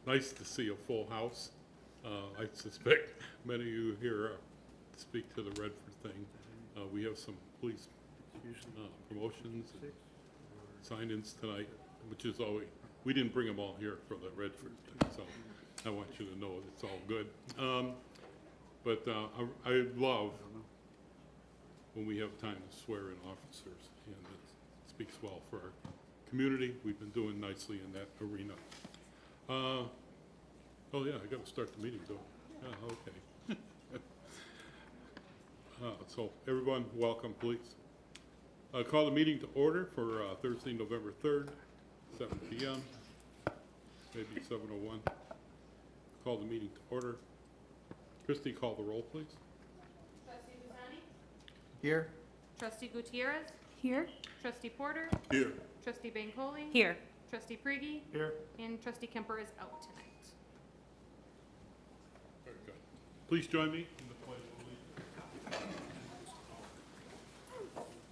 Nice to see a full house. I suspect many of you here speak to the Redford thing. We have some police promotions and sign-ins tonight, which is always, we didn't bring them all here for the Redford thing, so I want you to know it's all good. I love when we have time to swear in officers, and it speaks well for our community. We've been doing nicely in that arena. Oh yeah, I gotta start the meeting though. Yeah, okay. So everyone, welcome, please. Call the meeting to order for Thursday, November 3rd, 7 p.m., maybe 7:01. Call the meeting to order. Christie, call the roll, please. Trustee Husani? Here. Trustee Gutierrez? Here. Trustee Porter? Here. Trustee Bancole? Here. Trustee Prigi? Here. And Trustee Kemper is out tonight. Very good. Please join me in the pledge of allegiance.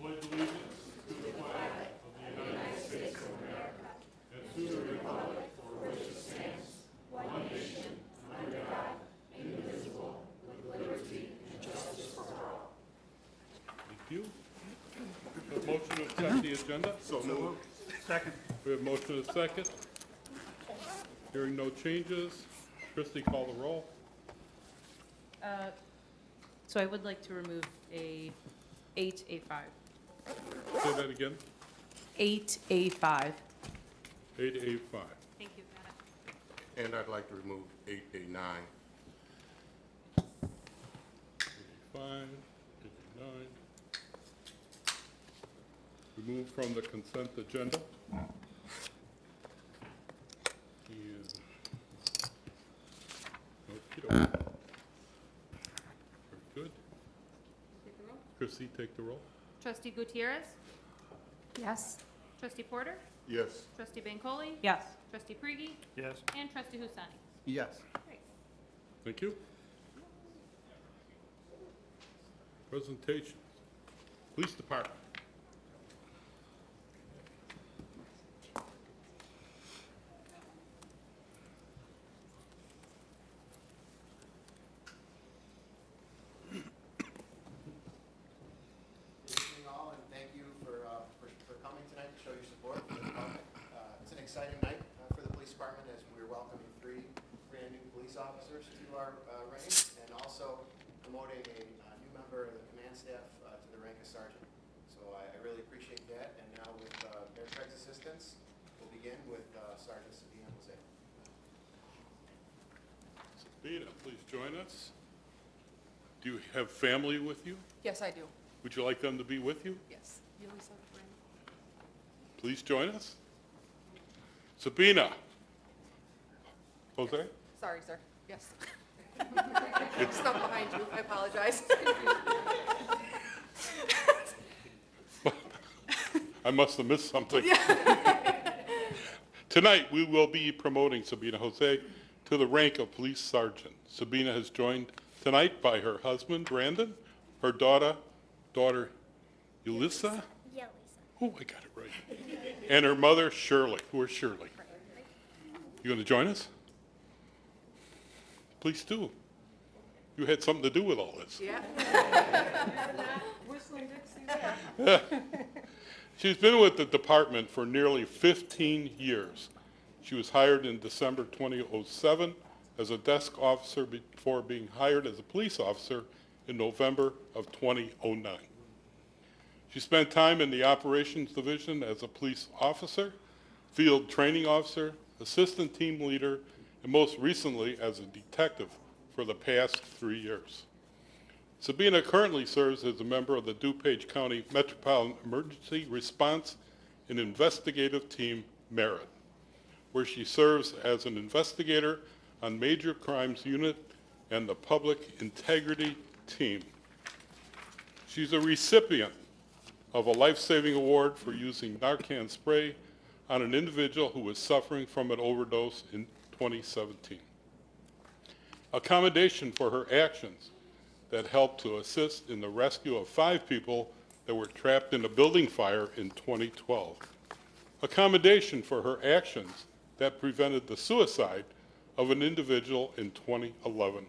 Pledge allegiance to the flag of the United States of America and to the republic for which it stands, one nation, under God, indivisible, with liberty and justice for all. Thank you. A motion to accept the agenda? So moved. Second. We have motion and a second. Hearing no changes. Christie, call the roll. So I would like to remove 8A5. Say that again. 8A5. 8A5. Thank you, Madam. And I'd like to remove 8A9. 85, 89. Remove from the consent agenda. And, okey-doke. Very good. Take the roll. Chrissy, take the roll. Trustee Gutierrez? Yes. Trustee Porter? Yes. Trustee Bancole? Yes. Trustee Prigi? Yes. And Trustee Husani. Yes. Thank you. Presentations. Police Department. Good evening all, and thank you for coming tonight to show your support for the department. It's an exciting night for the police department as we're welcoming 3 brand new police officers to our ranks and also promoting a new member of the command staff to the rank of sergeant. So I really appreciate that, and now with Mayor Craig's assistance, we'll begin with Sergeant Sabina Jose. Sabina, please join us. Do you have family with you? Yes, I do. Would you like them to be with you? Yes. Please join us. Sabina. Jose? Sorry, sir. Yes. Snuck behind you. I apologize. I must have missed something. Tonight, we will be promoting Sabina Jose to the rank of police sergeant. Sabina has joined tonight by her husband, Brandon, her daughter, Yulissa. Yeah, Lisa. Oh, I got it right. And her mother, Shirley. Who is Shirley? You going to join us? Please do. You had something to do with all this. Yeah. She's been with the department for nearly 15 years. She was hired in December 2007 as a desk officer before being hired as a police officer in November of 2009. She spent time in the operations division as a police officer, field training officer, assistant team leader, and most recently as a detective for the past 3 years. Sabina currently serves as a member of the DuPage County Metropolitan Emergency Response and Investigative Team, Merit, where she serves as an investigator on Major Crimes Unit and the Public Integrity Team. She's a recipient of a life-saving award for using Narcan spray on an individual who was suffering from an overdose in 2017. A commendation for her actions that helped to assist in the rescue of 5 people that were trapped in a building fire in 2012. A commendation for her actions that prevented the suicide of an individual in 2011,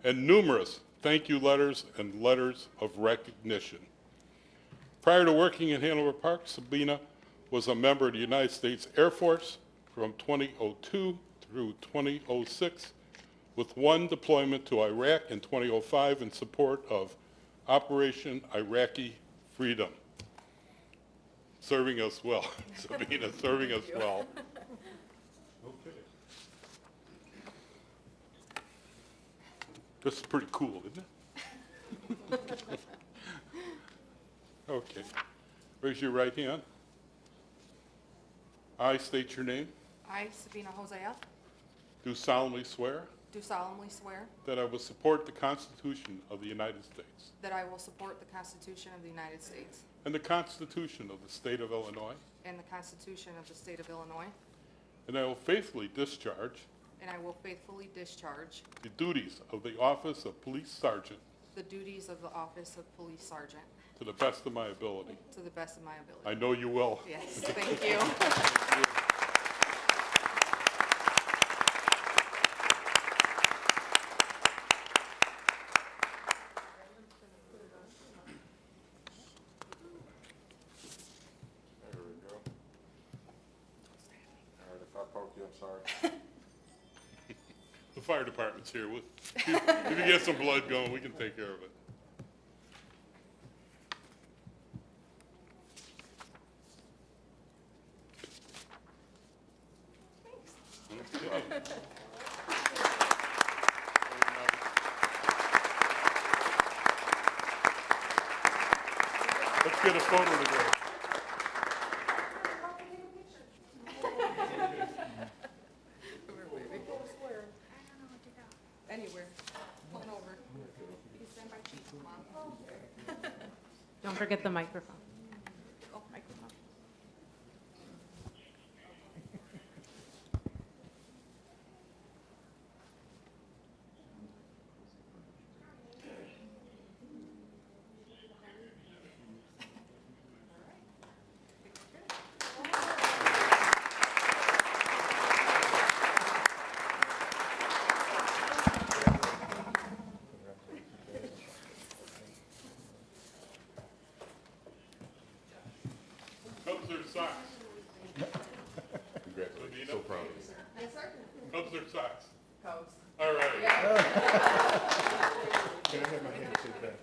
and numerous thank you letters and letters of recognition. Prior to working in Hanover Park, Sabina was a member of the United States Air Force from 2002 through 2006, with one deployment to Iraq in 2005 in support of Operation Iraqi Freedom. Serving us well. Sabina, serving us well. Okay. This is pretty cool, isn't it? Okay. Raise your right hand. I state your name. I, Sabina Hosea, Do solemnly swear do solemnly swear that I will support the Constitution of the United States that I will support the Constitution of the United States and the Constitution of the State of Illinois, and the Constitution of the State of Illinois, and I will faithfully discharge and I will faithfully discharge the duties of the office of Police Sergeant the duties of the office of Police Sergeant to the best of my ability. to the best of my ability. I know you will. Yes, thank you. There we go. All right, if I poke you, I'm sorry. The fire department's here. If you get some blood going, we can take care of it. Okay. Let's get a photo together. Anywhere. Pull over. You can stand by Chief, come on. Don't forget the microphone. Oh, microphone. Cubs or Sox? Congratulations, so proud of you. Cubs or Sox? Cubs. All right. Can I have my handshake back?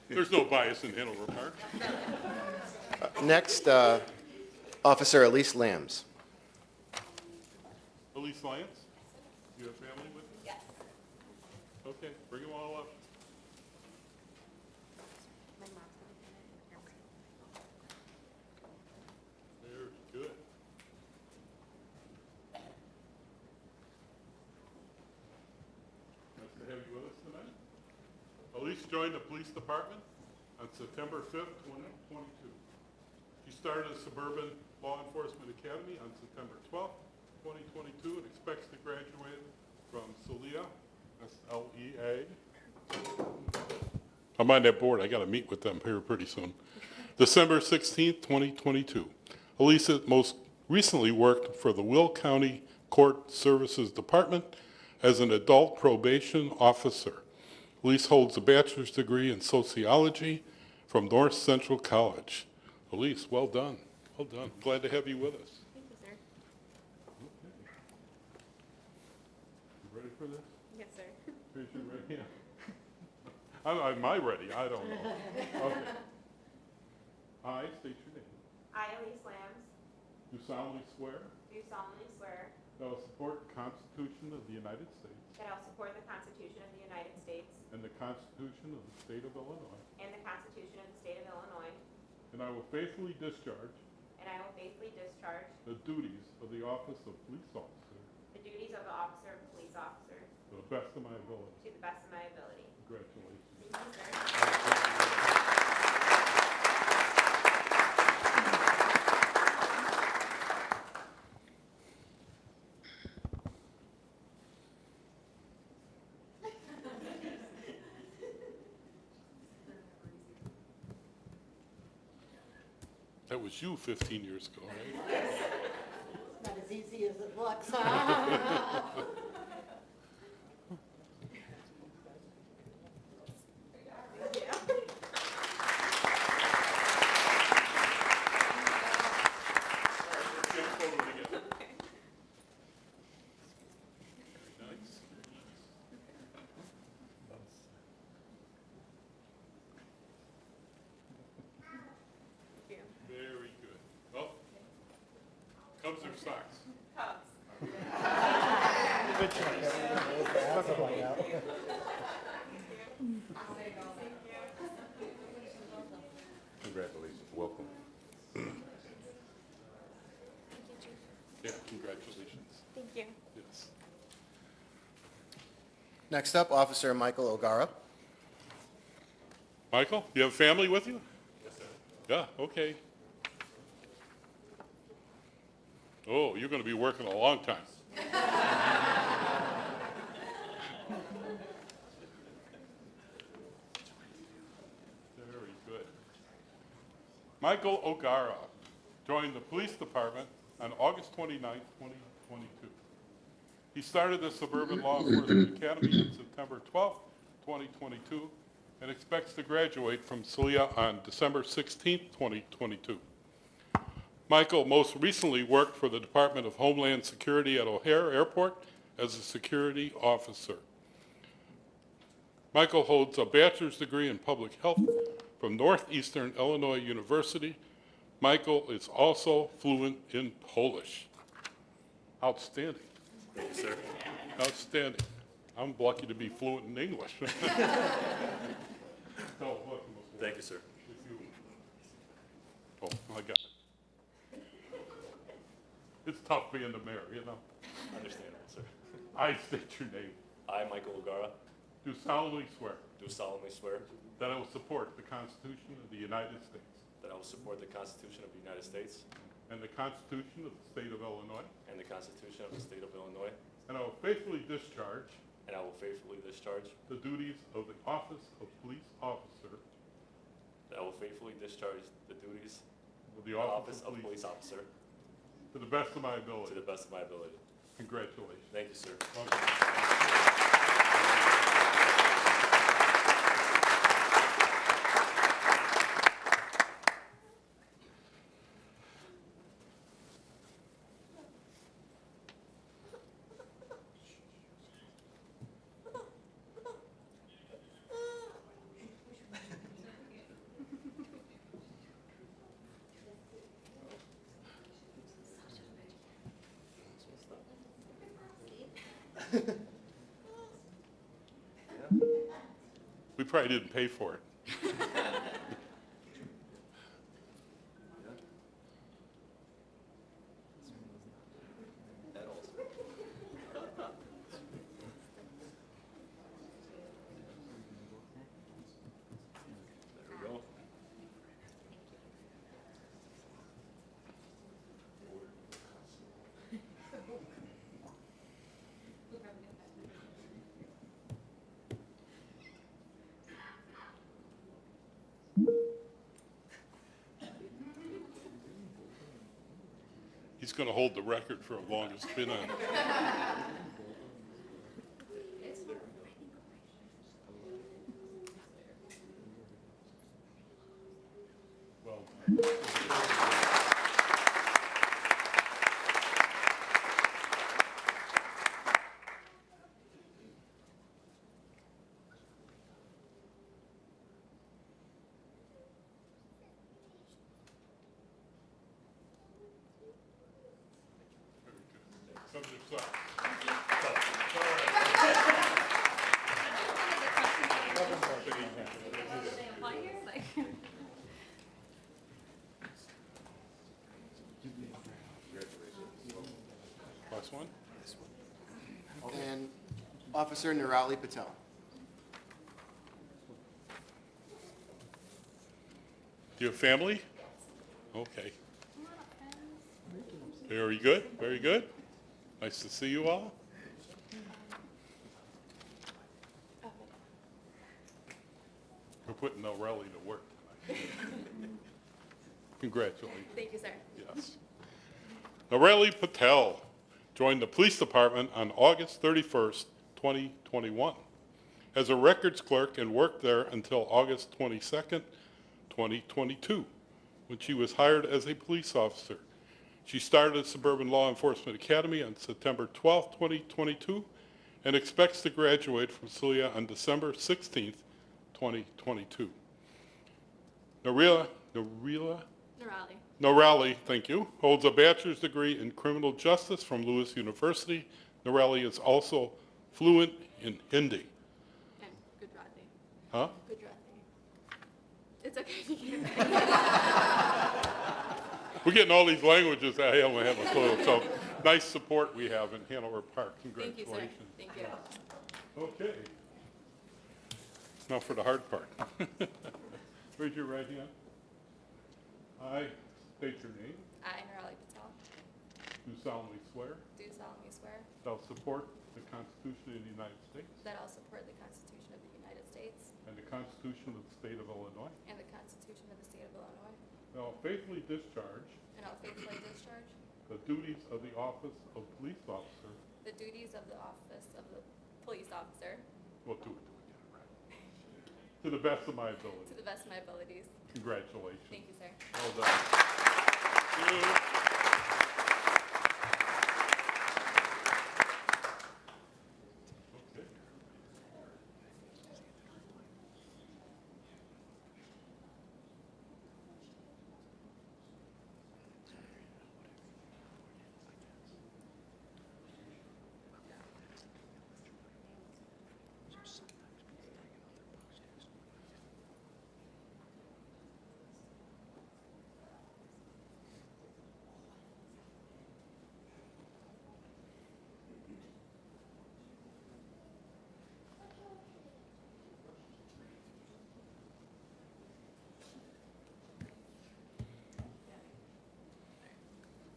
There's no bias in Hanover Park. Next, Officer Elise Lambs. Elise Lyons? You have family with you? Yes. Okay, bring them all up. Very good. Nice to have you with us tonight. Elise joined the police department on September 5th, 2022. She started at Suburban Law Enforcement Academy on September 12th, 2022, and expects to graduate from SLEA, S-L-E-A. I'm on that board. I got to meet with them here pretty soon. December 16th, 2022. Elise most recently worked for the Will County Court Services Department as an adult probation officer. Elise holds a bachelor's degree in sociology from North Central College. Elise, well done. Well done. Glad to have you with us. Thank you, sir. You ready for this? Yes, sir. Raise your right hand. Am I ready? I don't know. Okay. I state your name. I, Elise Lambs, Do solemnly swear do solemnly swear that I will support the Constitution of the United States that I will support the Constitution of the United States and the Constitution of the State of Illinois, and the Constitution of the State of Illinois, and I will faithfully discharge and I will faithfully discharge the duties of the office of police officer the duties of the officer of police officer to the best of my ability. to the best of my ability. Congratulations. Thank you, sir. That was you 15 years ago, right? Good luck. Very good. Well, Cubs or Sox? Congratulations, welcome. Yeah, congratulations. Thank you. Yes. Next up, Officer Michael O'Gara. Michael, you have family with you? Yes, sir. Yeah, okay. Oh, you're going to be working a long time. Very good. Michael O'Gara joined the police department on August 29, 2022. He started the Suburban Law Enforcement Academy on September 12, 2022, and expects to graduate from CELIA on December 16, 2022. Michael most recently worked for the Department of Homeland Security at O'Hare Airport as a security officer. Michael holds a bachelor's degree in public health from Northeastern Illinois University. Michael is also fluent in Polish. Outstanding. Thank you, sir. Outstanding. I'm lucky to be fluent in English. So, look, Thank you, sir. if you- Oh, I got it. It's tough being the mayor, you know. Understandable, sir. I state your name. I, Michael O'Gara, Do solemnly swear do solemnly swear that I will support the Constitution of the United States that I will support the Constitution of the United States and the Constitution of the State of Illinois, and the Constitution of the State of Illinois, and I will faithfully discharge and I will faithfully discharge the duties of the office of police officer that I will faithfully discharge the duties of the of the office of police officer to the best of my to ability. the best of my ability. Congratulations. Thank you, sir. Welcome. We probably didn't pay for it. There we go. He's going to hold the record for the longest been on. Well done. Very good. Subject side. They apply here? Like- Last one? And Officer Nirali Patel. Do you have family? Okay. Very good, very good. Nice to see you all. We're putting O'Reilly to work tonight. Congratulations. Thank you, sir. Yes. Nareli Patel joined the police department on August 31st, 2021, as a records clerk and worked there until August 22nd, 2022, when she was hired as a police officer. She started at Suburban Law Enforcement Academy on September 12th, 2022, and expects to graduate from CELIA on December 16th, 2022. Norali, thank you, holds a bachelor's degree in criminal justice from Lewis University. Norali is also fluent in Hindi. And Gujarati. Huh? Gujarati. It's okay. You can We're getting all these languages that I don't have a clue. So nice support we have in Hanover Park. Thank you, sir. Congratulations. Thank you. Okay. Now for the hard part. Raise your right hand. I state your name. I, Nirali Patel, Do solemnly swear do solemnly swear that I will support the Constitution of the United States that I will support the Constitution of the United States and the Constitution of the State of Illinois. and the Constitution of the State of Illinois, That I will faithfully discharge and I will faithfully discharge the duties of the office of police officer. the duties of the office of the police officer We'll do it again, right? To the best of my to ability. the best of my abilities. Congratulations. Thank you, sir. Well done. Thank you. Okay.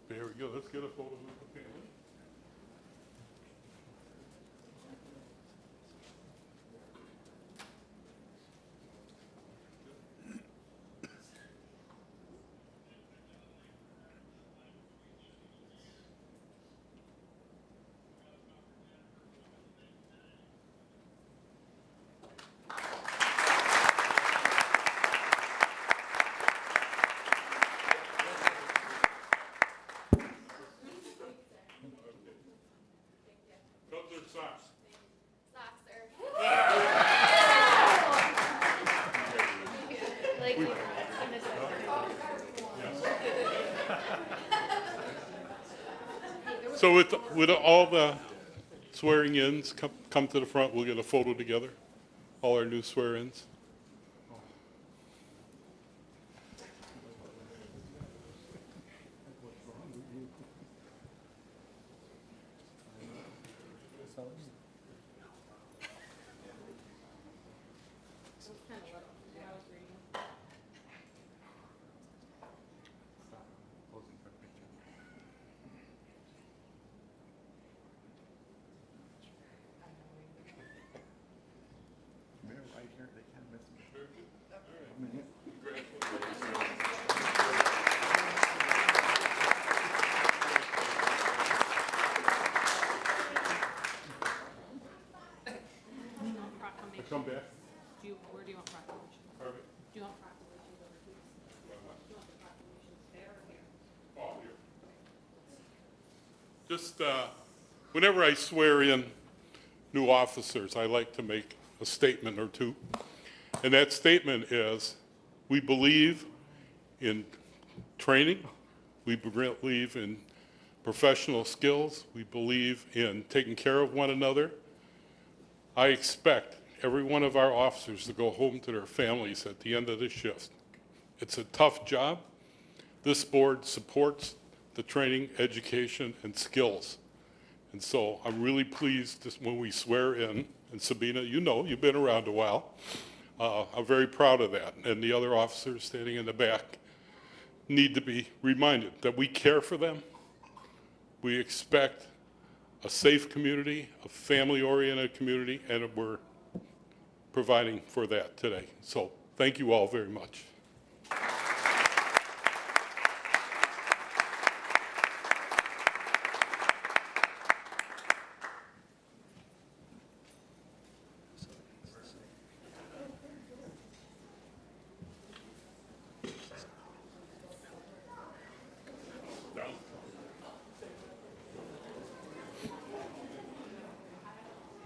There we go. Let's get a photo with the family. Comes their socks. Socks, sir. Like, So with all the swearing-ins, come to the front. We'll get a photo together. All our new swear-ins. Mayor, right here, they can't miss me. proclamation. Come back. Where do you want proclamation? Harvey. Do you want proclamations over here? Do you want the proclamations there or here? Oh, here. Just, whenever I swear in new officers, I like to make a statement or two. And that statement is, we believe in training, we believe in professional skills, we believe in taking care of one another. I expect every one of our officers to go home to their families at the end of the shift. It's a tough job. This board supports the training, education, and skills. And so I'm really pleased when we swear in, and Sabina, you know, you've been around a while. I'm very proud of that. And the other officers standing in the back need to be reminded that we care for them. We expect a safe community, a family-oriented community, and we're providing for that today. So thank you all very much.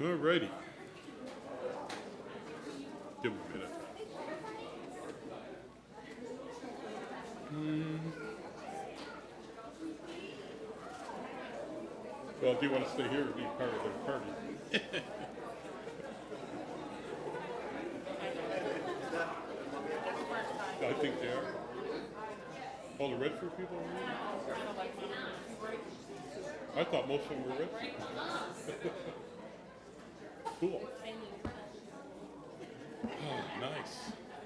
All righty. Give him a minute. Well, do you want to stay here or be part of the party? I think they are. All the Redford people are here? I thought most of them were Redford. Cool. Oh, nice.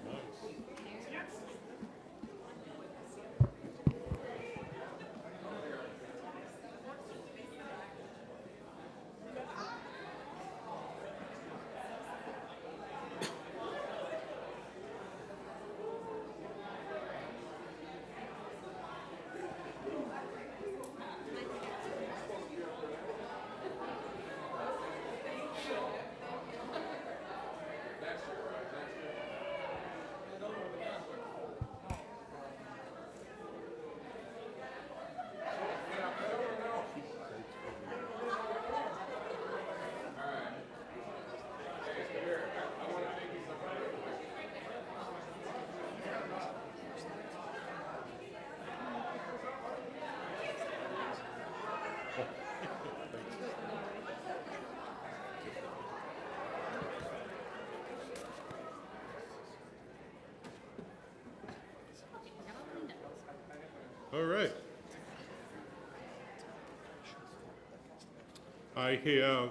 Nice. All right. I have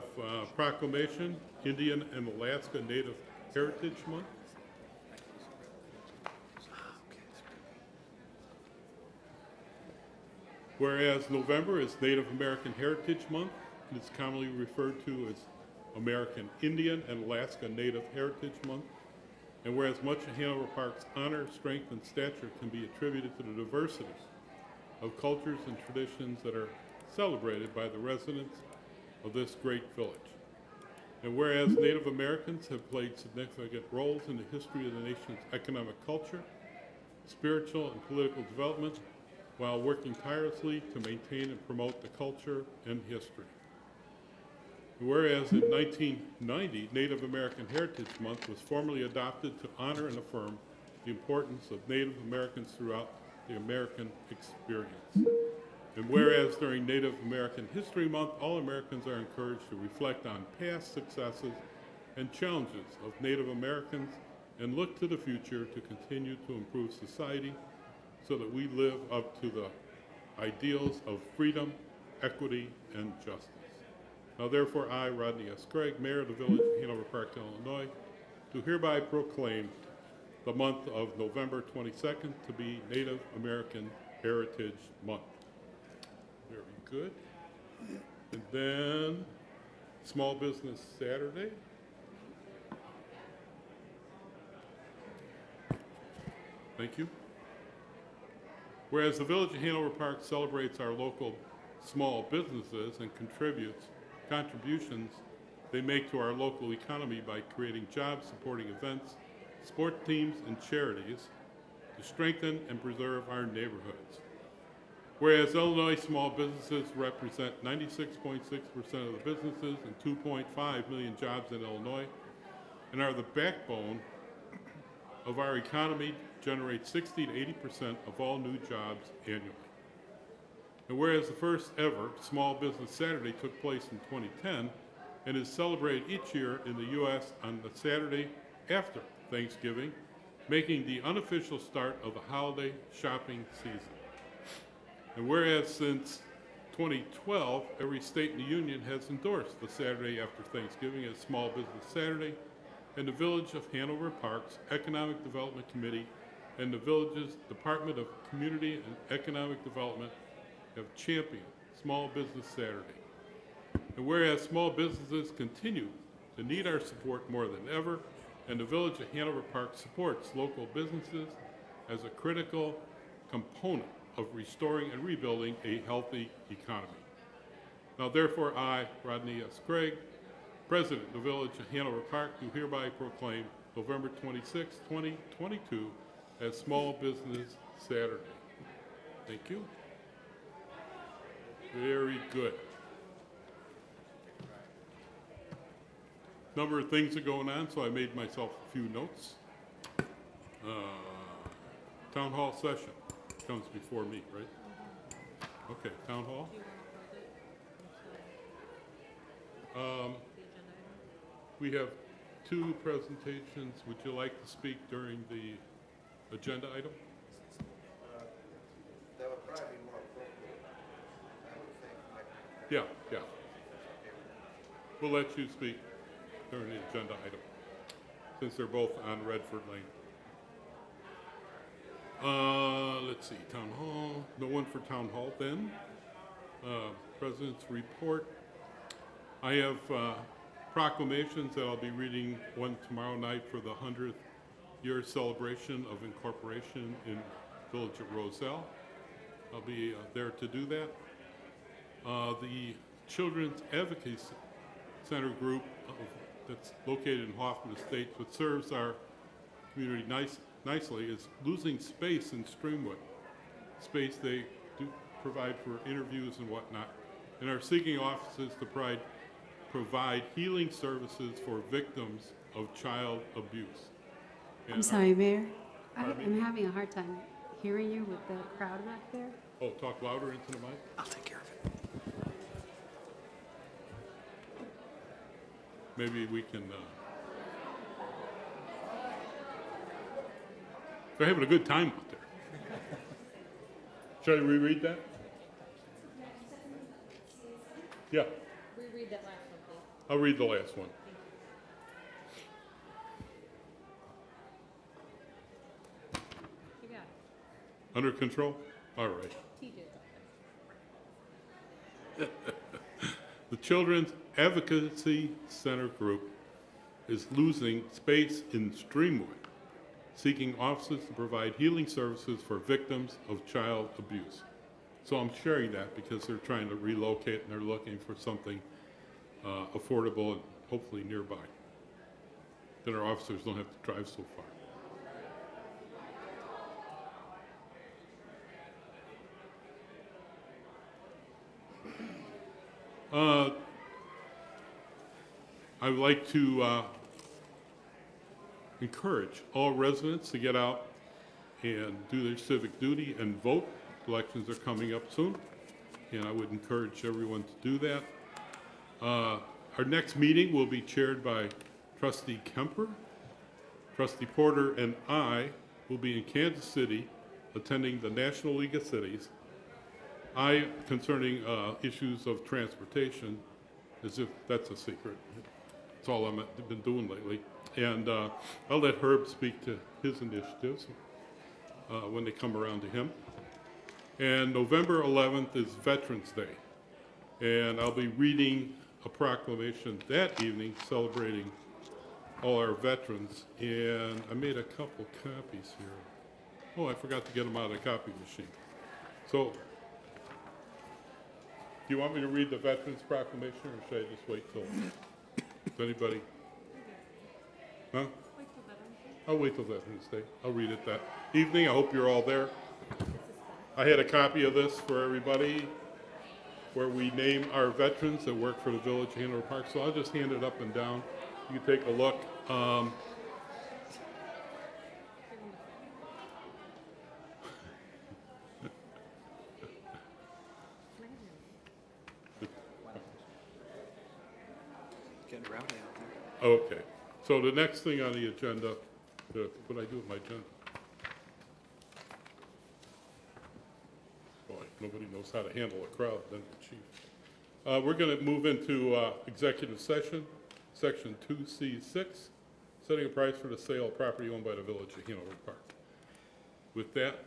proclamation, Indian and Alaska Native Heritage Month. Whereas November is Native American Heritage Month, and it's commonly referred to as American Indian and Alaska Native Heritage Month. And whereas much of Hanover Park's honor, strength, and stature can be attributed to the diversity of cultures and traditions that are celebrated by the residents of this great village. And whereas Native Americans have played significant roles in the history of the nation's economic culture, spiritual, and political development, while working tirelessly to maintain and promote the culture and history. And whereas in 1990, Native American Heritage Month was formally adopted to honor and affirm the importance of Native Americans throughout the American experience. And whereas during Native American History Month, all Americans are encouraged to reflect on past successes and challenges of Native Americans and look to the future to continue to improve society so that we live up to the ideals of freedom, equity, and justice. Now therefore I, Rodney S. Gregg, Mayor of the Village of Hanover Park, Illinois, do hereby proclaim the month of November 22nd to be Native American Heritage Month. Very good. And then Small Business Saturday. Thank you. Whereas the Village of Hanover Park celebrates our local small businesses and contributions they make to our local economy by creating jobs, supporting events, sport teams, and charities to strengthen and preserve our neighborhoods. Whereas Illinois small businesses represent 96.6% of the businesses and 2.5 million jobs in Illinois and are the backbone of our economy, generate 60 to 80% of all new jobs annually. And whereas the first ever Small Business Saturday took place in 2010 and is celebrated each year in the U.S. on the Saturday after Thanksgiving, making the unofficial start of the holiday shopping season. And whereas since 2012, every state in the Union has endorsed the Saturday after Thanksgiving as Small Business Saturday, and the Village of Hanover Park's Economic Development Committee and the Village's Department of Community and Economic Development have championed Small Business Saturday. And whereas small businesses continue to need our support more than ever, and the Village of Hanover Park supports local businesses as a critical component of restoring and rebuilding a healthy economy. Now therefore I, Rodney S. Gregg, President of the Village of Hanover Park, do hereby proclaim November 26, 2022 as Small Business Saturday. Thank you. Very good. Number of things are going on, so I made myself a few notes. Town hall session comes before me, right? Okay, town hall. Do you want to hold it until Um, the agenda item? We have two presentations. Would you like to speak during the agenda item? That would probably be more appropriate, I would think. Yeah. We'll let you speak during the agenda item, since they're both on Redford Lane. Let's see, town hall, no one for town hall then. President's report. I have proclamations that I'll be reading one tomorrow night for the 100th year celebration of incorporation in Village of Roselle. I'll be there to do that. The Children's Advocacy Center group that's located in Hoffman Estates, which serves our community nicely, is losing space in Streamwood. Space they do provide for interviews and whatnot, and are seeking offices to provide healing services for victims of child abuse. And I'm sorry, Mayor. Pardon me? I'm having a hard time hearing you with the crowd back there. Oh, talk louder into the mic? I'll take care of it. Maybe we can, they're having a good time out there. Should I reread that? Yeah, Reread that last one, please. I'll read the last one. You got it. Under control? All right. TJ. The Children's Advocacy Center group is losing space in Streamwood, seeking offices to provide healing services for victims of child abuse. So I'm sharing that because they're trying to relocate and they're looking for something affordable and hopefully nearby, that our officers don't have to drive so far. I would like to encourage all residents to get out and do their civic duty and vote. Elections are coming up soon, and I would encourage everyone to do that. Our next meeting will be chaired by Trustee Kemper. Trustee Porter and I will be in Kansas City attending the National League of Cities. Concerning issues of transportation, as if that's a secret. It's all I've been doing lately. And I'll let Herb speak to his initiatives when they come around to him. And November 11th is Veterans Day. And I'll be reading a proclamation that evening celebrating all our veterans. And I made a couple copies here. Oh, I forgot to get them out of the copy machine. So, do you want me to read the Veterans Proclamation, or should I just wait till, does anybody? Huh? Wait till Veterans Day. I'll wait till Veterans Day. I'll read it that evening. I hope you're all there. I had a copy of this for everybody where we name our veterans that work for the Village of Hanover Park. So I'll just hand it up and down. You can take a look. Getting rowdy out there. Okay. So the next thing on the agenda, what I do with my agenda? Boy, nobody knows how to handle a crowd than the chief. We're going to move into executive session, section 2C6, setting a price for the sale of property owned by the Village of Hanover Park. With that,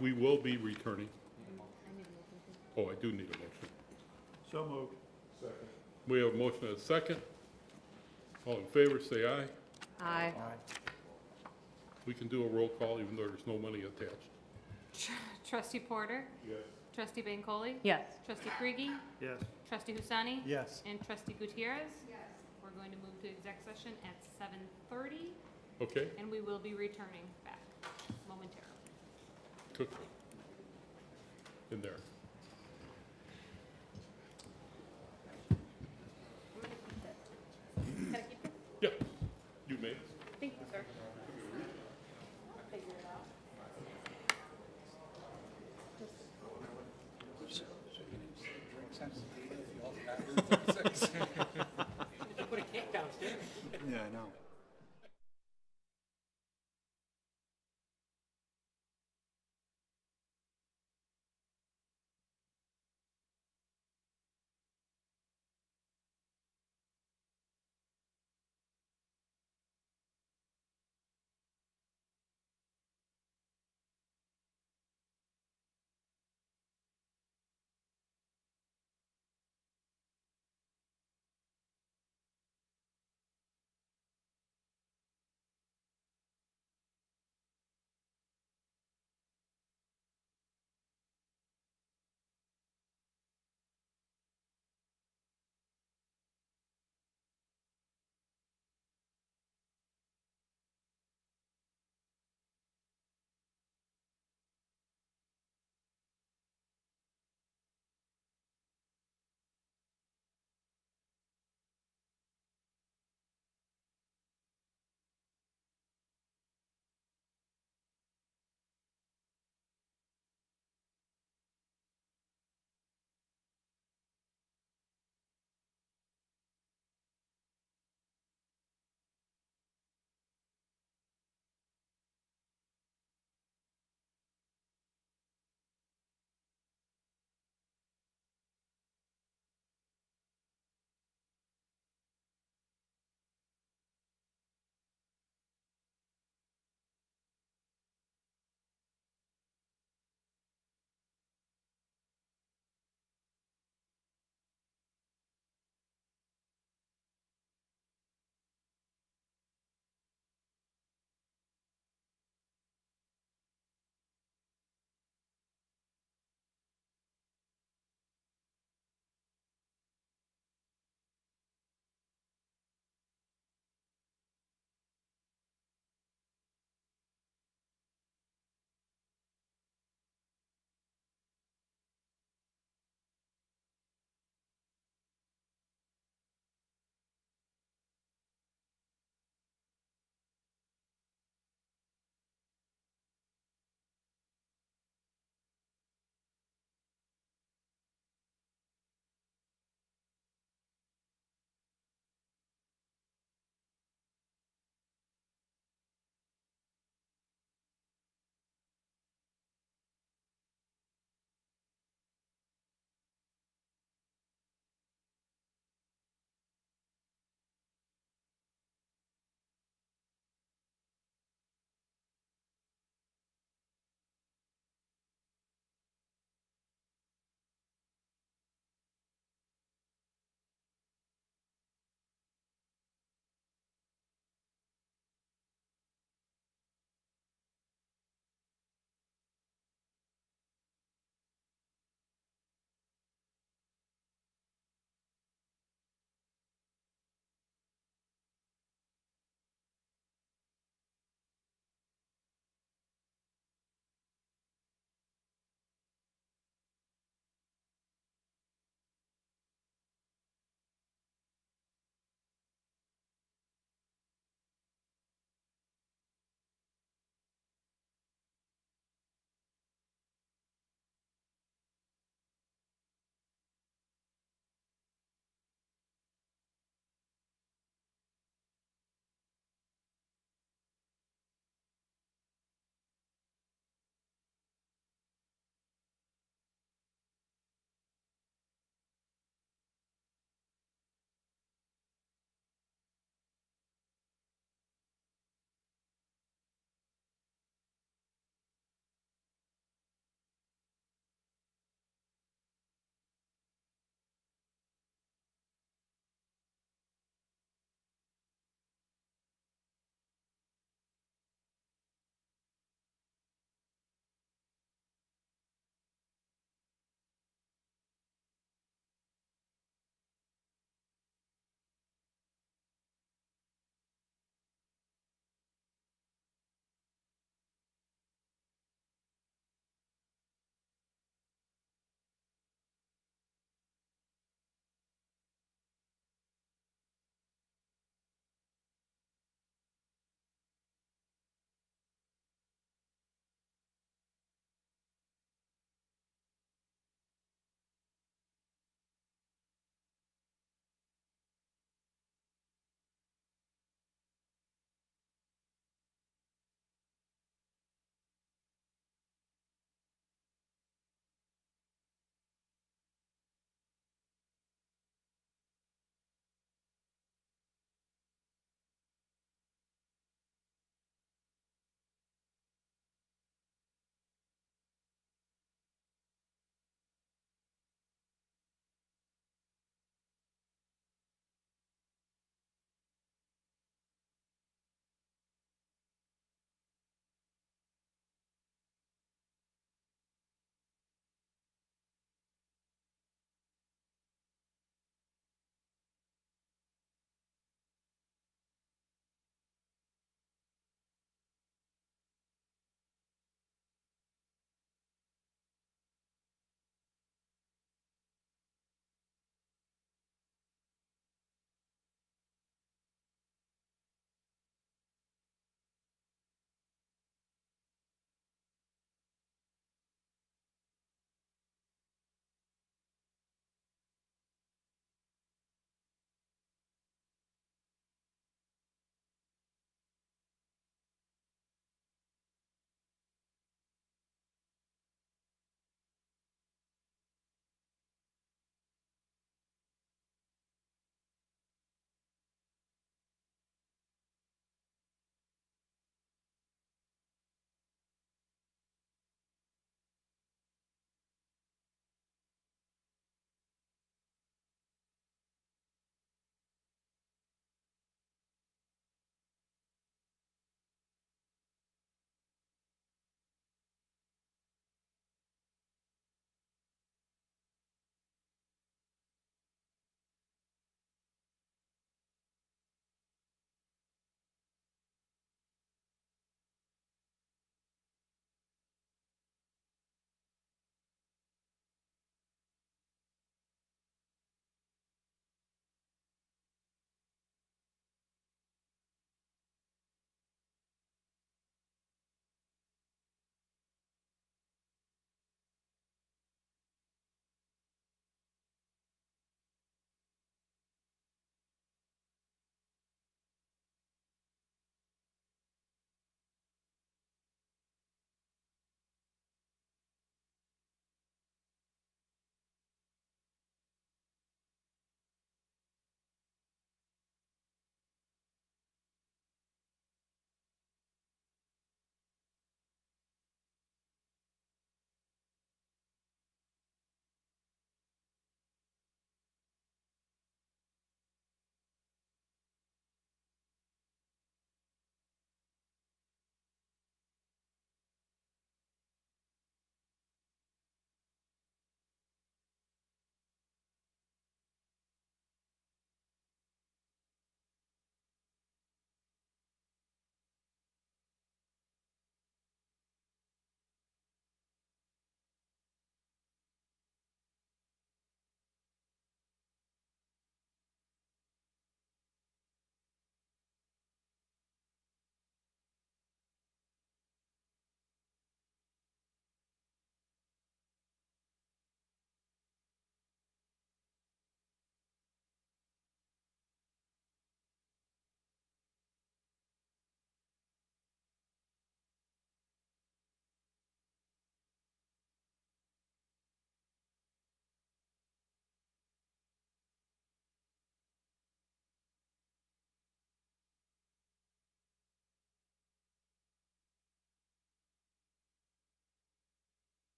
we will be returning. Oh, I do need a motion. So moved. We have a motion and a second. All in favor, say aye. Aye. We can do a roll call even though there's no money attached. Trustee Porter? Yes. Trustee Bancole? Yes. Trustee Krigi? Yes. Trustee Husani? Yes. And Trustee Gutierrez? Yes. We're going to move to exec session at 7:30, Okay, and we will be returning back momentarily. quickly. In there. Gotta keep it. Put a cake downstairs. Yeah, I know.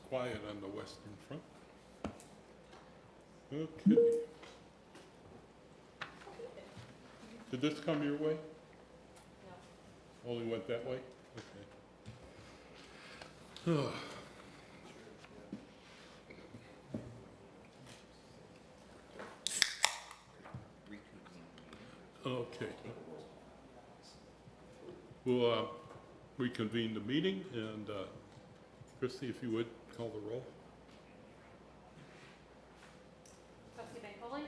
quiet on the western front. Okay. Did this come your way? No. Only went that way? Okay. Okay. We'll reconvene the meeting, and Christie, if you would, call the roll. Trustee Bancole?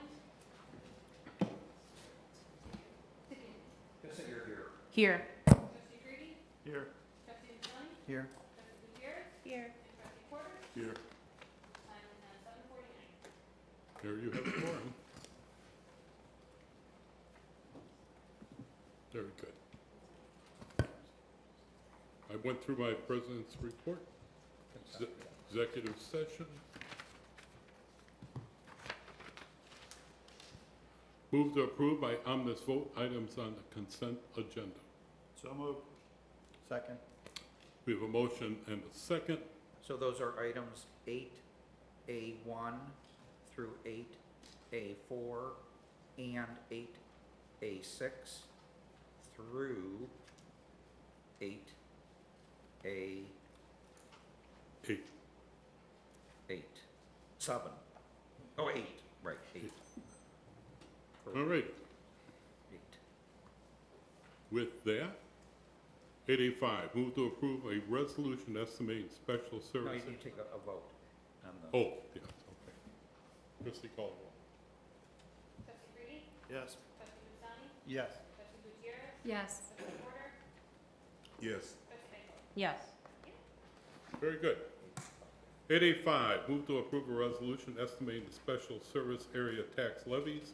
Here. Trustee Fruity? Here. Trustee Gisani? Here. Trustee Gutierrez? Here. And Trustee Porter? Here. Time is now 7:49. There you have a quorum. Very good. I went through my president's report, executive session. Move to approve by omnibus vote items on the consent agenda. So moved. Second. We have a motion and a second. So those are items 8A1 through 8A4 and 8A6 through 8A8. Eight. 7. Oh, 8, right, 8. All right. 8. With that, 8A5, move to approve a resolution estimating special No, services. you need to take a vote on the. Oh, yes, okay. Christie, call the roll. Trustee Fruity? Yes. Trustee Gisani? Yes. Trustee Gutierrez? Yes. Trustee Porter? Yes. Trustee Bancole? Yes. Very good. 8A5, move to approve a resolution estimating the special service area tax levies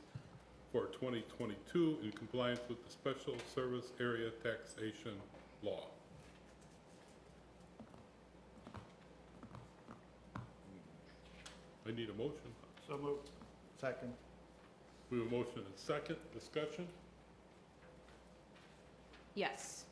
for 2022 in compliance with the special service area taxation law. I need a motion. So moved. Second. We have a motion and second. Discussion? Yes.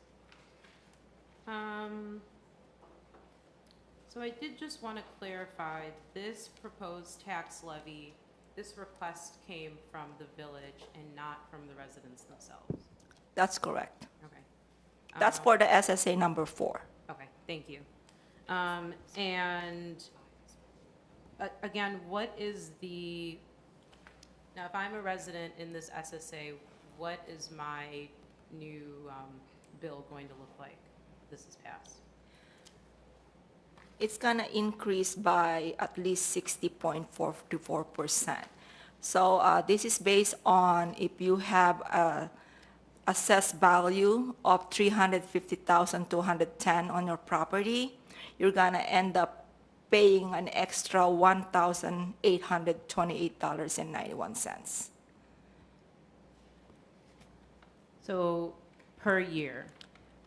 So I did just want to clarify, this proposed tax levy, this request came from the village and not from the residents themselves. That's correct. Okay. That's Um, for the SSA number 4. Okay, thank you. And again, what is the, now if I'm a resident in this SSA, what is my new bill going to look like if this is passed? It's going to increase by at least 60.44%. So this is based on if you have a assessed value of $350,210 on your property, you're going to end up paying an extra $1,828.91 So per year?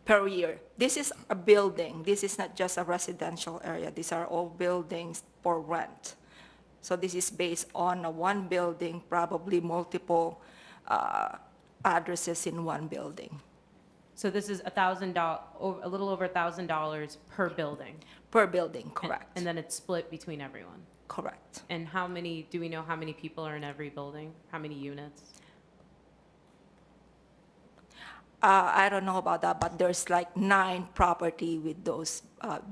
per year. This is a building. This is not just a residential area. These are all buildings for rent. So this is based on one building, probably multiple addresses in one building. So this is $1,000, a little over $1,000 per building? Per building, correct. And then it's split between everyone? Correct. And how many, do we know how many people are in every building? How many units? I don't know about that, but there's like 9 property with those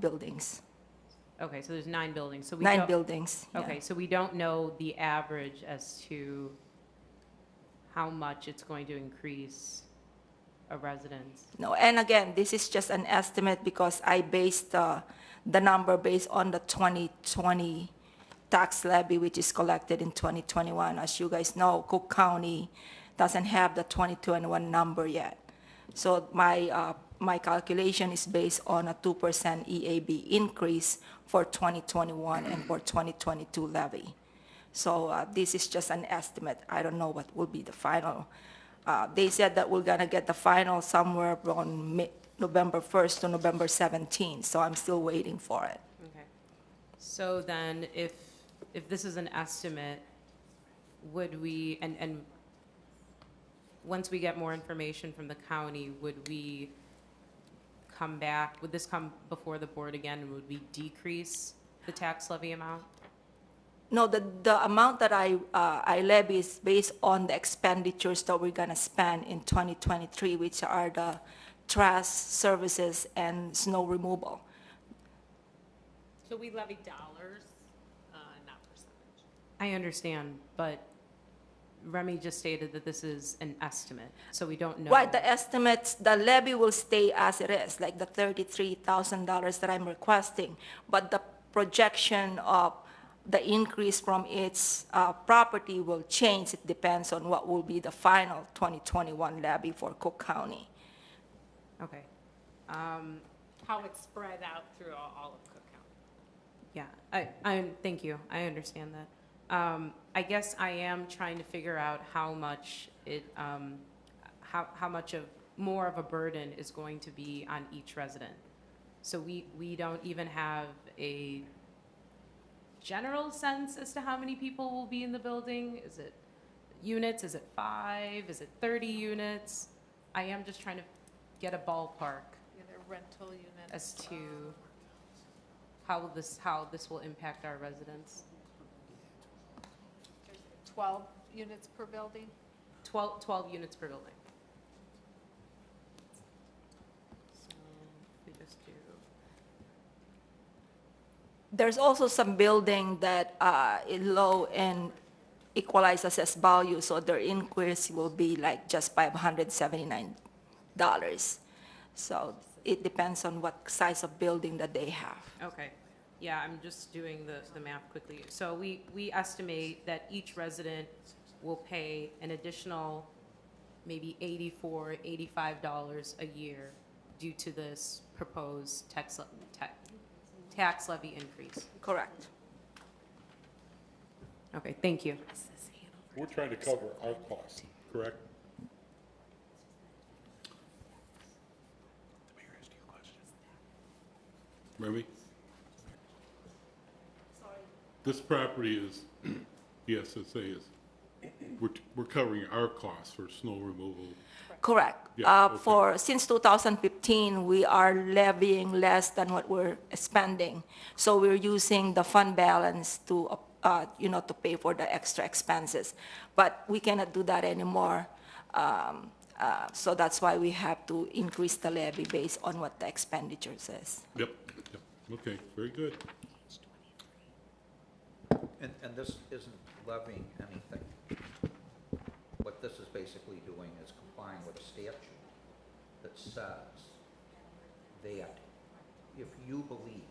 buildings. Okay, so there's 9 buildings. So we 9 don't- buildings. Yeah. Okay, so we don't know the average as to how much it's going to increase a residence. No, and again, this is just an estimate because I based the number based on the 2020 tax levy, which is collected in 2021. As you guys know, Cook County doesn't have the 2021 number yet. So my calculation is based on a 2% EAB increase for 2021 and for 2022 levy. So this is just an estimate. I don't know what will be the final. They said that we're gonna get the final somewhere around November 1st to November 17th, so I'm still waiting for it. Okay. So then if this is an estimate, would we, and once we get more information from the county, would we come back, would this come before the board again, and would we decrease the tax levy amount? No, the amount that I levy is based on the expenditures that we're gonna spend in 2023, which are the trash services and snow removal. So we levy dollars, not percentage. I understand, but Remy just stated that this is an estimate, so we don't know. Right, the estimates, the levy will stay as it is, like the $33,000 that I'm requesting, but the projection of the increase from its property will change. It depends on what will be the final 2021 levy for Cook County. Okay. How it's spread out through all of Cook County. Yeah, thank you, I understand that. I guess I am trying to figure out how much how much of more of a burden is going to be on each resident. So we don't even have a general sense as to how many people will be in the building? Is it units? Is it 5? Is it 30 units? I am just trying to get a ballpark Yeah, they're rental units. as to how this will impact our residents. There's 12 units per building. 12 units per building. So if we just do, There's also some building that is low in equalized assessed value, so their increase will be like just $579. So it depends on what size of building that they have. okay. Yeah, I'm just doing the math quickly. So we estimate that each resident will pay an additional maybe $84, $85 a year due to this proposed tax levy increase. Correct. Okay, thank you. We're trying to cover our costs, correct? Remy? This property is, the SSA is, we're covering our costs for snow removal. Correct. Yeah, okay. Since 2015, we are levying less than what we're spending. So we're using the fund balance to, to pay for the extra expenses. But we cannot do that anymore. So that's why we have to increase the levy based on what the expenditure says. Yep, okay, very good. And this isn't levying anything. What this is basically doing is complying with a statute that says that if you believe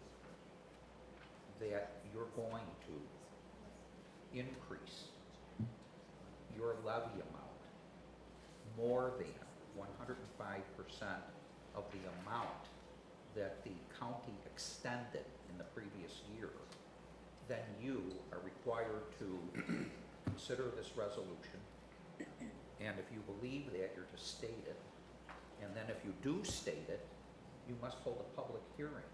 that you're going to increase your levy amount more than 105% of the amount that the county extended in the previous year, then you are required to consider this resolution, and if you believe that, you're to state it, and then if you do state it, you must hold a public hearing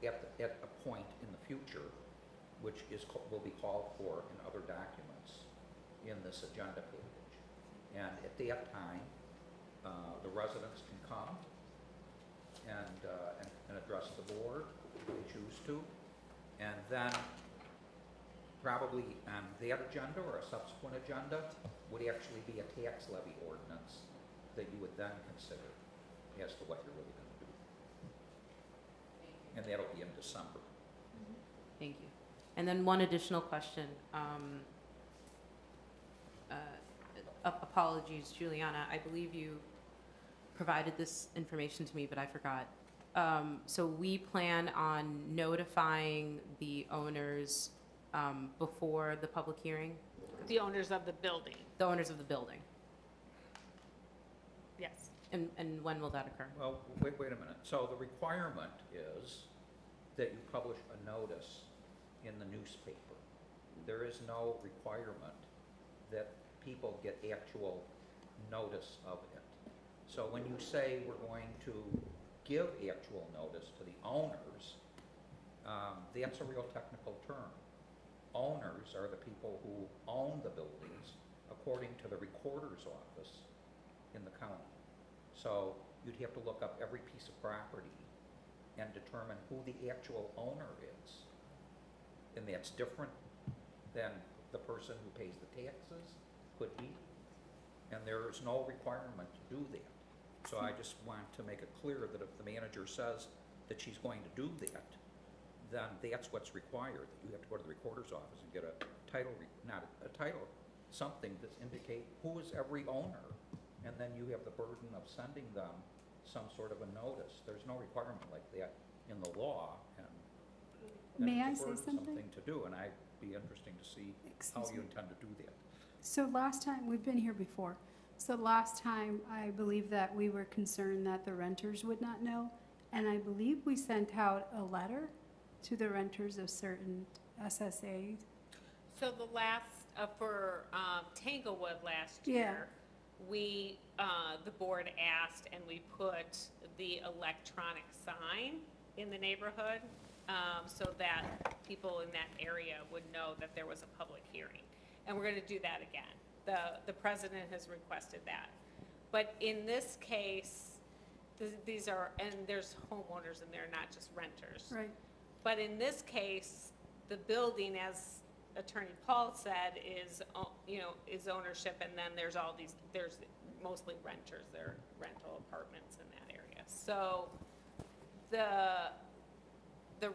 at a point in the future, which will be called for in other documents in this agenda page. And at that time, the residents can come and address the board if they choose to. And then probably on that agenda or a subsequent agenda would actually be a tax levy ordinance that you would then consider as to what you're really going to do. And that'll be in December. Thank you. And then one additional question. Apologies, Juliana, I believe you provided this information to me, but I forgot. So we plan on notifying the owners before the public hearing? The owners of the building, The owners of the building. yes. And when will that occur? Well, wait a minute. So the requirement is that you publish a notice in the newspaper. There is no requirement that people get actual notice of it. So when you say we're going to give actual notice to the owners, that's a real technical term. Owners are the people who own the buildings according to the recorder's office in the county. So you'd have to look up every piece of property and determine who the actual owner is. And that's different than the person who pays the taxes could be. And there is no requirement to do that. So I just want to make it clear that if the manager says that she's going to do that, then that's what's required. That you have to go to the recorder's office and get a title, not a title, something to indicate who is every owner. And then you have the burden of sending them some sort of a notice. There's no requirement like that in the law, and May I it's a say burden, something? something to do, and I'd be interesting to see how Excuse you me. intend to do that. So last time, we've been here before. So last time, I believe that we were concerned that the renters would not know. And I believe we sent out a letter to the renters of certain SSAs. So the last, for Tanglewood last Yeah. year, we, the board asked and we put the electronic sign in the neighborhood so that people in that area would know that there was a public hearing. And we're going to do that again. The president has requested that. But in this case, these are, and there's homeowners in there, not just renters. Right. But in this case, the building, as Attorney Paul said, is ownership, and then there's mostly renters, there are rental apartments in that area. So the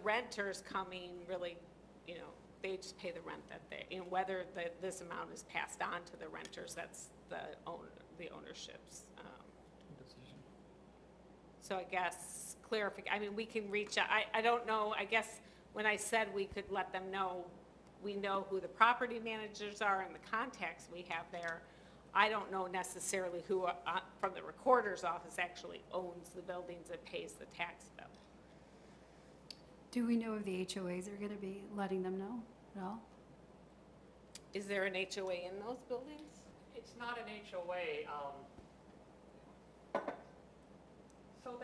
renters coming really, they just pay the rent that whether this amount is passed on to the renters, that's the ownership's. So I guess we can reach out, I don't know, I guess when I said we could let them know, we know who the property managers are and the contacts we have there. I don't know necessarily who from the recorder's office actually owns the buildings and pays the tax bill. Do we know if the HOAs are going to be letting them know at all? Is there an HOA in those buildings? It's not an HOA. So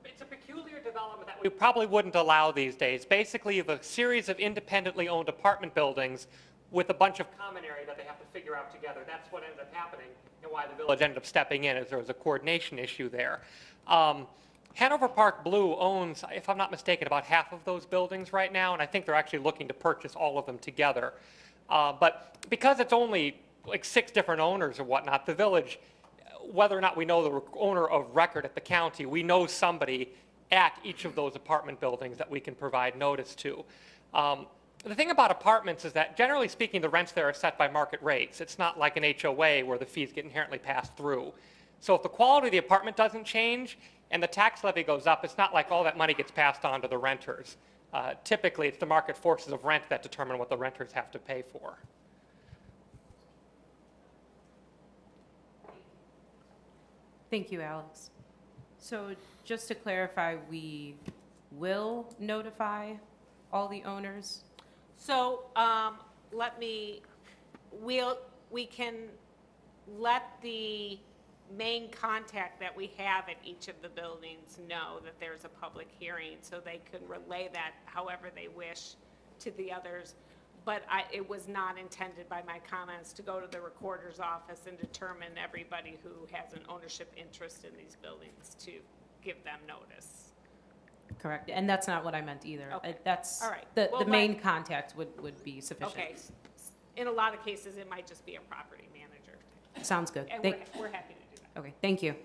it's a peculiar development that we probably wouldn't allow these days. Basically, you have a series of independently owned apartment buildings with a bunch of common area that they have to figure out together. That's what ended up happening and why the village ended up stepping in, is there was a coordination issue there. Hanover Park Blue owns, if I'm not mistaken, about half of those buildings right now, and I think they're actually looking to purchase all of them together. But because it's only like 6 different owners or whatnot, the village, whether or not we know the owner of record at the county, we know somebody at each of those apartment buildings that we can provide notice to. The thing about apartments is that, generally speaking, the rents there are set by market rates. It's not like an HOA where the fees get inherently passed through. So if the quality of the apartment doesn't change and the tax levy goes up, it's not like all that money gets passed on to the renters. Typically, it's the market forces of rent that determine what the renters have to pay for. Thank you, Alex. So just to clarify, we will notify all the owners? So we can let the main contact that we have at each of the buildings know that there's a public hearing, so they can relay that however they wish to the others. But it was not intended by my comments to go to the recorder's office and determine everybody who has an ownership interest in these buildings to give them notice. Correct, and that's not what I meant either. Okay. That's, All right. the Well, main contact would be sufficient. Okay. In a lot of cases, it might just be a property manager. Sounds good. And Thank- we're happy to do that. Okay, thank you.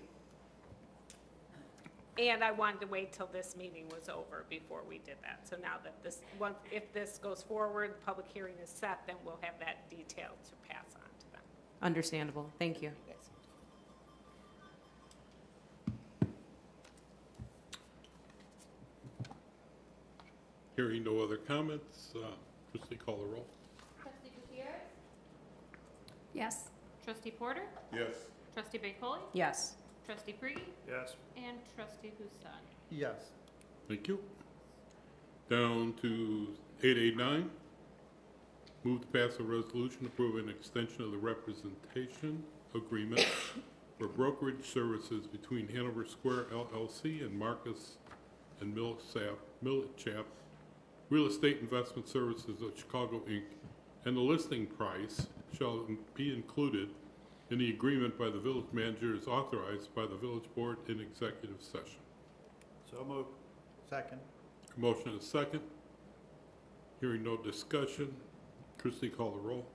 And I wanted to wait till this meeting was over before we did that. So now that if this goes forward, the public hearing is set, then we'll have that detail to pass on to them. Understandable, thank you. Hearing no other comments, Trustee call the roll. Trustee Gutierrez? Yes. Trustee Porter? Yes. Trustee Bancole? Yes. Trustee Prigi? Yes. And Trustee Husan? Yes. Thank you. Down to 889. Move to pass a resolution approving an extension of the representation agreement for brokerage services between Hanover Square LLC and Marcus and Millichap Real Estate Investment Services of Chicago, Inc., and the listing price shall be included in the agreement by the village manager as authorized by the village board in executive session. So moved. Second. Motion and a second. Hearing no discussion. Christie, call the roll.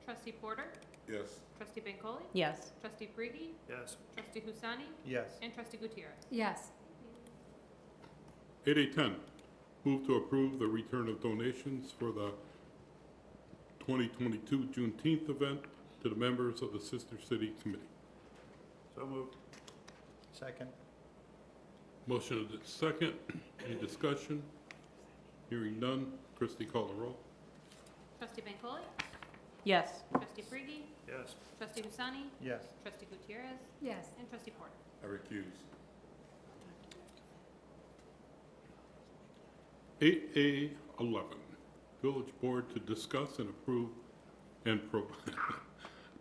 Trustee Porter? Yes. Trustee Bancole? Yes. Trustee Brigi? Yes. Trustee Husani? Yes. And Trustee Gutierrez? Yes. 8A10, move to approve the return of donations for the 2022 Juneteenth event to the members of the Sister City Committee. So moved. Second. Motion and a second. Any discussion? Hearing none. Christie, call the roll. Trustee Bancole? Yes. Trustee Brigi? Yes. Trustee Husani? Yes. Trustee Gutierrez? Yes. And Trustee Porter? I recuse. 8A11, Village Board to discuss and approve and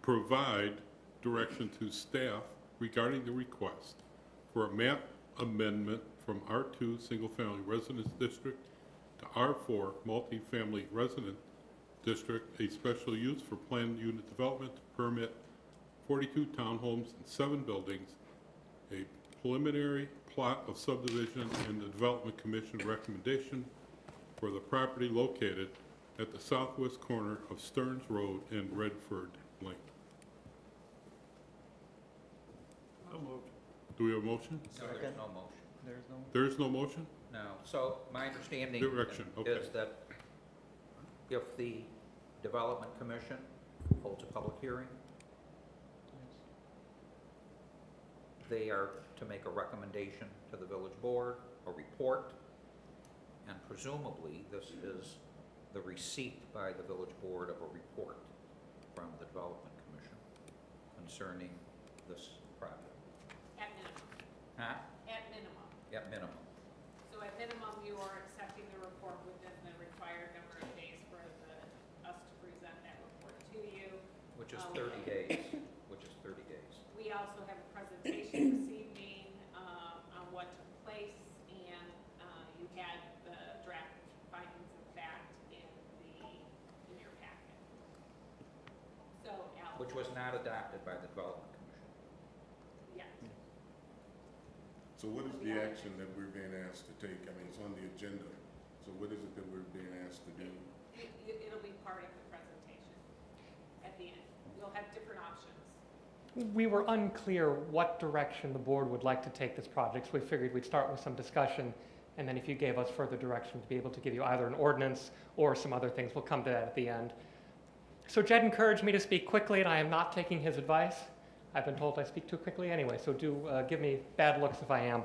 provide direction to staff regarding the request for a map amendment from R2 Single Family Residence District to R4 Multifamily Resident District, a special use for planned unit development to permit 42 townhomes and 7 buildings, a preliminary plot of subdivision and the Development Commission recommendation for the property located at the southwest corner of Stearns Road and Redford Lane. So moved. Do we have a motion? No, there's Second. no motion. There's no. There is no motion? No. So my understanding Direction, okay. is that if the Development Commission holds a public hearing, they are to make a recommendation to the village board, a report, and presumably this is the receipt by the village board of a report from the Development Commission concerning this project. At minimum, Huh? at minimum. At minimum. So at minimum, you are accepting the report within the required number of days for us to present that report to you. Which is 30 days, which is 30 days. We also have a presentation this evening on what took place, and you had the draft findings of fact in your packet. So, Al. Which was not adopted by the Development Commission. Yeah. So what is the action that we're being asked to take? I mean, it's on the agenda. So what is it that we're being asked to do? It'll be part of the presentation at the end. We'll have different options. We were unclear what direction the board would like to take this project, so we figured we'd start with some discussion, and then if you gave us further direction, to be able to give you either an ordinance or some other things. We'll come to that at the end. So Jed encouraged me to speak quickly, and I am not taking his advice. I've been told I speak too quickly anyway, so do give me bad looks if I am.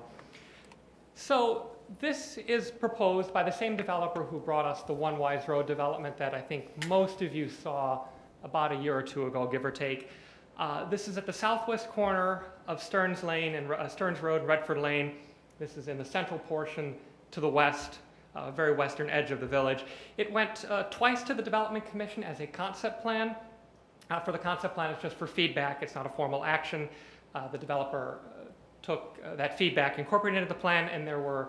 So this is proposed by the same developer who brought us the One Wise Road development that I think most of you saw about a year or two ago, give or take. This is at the southwest corner of Stearns Lane and Stearns Road and Redford Lane. This is in the central portion to the west, very western edge of the village. It went twice to the Development Commission as a concept plan. For the concept plan, it's just for feedback. It's not a formal action. The developer took that feedback, incorporated it into the plan, and there were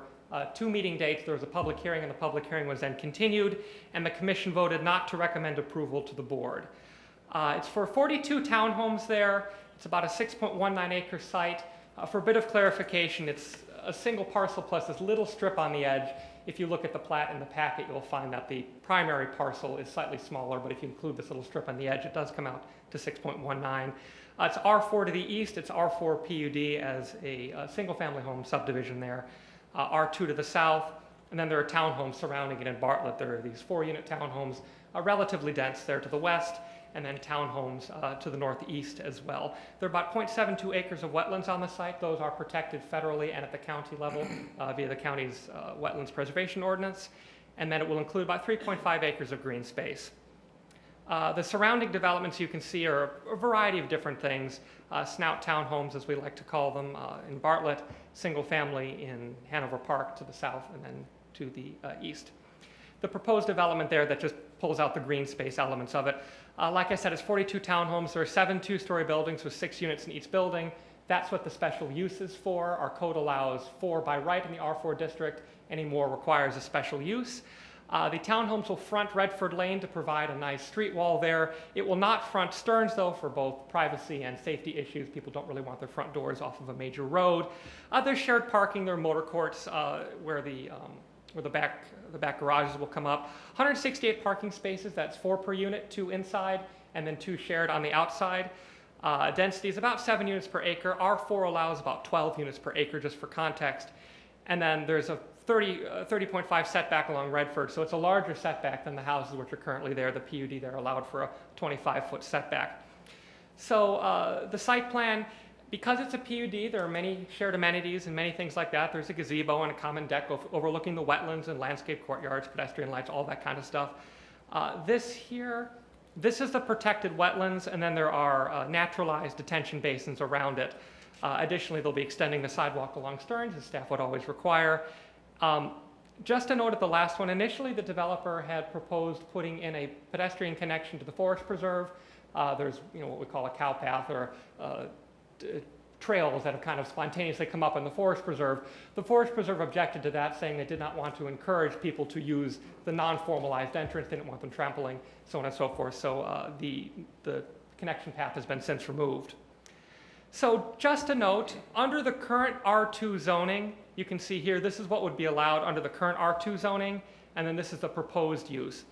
2 meeting dates. There was a public hearing, and the public hearing was then continued, and the commission voted not to recommend approval to the board. It's for 42 townhomes there. It's about a 6.19 acre site. For a bit of clarification, it's a single parcel plus this little strip on the edge. If you look at the plat in the packet, you'll find that the primary parcel is slightly smaller, but if you include this little strip on the edge, it does come out to 6.19. It's R4 to the east. It's R4 PUD as a single-family home subdivision there. R2 to the south, and then there are townhomes surrounding it in Bartlett. There are these 4-unit townhomes, relatively dense there to the west, and then townhomes to the northeast as well. There are about 0.72 acres of wetlands on the site. Those are protected federally and at the county level via the county's wetlands preservation ordinance. And then it will include about 3.5 acres of green space. The surrounding developments you can see are a variety of different things. Snout townhomes, as we like to call them, in Bartlett, single family in Hanover Park to the south and then to the east. The proposed development there that just pulls out the green space elements of it. Like I said, it's 42 townhomes. There are 7 2-story buildings with 6 units in each building. That's what the special use is for. Our code allows 4 by right in the R4 district. Any more requires a special use. The townhomes will front Redford Lane to provide a nice street wall there. It will not front Stearns, though, for both privacy and safety issues. People don't really want their front doors off of a major road. There's shared parking. There are motor courts where the back garages will come up. 168 parking spaces. That's 4 per unit, 2 inside, and then 2 shared on the outside. Density is about 7 units per acre. R4 allows about 12 units per acre, just for context. And then there's a 30.5 setback along Redford, so it's a larger setback than the houses which are currently there. The PUD there allowed for a 25-foot setback. So the site plan, because it's a PUD, there are many shared amenities and many things like that. There's a gazebo and a common deck overlooking the wetlands and landscape courtyards, pedestrian lights, all that kind of stuff. This is the protected wetlands, and then there are naturalized detention basins around it. Additionally, they'll be extending the sidewalk along Stearns, as staff would always require. Just a note at the last one, initially the developer had proposed putting in a pedestrian connection to the forest preserve. There's what we call a cow path, or trails that have kind of spontaneously come up in the forest preserve. The forest preserve objected to that, saying they did not want to encourage people to use the non-formalized entrance, they didn't want them trampling, so on and so forth. So the connection path has been since removed. So just a note, under the current R2 zoning, you can see here, this is what would be allowed under the current R2 zoning, and then this is the proposed use.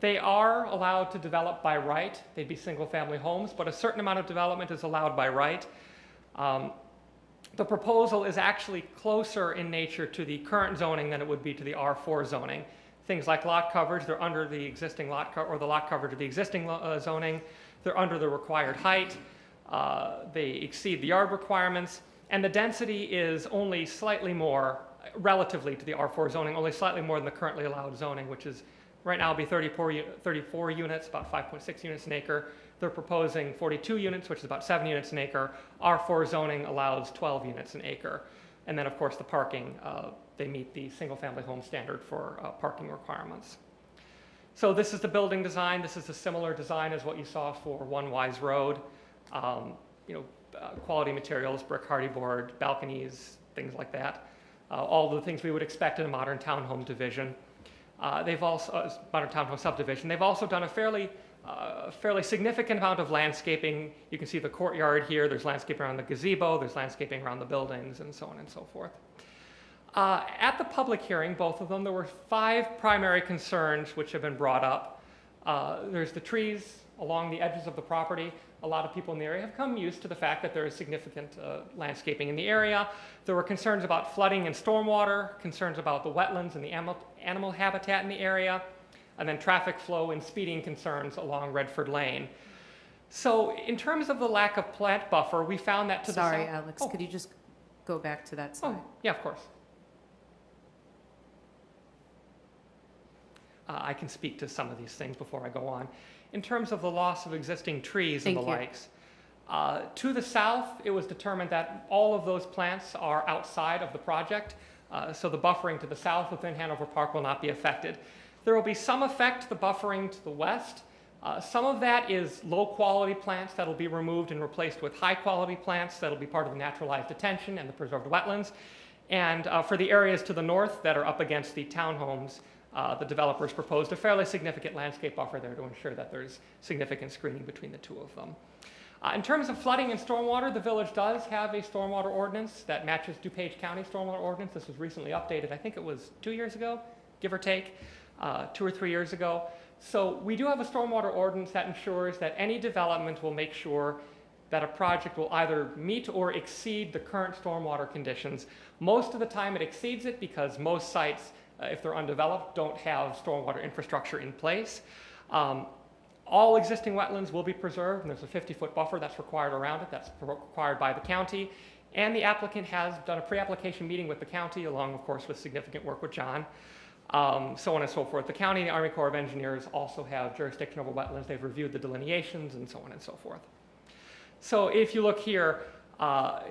They are allowed to develop by right. They'd be single-family homes, but a certain amount of development is allowed by right. The proposal is actually closer in nature to the current zoning than it would be to the R4 zoning. Things like lot coverage, they're under the existing lot or the lot coverage of the existing zoning. They're under the required height. They exceed the yard requirements, and the density is only slightly more, relatively to the R4 zoning, only slightly more than the currently allowed zoning, which is right now will be 34 units, about 5.6 units an acre. They're proposing 42 units, which is about 7 units an acre. R4 zoning allows 12 units an acre. And then, of course, the parking, they meet the single-family home standard for parking requirements. So this is the building design. This is a similar design as what you saw for One Wise Road. Quality materials, brick hardy board, balconies, things like that. All the things we would expect in a modern townhome division. They've also, modern townhome subdivision. They've also done a fairly significant amount of landscaping. You can see the courtyard here. There's landscaping around the gazebo. There's landscaping around the buildings, and so on and so forth. At the public hearing, both of them, there were 5 primary concerns which have been brought up. There's the trees along the edges of the property. A lot of people in the area have come used to the fact that there is significant landscaping in the area. There were concerns about flooding and stormwater, concerns about the wetlands and the animal habitat in the area, and then traffic flow and speeding concerns along Redford Lane. So in terms of the lack of plant buffer, we found that to the south. Sorry, Alex, could you just go back to that slide? Oh, yeah, of course. I can speak to some of these things before I go on. In terms of the loss of existing trees and the likes, to the south, it was determined that all of those plants are outside of the project, so the buffering to the south within Hanover Park will not be affected. There will be some effect to the buffering to the west. Some of that is low-quality plants that will be removed and replaced with high-quality plants that will be part of the naturalized detention and the preserved wetlands. And for the areas to the north that are up against the townhomes, the developers proposed a fairly significant landscape buffer there to ensure that there's significant screening between the two of them. In terms of flooding and stormwater, the village does have a stormwater ordinance that matches DuPage County stormwater ordinance. This was recently updated. I think it was 2 years ago, give or take, 2 or 3 years ago. So we do have a stormwater ordinance that ensures that any development will make sure that a project will either meet or exceed the current stormwater conditions. Most of the time it exceeds it because most sites, if they're undeveloped, don't have stormwater infrastructure in place. All existing wetlands will be preserved, and there's a 50-foot buffer that's required around it. That's required by the county. And the applicant has done a pre-application meeting with the county, along, of course, with significant work with John, so on and so forth. The county and the Army Corps of Engineers also have jurisdiction over wetlands. They've reviewed the delineations and so on and so forth. So if you look here,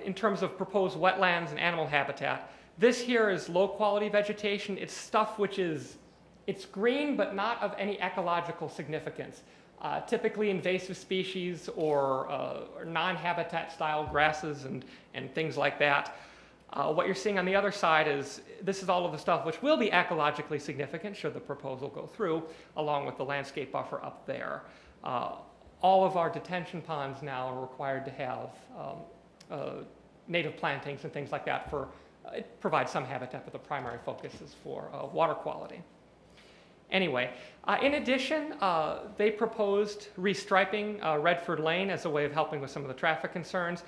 in terms of proposed wetlands and animal habitat, this here is low-quality vegetation. It's stuff which is, it's green, but not of any ecological significance. Typically invasive species or non-habitat style grasses and things like that. What you're seeing on the other side is, this is all of the stuff which will be ecologically significant should the proposal go through, along with the landscape buffer up there. All of our detention ponds now are required to have native plantings and things like that for, it provides some habitat, but the primary focus is for water quality. Anyway, in addition, they proposed restriping Redford Lane as a way of helping with some of the traffic concerns.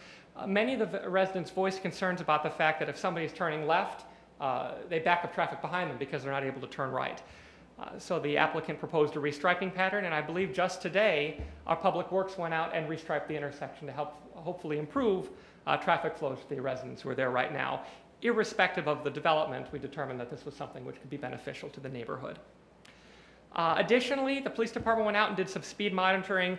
Many of the residents voiced concerns about the fact that if somebody's turning left, they back up traffic behind them because they're not able to turn right. So the applicant proposed a restriping pattern, and I believe just today, our Public Works went out and restriped the intersection to help hopefully improve traffic flows to the residents who are there right now. Irrespective of the development, we determined that this was something which could be beneficial to the neighborhood. Additionally, the police department went out and did some speed monitoring.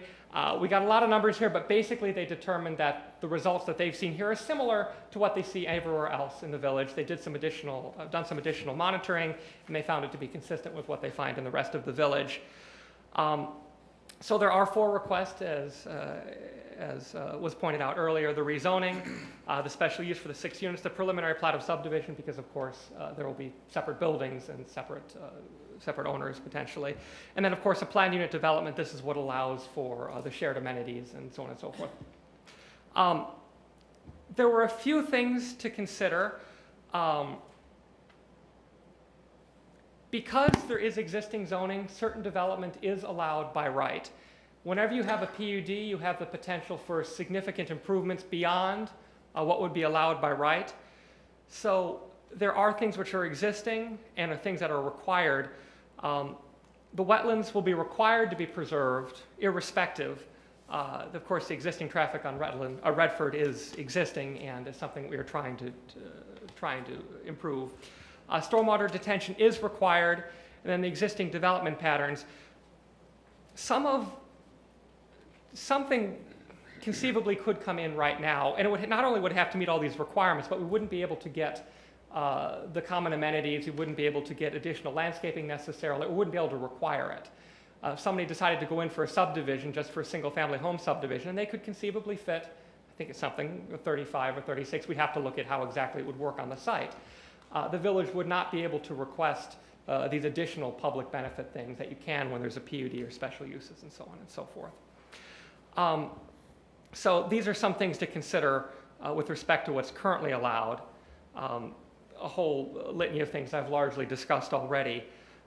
We got a lot of numbers here, but basically they determined that the results that they've seen here are similar to what they see everywhere else in the village. They did some additional, done some additional monitoring, and they found it to be consistent with what they find in the rest of the village. So there are 4 requests, as was pointed out earlier: the rezoning, the special use for the 6 units, the preliminary plat of subdivision, because of course there will be separate buildings and separate owners potentially. And then of course a planned unit development. This is what allows for the shared amenities and so on and so forth. There were a few things to consider. Because there is existing zoning, certain development is allowed by right. Whenever you have a PUD, you have the potential for significant improvements beyond what would be allowed by right. So there are things which are existing and are things that are required. The wetlands will be required to be preserved irrespective. Of course, the existing traffic on Redford is existing and is something we are trying to improve. Stormwater detention is required, and then the existing development patterns. Something conceivably could come in right now, and it would not only would have to meet all these requirements, but we wouldn't be able to get the common amenities. We wouldn't be able to get additional landscaping necessarily. We wouldn't be able to require it. If somebody decided to go in for a subdivision, just for a single-family home subdivision, and they could conceivably fit, I think it's something 35 or 36. We'd have to look at how exactly it would work on the site. The village would not be able to request these additional public benefit things that you can when there's a PUD or special uses and so on and so forth. So these are some things to consider with respect to what's currently allowed. A whole litany of things I've largely discussed already,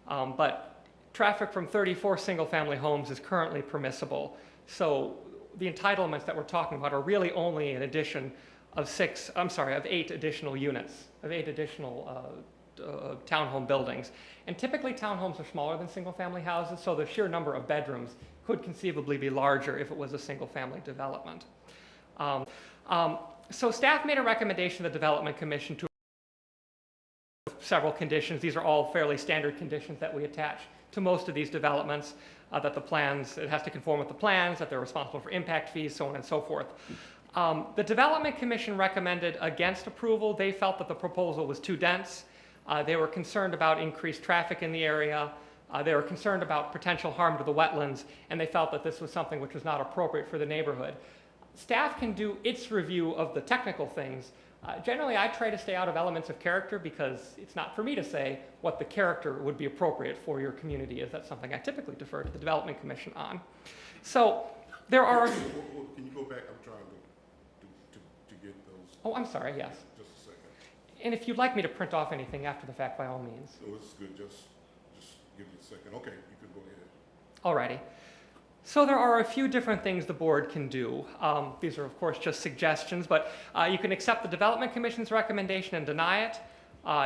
but traffic from 34 single-family homes is currently permissible. So the entitlements that we're talking about are really only an addition of 8 additional units, of 8 additional townhome buildings. And typically townhomes are smaller than single-family houses, so the sheer number of bedrooms could conceivably be larger if it was a single-family development. So staff made a recommendation to the Development Commission to several conditions. These are all fairly standard conditions that we attach to most of these developments, that the plans, it has to conform with the plans, that they're responsible for impact fees, so on and so forth. The Development Commission recommended against approval. They felt that the proposal was too dense. They were concerned about increased traffic in the area. They were concerned about potential harm to the wetlands, and they felt that this was something which was not appropriate for the neighborhood. Staff can do its review of the technical things. Generally, I try to stay out of elements of character because it's not for me to say what the character would be appropriate for your community is. That's something I typically defer to the Development Commission on. So there are... Can you go back? I'm trying to get those. Oh, I'm sorry, yes. Just a second. And if you'd like me to print off anything after the fact, by all means. No, it's good. Just give me a second. Okay, you can go ahead. Alrighty. So there are a few different things the board can do. These are, of course, just suggestions, but you can accept the Development Commission's recommendation and deny it.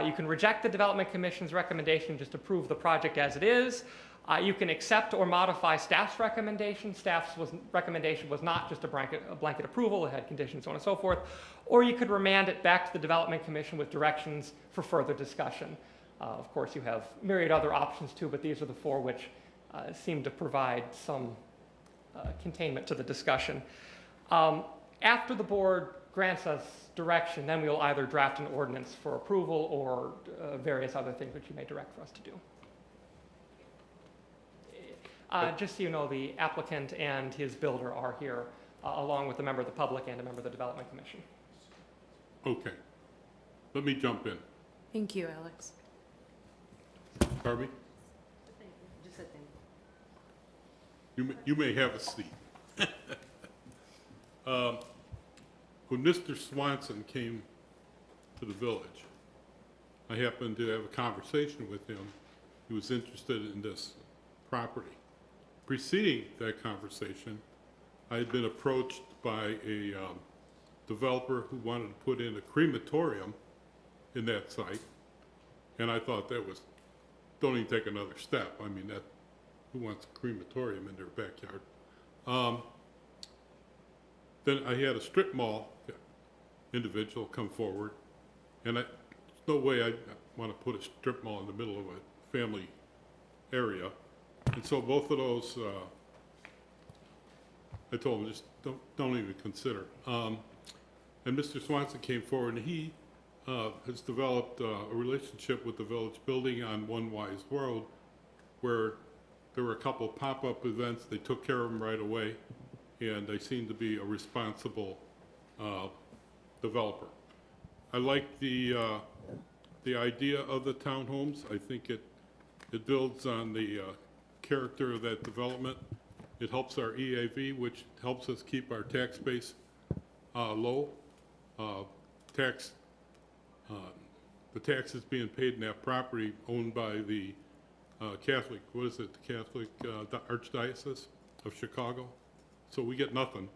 You can reject the Development Commission's recommendation and just approve the project as it is. You can accept or modify staff's recommendation. Staff's recommendation was not just a blanket approval. It had conditions, so on and so forth. Or you could remand it back to the Development Commission with directions for further discussion. Of course, you have myriad other options too, but these are the 4 which seem to provide some containment to the discussion. After the board grants us direction, then we will either draft an ordinance for approval or various other things which you may direct for us to do. Just so you know, the applicant and his builder are here, along with a member of the public and a member of the Development Commission. Okay. let me jump in. Thank you, Alex. Harvey, Just a thing. you may have a seat. When Mr. Swanson came to the village, I happened to have a conversation with him. He was interested in this property. Preceding that conversation, I had been approached by a developer who wanted to put in a crematorium in that site, and I thought that was, don't even take another step. I mean, that, who wants a crematorium in their backyard? Then I had a strip mall individual come forward, and there's no way I want to put a strip mall in the middle of a family area. And so both of those, I told him, just don't even consider. And Mr. Swanson came forward, and he has developed a relationship with the village building on One Wise World, where there were a couple of pop-up events. They took care of them right away, and they seem to be a responsible developer. I like the idea of the townhomes. I think it builds on the character of that development. It helps our EAV, which helps us keep our tax base low. The taxes being paid in that property owned by the Catholic, what is it, the Catholic Archdiocese of Chicago. So we get nothing.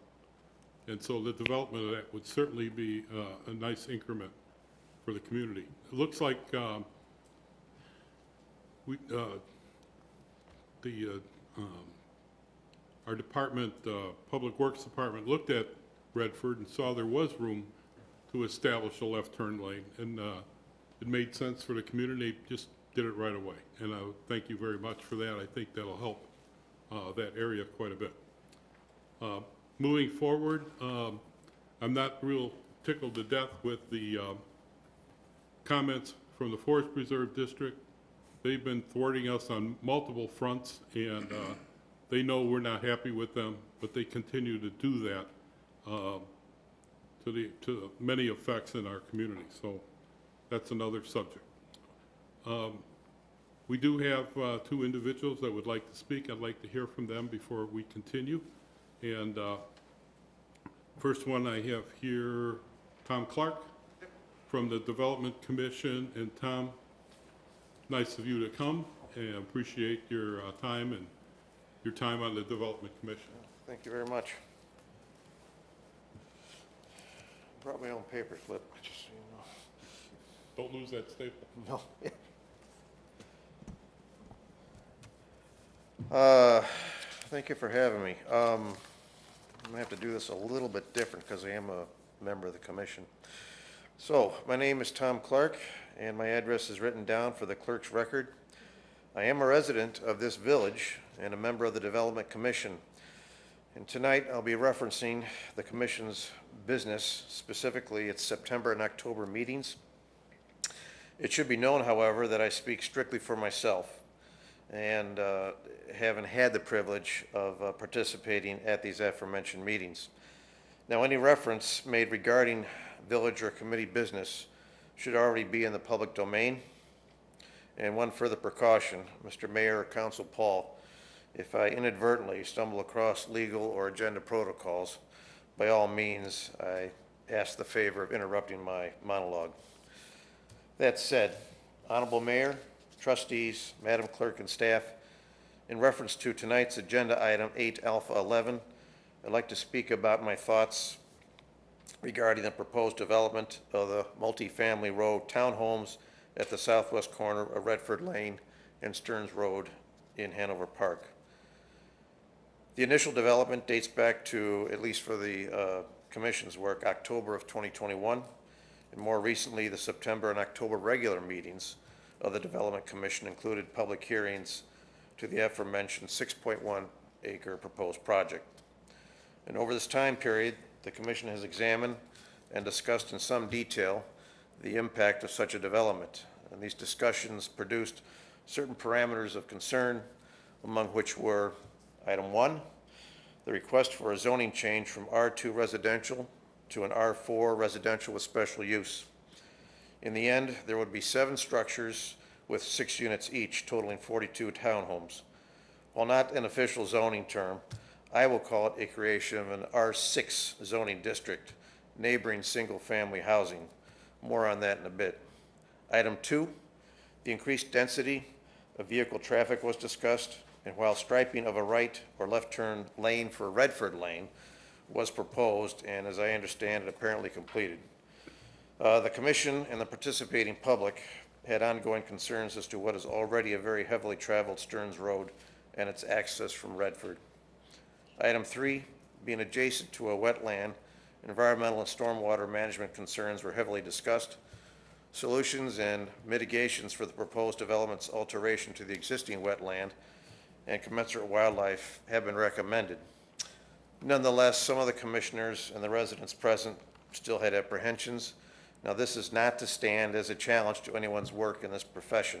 And so the development of that would certainly be a nice increment for the community. It looks like our department, Public Works Department, looked at Redford and saw there was room to establish a left turn lane, and it made sense for the community, just did it right away. And I thank you very much for that. I think that'll help that area quite a bit. Moving forward, I'm not real tickled to death with the comments from the Forest Preserve District. They've been thwarting us on multiple fronts, and they know we're not happy with them, but they continue to do that to many effects in our community. So that's another subject. We do have two individuals that would like to speak. I'd like to hear from them before we continue. And first one I have here, Tom Clark from the Development Commission. And Tom, nice of you to come, and appreciate your time and your time on the Development Commission. Thank you very much. Brought my own paper clip, just so you know. Don't lose that staple. No. Thank you for having me. I'm gonna have to do this a little bit different because I am a member of the commission. So, my name is Tom Clark, and my address is written down for the clerk's record. I am a resident of this village and a member of the Development Commission. And tonight I'll be referencing the commission's business, specifically its September and October meetings. It should be known, however, that I speak strictly for myself and haven't had the privilege of participating at these aforementioned meetings. Now, any reference made regarding village or committee business should already be in the public domain. And one further precaution, Mr. Mayor or Council Paul, if I inadvertently stumble across legal or agenda protocols, by all means, I ask the favor of interrupting my monologue. That said, Honorable Mayor, trustees, Madam Clerk, and staff, in reference to tonight's agenda item 8 Alpha 11, I'd like to speak about my thoughts regarding the proposed development of the multifamily row townhomes at the southwest corner of Redford Lane and Stearns Road in Hanover Park. The initial development dates back to, at least for the Commission's work, October of 2021, and more recently the September and October regular meetings of the Development Commission included public hearings to the aforementioned 6.1 acre proposed project. And over this time period, the Commission has examined and discussed in some detail the impact of such a development. And these discussions produced certain parameters of concern, among which were item 1, the request for a zoning change from R2 residential to an R4 residential with special use. In the end, there would be 7 structures with 6 units each, totaling 42 townhomes. While not an official zoning term, I will call it a creation of an R6 zoning district, neighboring single-family housing. More on that in a bit. Item 2, the increased density of vehicle traffic was discussed, and while striping of a right or left turn lane for Redford Lane was proposed, and as I understand it, apparently completed. The commission and the participating public had ongoing concerns as to what is already a very heavily traveled Stearns Road and its access from Redford. Item 3, being adjacent to a wetland, environmental and stormwater management concerns were heavily discussed. Solutions and mitigations for the proposed development's alteration to the existing wetland and commensurate wildlife have been recommended. Nonetheless, some of the commissioners and the residents present still had apprehensions. Now, this is not to stand as a challenge to anyone's work in this profession,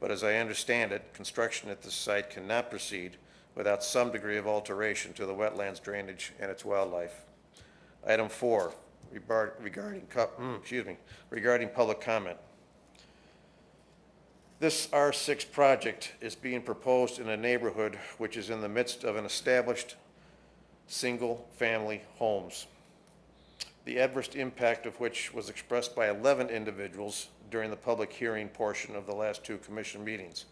but as I understand it, construction at this site cannot proceed without some degree of alteration to the wetlands drainage and its wildlife. Item 4, regarding public comment. This R6 project is being proposed in a neighborhood which is in the midst of an established single-family homes, the adverse impact of which was expressed by 11 individuals during the public hearing portion of the last 2 commission meetings.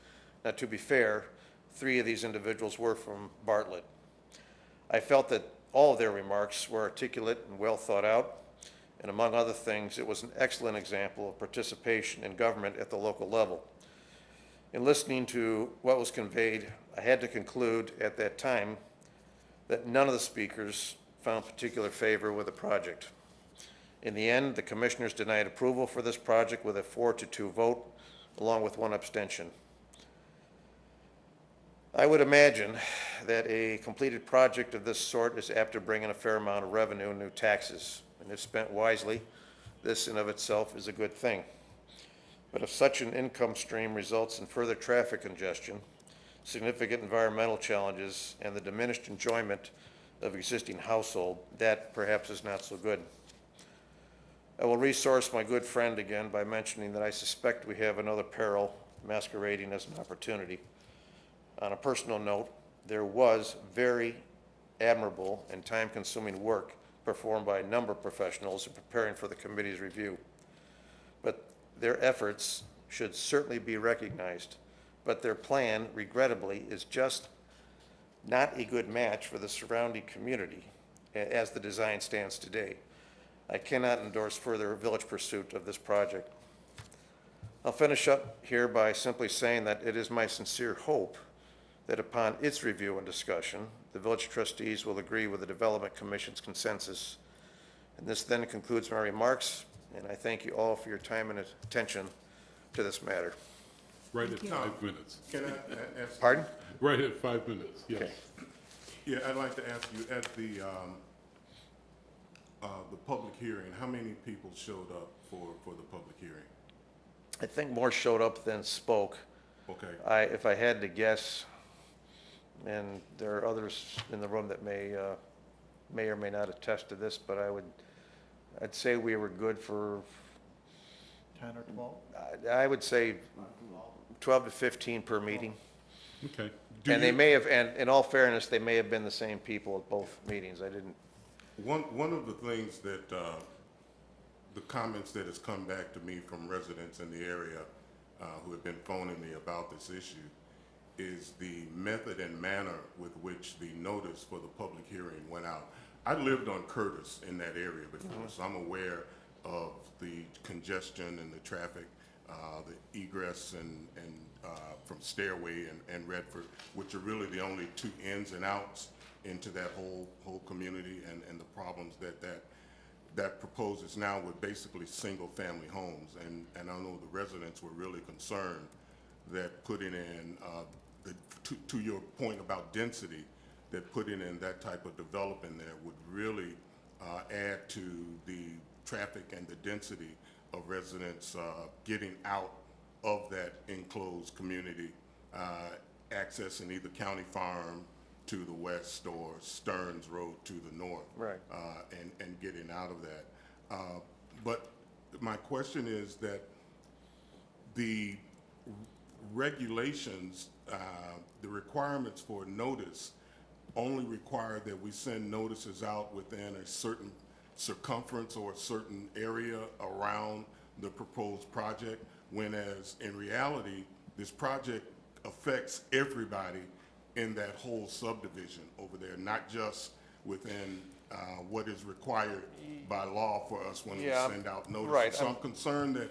Now, to be fair, 3 of these individuals were from Bartlett. I felt that all of their remarks were articulate and well thought out, and among other things, it was an excellent example of participation in government at the local level. In listening to what was conveyed, I had to conclude at that time that none of the speakers found particular favor with the project. In the end, the commissioners denied approval for this project with a 4-2 vote, along with 1 abstention. I would imagine that a completed project of this sort is apt to bring in a fair amount of revenue and new taxes, and if spent wisely, this in of itself is a good thing. But if such an income stream results in further traffic congestion, significant environmental challenges, and the diminished enjoyment of existing household, that perhaps is not so good. I will resource my good friend again by mentioning that I suspect we have another peril masquerading as an opportunity. On a personal note, there was very admirable and time-consuming work performed by a number of professionals in preparing for the committee's review. But their efforts should certainly be recognized. But their plan, regrettably, is just not a good match for the surrounding community as the design stands today. I cannot endorse further village pursuit of this project. I'll finish up here by simply saying that it is my sincere hope that upon its review and discussion, the village trustees will agree with the Development Commission's consensus. And this then concludes my remarks, and I thank you all for your time and attention to this matter. Right at 5 minutes. Can I ask? Pardon? Right at 5 minutes, yes. Okay. Yeah, I'd like to ask you, at the public hearing, how many people showed up for the public hearing? I think more showed up than spoke. Okay. If I had to guess, and there are others in the room that may or may not attest to this, but I'd say we were good for 10 or 12? I would say 12 to 15 per meeting. Okay. And they may have, and in all fairness, they may have been the same people at both meetings. I didn't. One of the things that, the comments that has come back to me from residents in the area who have been phoning me about this issue is the method and manner with which the notice for the public hearing went out. I lived on Curtis in that area before, so I'm aware of the congestion and the traffic, the egress and from Stairway and Redford, which are really the only 2 ins and outs into that whole community, and the problems that proposes now with basically single-family homes. And I know the residents were really concerned that putting in, to your point about density, that putting in that type of development there would really add to the traffic and the density of residents getting out of that enclosed community, accessing either County Farm to the west or Stearns Road to the north. Right. And getting out of that. But my question is that the regulations, the requirements for notice only require that we send notices out within a certain circumference or a certain area around the proposed project, whereas in reality, this project affects everybody in that whole subdivision over there, not just within what is required by law for us when we Yeah, send out notices. right, So I'm concerned that,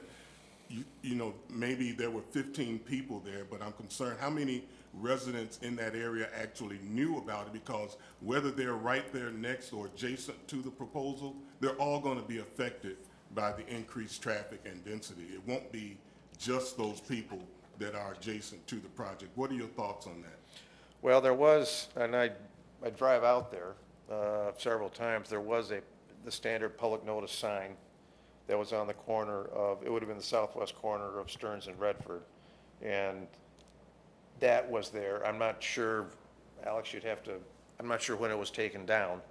you know, maybe there were 15 people there, but I'm concerned how many residents in that area actually knew about it, because whether they're right there next or adjacent to the proposal, they're all going to be affected by the increased traffic and density. It won't be just those people that are adjacent to the project. What are your thoughts on that? Well, there was, and I drive out there several times, there was the standard public notice sign that was on the corner of, it would have been the southwest corner of Stearns and Redford. And that was there. I'm not sure, Alex, I'm not sure when it was taken down.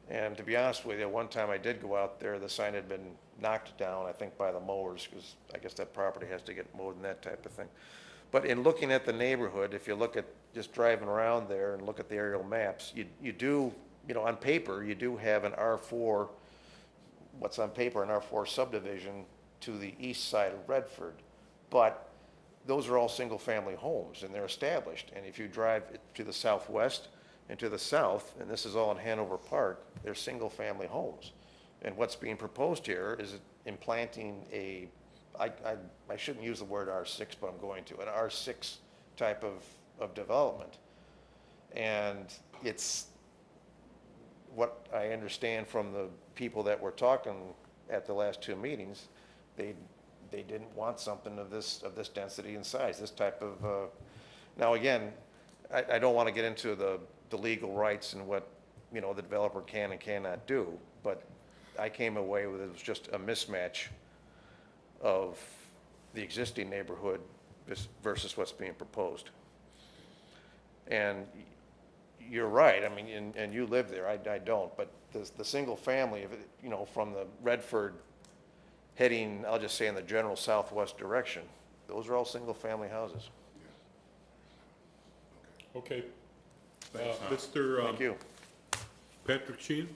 And to be honest with you, one time I did go out there, the sign had been knocked down, I think by the mowers, because I guess that property has to get mowed and that type of thing. But in looking at the neighborhood, if you look at just driving around there and look at the aerial maps, you do, you know, on paper, you do have an R4, what's on paper, an R4 subdivision to the east side of Redford. But those are all single-family homes, and they're established. And if you drive to the southwest and to the south, and this is all in Hanover Park, they're single-family homes. And what's being proposed here is implanting I shouldn't use the word R6, but I'm going to, an R6 type of development. And it's what I understand from the people that were talking at the last two meetings, they didn't want something of this density and size, this type of, now again, I don't want to get into the legal rights and what, you know, the developer can and cannot do, but I came away with it was just a mismatch of the existing neighborhood versus what's being proposed. And you're right, I mean, and you live there, I don't, but the single family, you know, from the Redford heading, I'll just say in the general southwest direction, those are all single-family houses. Okay. Thanks, Tom. Mr. Thank you. Patrick Sheehan?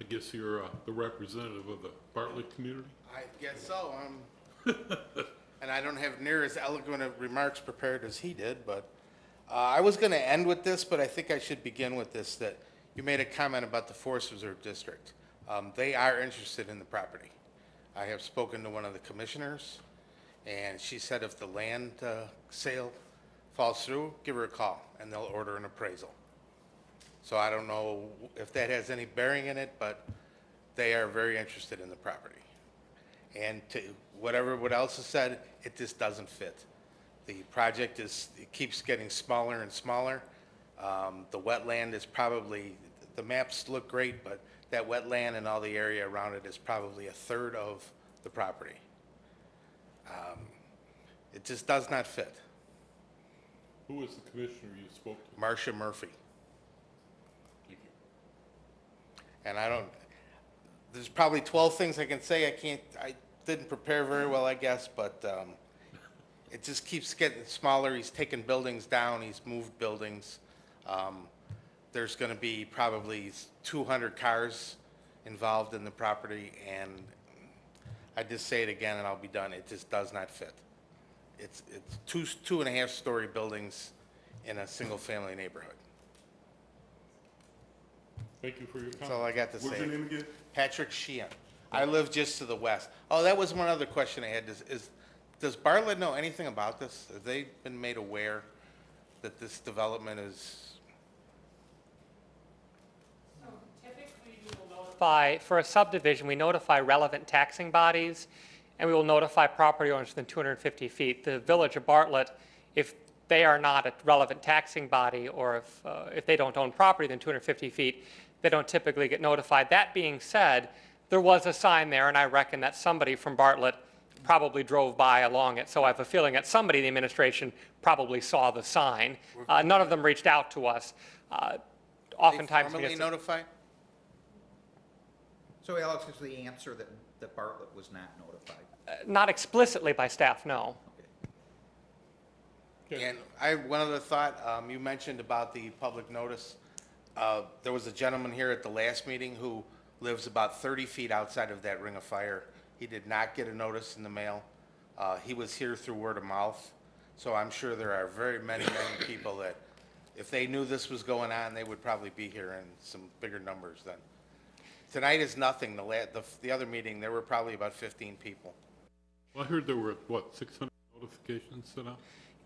I guess you're the representative of the Bartlett community? I guess so. And I don't have near as eloquent of remarks prepared as he did, but I was going to end with this, but I think I should begin with this, that you made a comment about the Forest Reserve District. They are interested in the property. I have spoken to one of the commissioners, and she said if the land sale falls through, give her a call, and they'll order an appraisal. So I don't know if that has any bearing in it, but they are very interested in the property. And to whatever what else is said, it just doesn't fit. The project it keeps getting smaller and smaller. The wetland is probably, the maps look great, but that wetland and all the area around it is probably a third of the property. It just does not fit. Who was the commissioner you spoke to? Marcia Murphy. Thank you. And I don't, there's probably 12 things I can say. I didn't prepare very well, I guess, but it just keeps getting smaller. He's taken buildings down, he's moved buildings. There's gonna be probably 200 cars involved in the property, and I just say it again and I'll be done. It just does not fit. It's two and a half story buildings in a single family neighborhood. Thank you for your That's all comment. I got to say. What's your name again? Patrick Sheehan. I live just to the west. Oh, that was one other question I had. Does Bartlett know anything about this? Have they been made aware that this development is? So typically we will notify, for a subdivision, we notify relevant taxing bodies, and we will notify property owners within 250 feet. The Village of Bartlett, if they are not a relevant taxing body, or if they don't own property within 250 feet, they don't typically get notified. That being said, there was a sign there, and I reckon that somebody from Bartlett probably drove by along it. So I have a feeling that somebody in the administration probably saw the sign. None of them reached out to us. Oftentimes, They formally notified? So Alex, is the answer that Bartlett was not notified? Not explicitly by staff, no. And I have one other thought. You mentioned about the public notice. There was a gentleman here at the last meeting who lives about 30 feet outside of that ring of fire. He did not get a notice in the mail. He was here through word of mouth. So I'm sure there are very many people that, if they knew this was going on, they would probably be here in some bigger numbers then. Tonight is nothing. The other meeting, there were probably about 15 people. Well, I heard there were, what, 600 notifications sent out?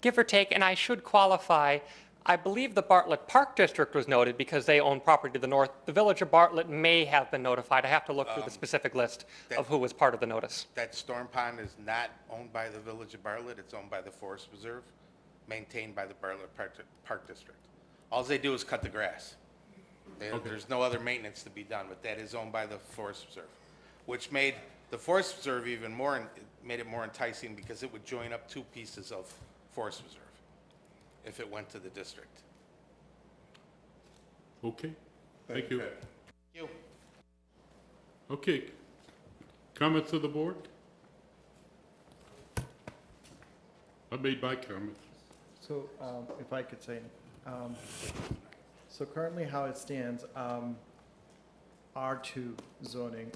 Give or take, and I should qualify, I believe the Bartlett Park District was noted because they own property to the north. The Village of Bartlett may have been notified. I have to look through the specific list of who was part of the notice. That Storm Pond is not owned by the Village of Bartlett. It's owned by the Forest Reserve, maintained by the Bartlett Park District. All they do is cut the grass. There's no other maintenance to be done, but that is owned by the Forest Reserve, which made the Forest Reserve even more, made it more enticing because it would join up two pieces of Forest Reserve if it went to the district. Okay, thank you. Thank you. Okay, comments of the board? I made my comments. So, if I could say, so currently how it stands, R2 zoning,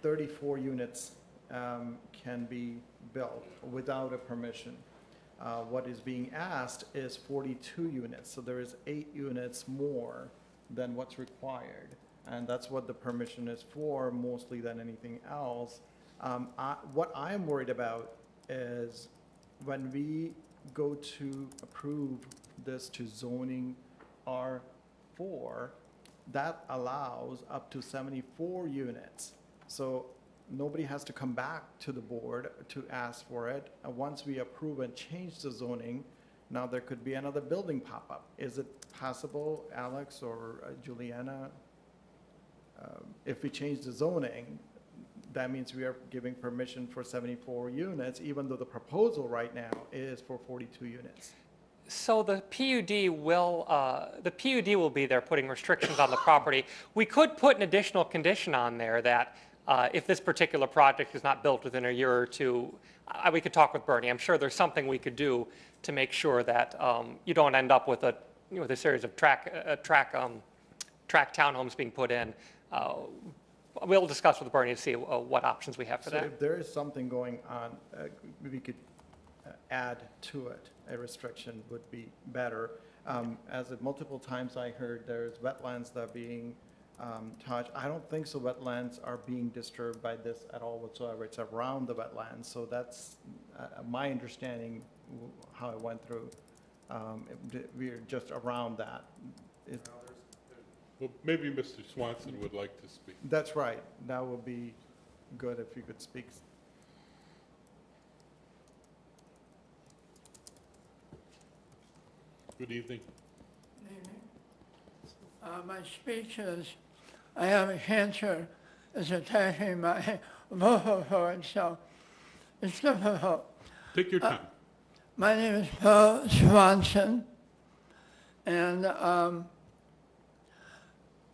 34 units can be built without a permission. What is being asked is 42 units, so there is 8 units more than what's required. And that's what the permission is for, mostly than anything else. What I'm worried about is when we go to approve this to zoning R4, that allows up to 74 units. So nobody has to come back to the board to ask for it. Once we approve and change the zoning, now there could be another building pop up. Is it possible, Alex or Juliana, if we change the zoning, that means we are giving permission for 74 units, even though the proposal right now is for 42 units? So the PUD will be there putting restrictions on the property. We could put an additional condition on there that if this particular project is not built within a year or two, we could talk with Bernie. I'm sure there's something we could do to make sure that you don't end up with a series of track townhomes being put in. We'll discuss with Bernie to see what options we have for So that. if there is something going on, we could add to it. A restriction would be better. As multiple times I heard, there's wetlands that are being touched. I don't think so wetlands are being disturbed by this at all whatsoever. It's around the wetlands, so that's my understanding how it went through. We're just around that. Well, maybe Mr. Swanson would like to speak. That's right. That would be good if you could speak. Good evening. My speech is, I have cancer is attacking my vocal cords, so it's difficult. Take your time. My name is Paul Swanson, and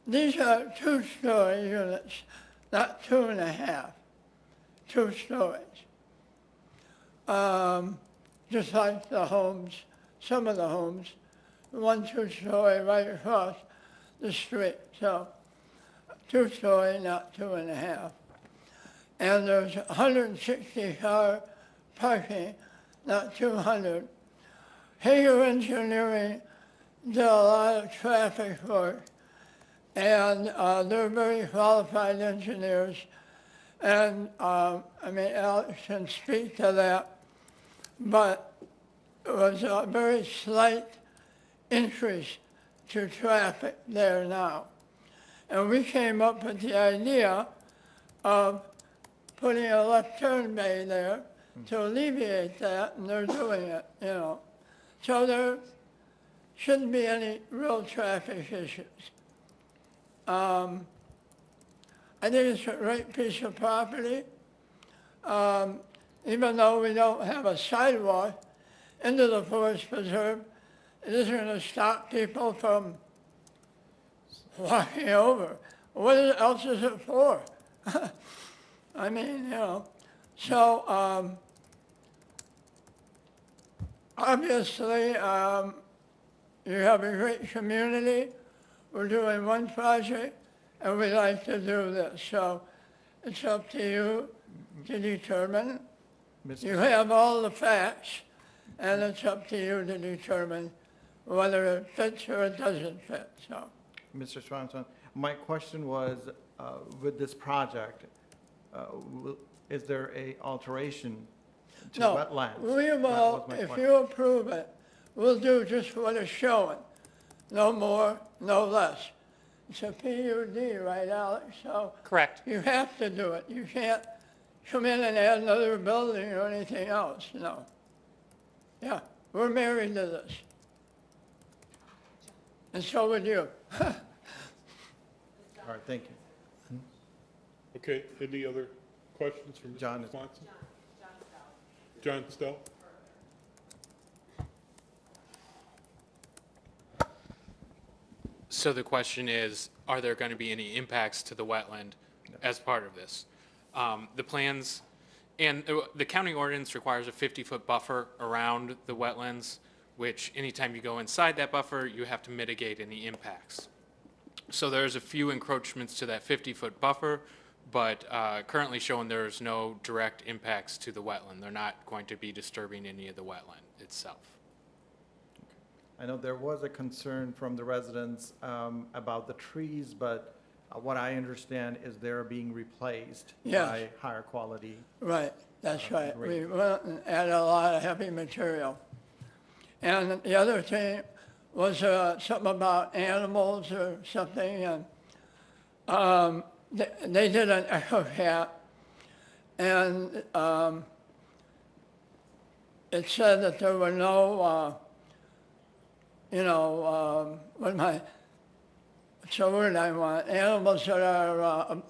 these are 2-story units, not 2.5, 2 stories. Just like the homes, some of the homes, 1 2-story right across the street. So 2-story, not 2.5. And there's 160 car parking, not 200. Hager Engineering did a lot of traffic work, and they're very qualified engineers. And I mean, Alex can speak to that, but it was a very slight increase to traffic there now. And we came up with the idea of putting a left turn bay there to alleviate that, and they're doing it, you know. So there shouldn't be any real traffic issues. I think it's a great piece of property. Even though we don't have a sidewalk into the forest preserve, it isn't going to stop people from walking over. what else is it for? I mean, you know, so, obviously, you have a great community. We're doing one project, and we like to do this. So it's up to you to determine. You have all the facts, and it's up to you to determine whether it fits or it doesn't fit, so. Mr. Swanson, my question was, with this project, is there a alteration to No, wetlands? we That will, was my if question. you approve it, we'll do just what is showing. No more, no less. It's a PUD, right, Alex? So Correct. you have to do it. You can't come in and add another building or anything else, no. Yeah, we're married to this. And so would you. All right, thank you. Okay, any other questions from John Mr. is- Swanson? John Stell? So the question is, are there going to be any impacts to the wetland as part of this? The plans, and the county ordinance requires a 50-foot buffer around the wetlands, which anytime you go inside that buffer, you have to mitigate any impacts. So there's a few encroachments to that 50-foot buffer, but currently showing there's no direct impacts to the wetland. They're not going to be disturbing any of the wetland itself. I know there was a concern from the residents about the trees, but what I understand is they're being replaced Yes. by higher quality. Right, that's right. We Great. went and added a lot of heavy material. And the other thing was something about animals or something, and they did an echo cat, and it said that there were no, what's the word I want, animals that are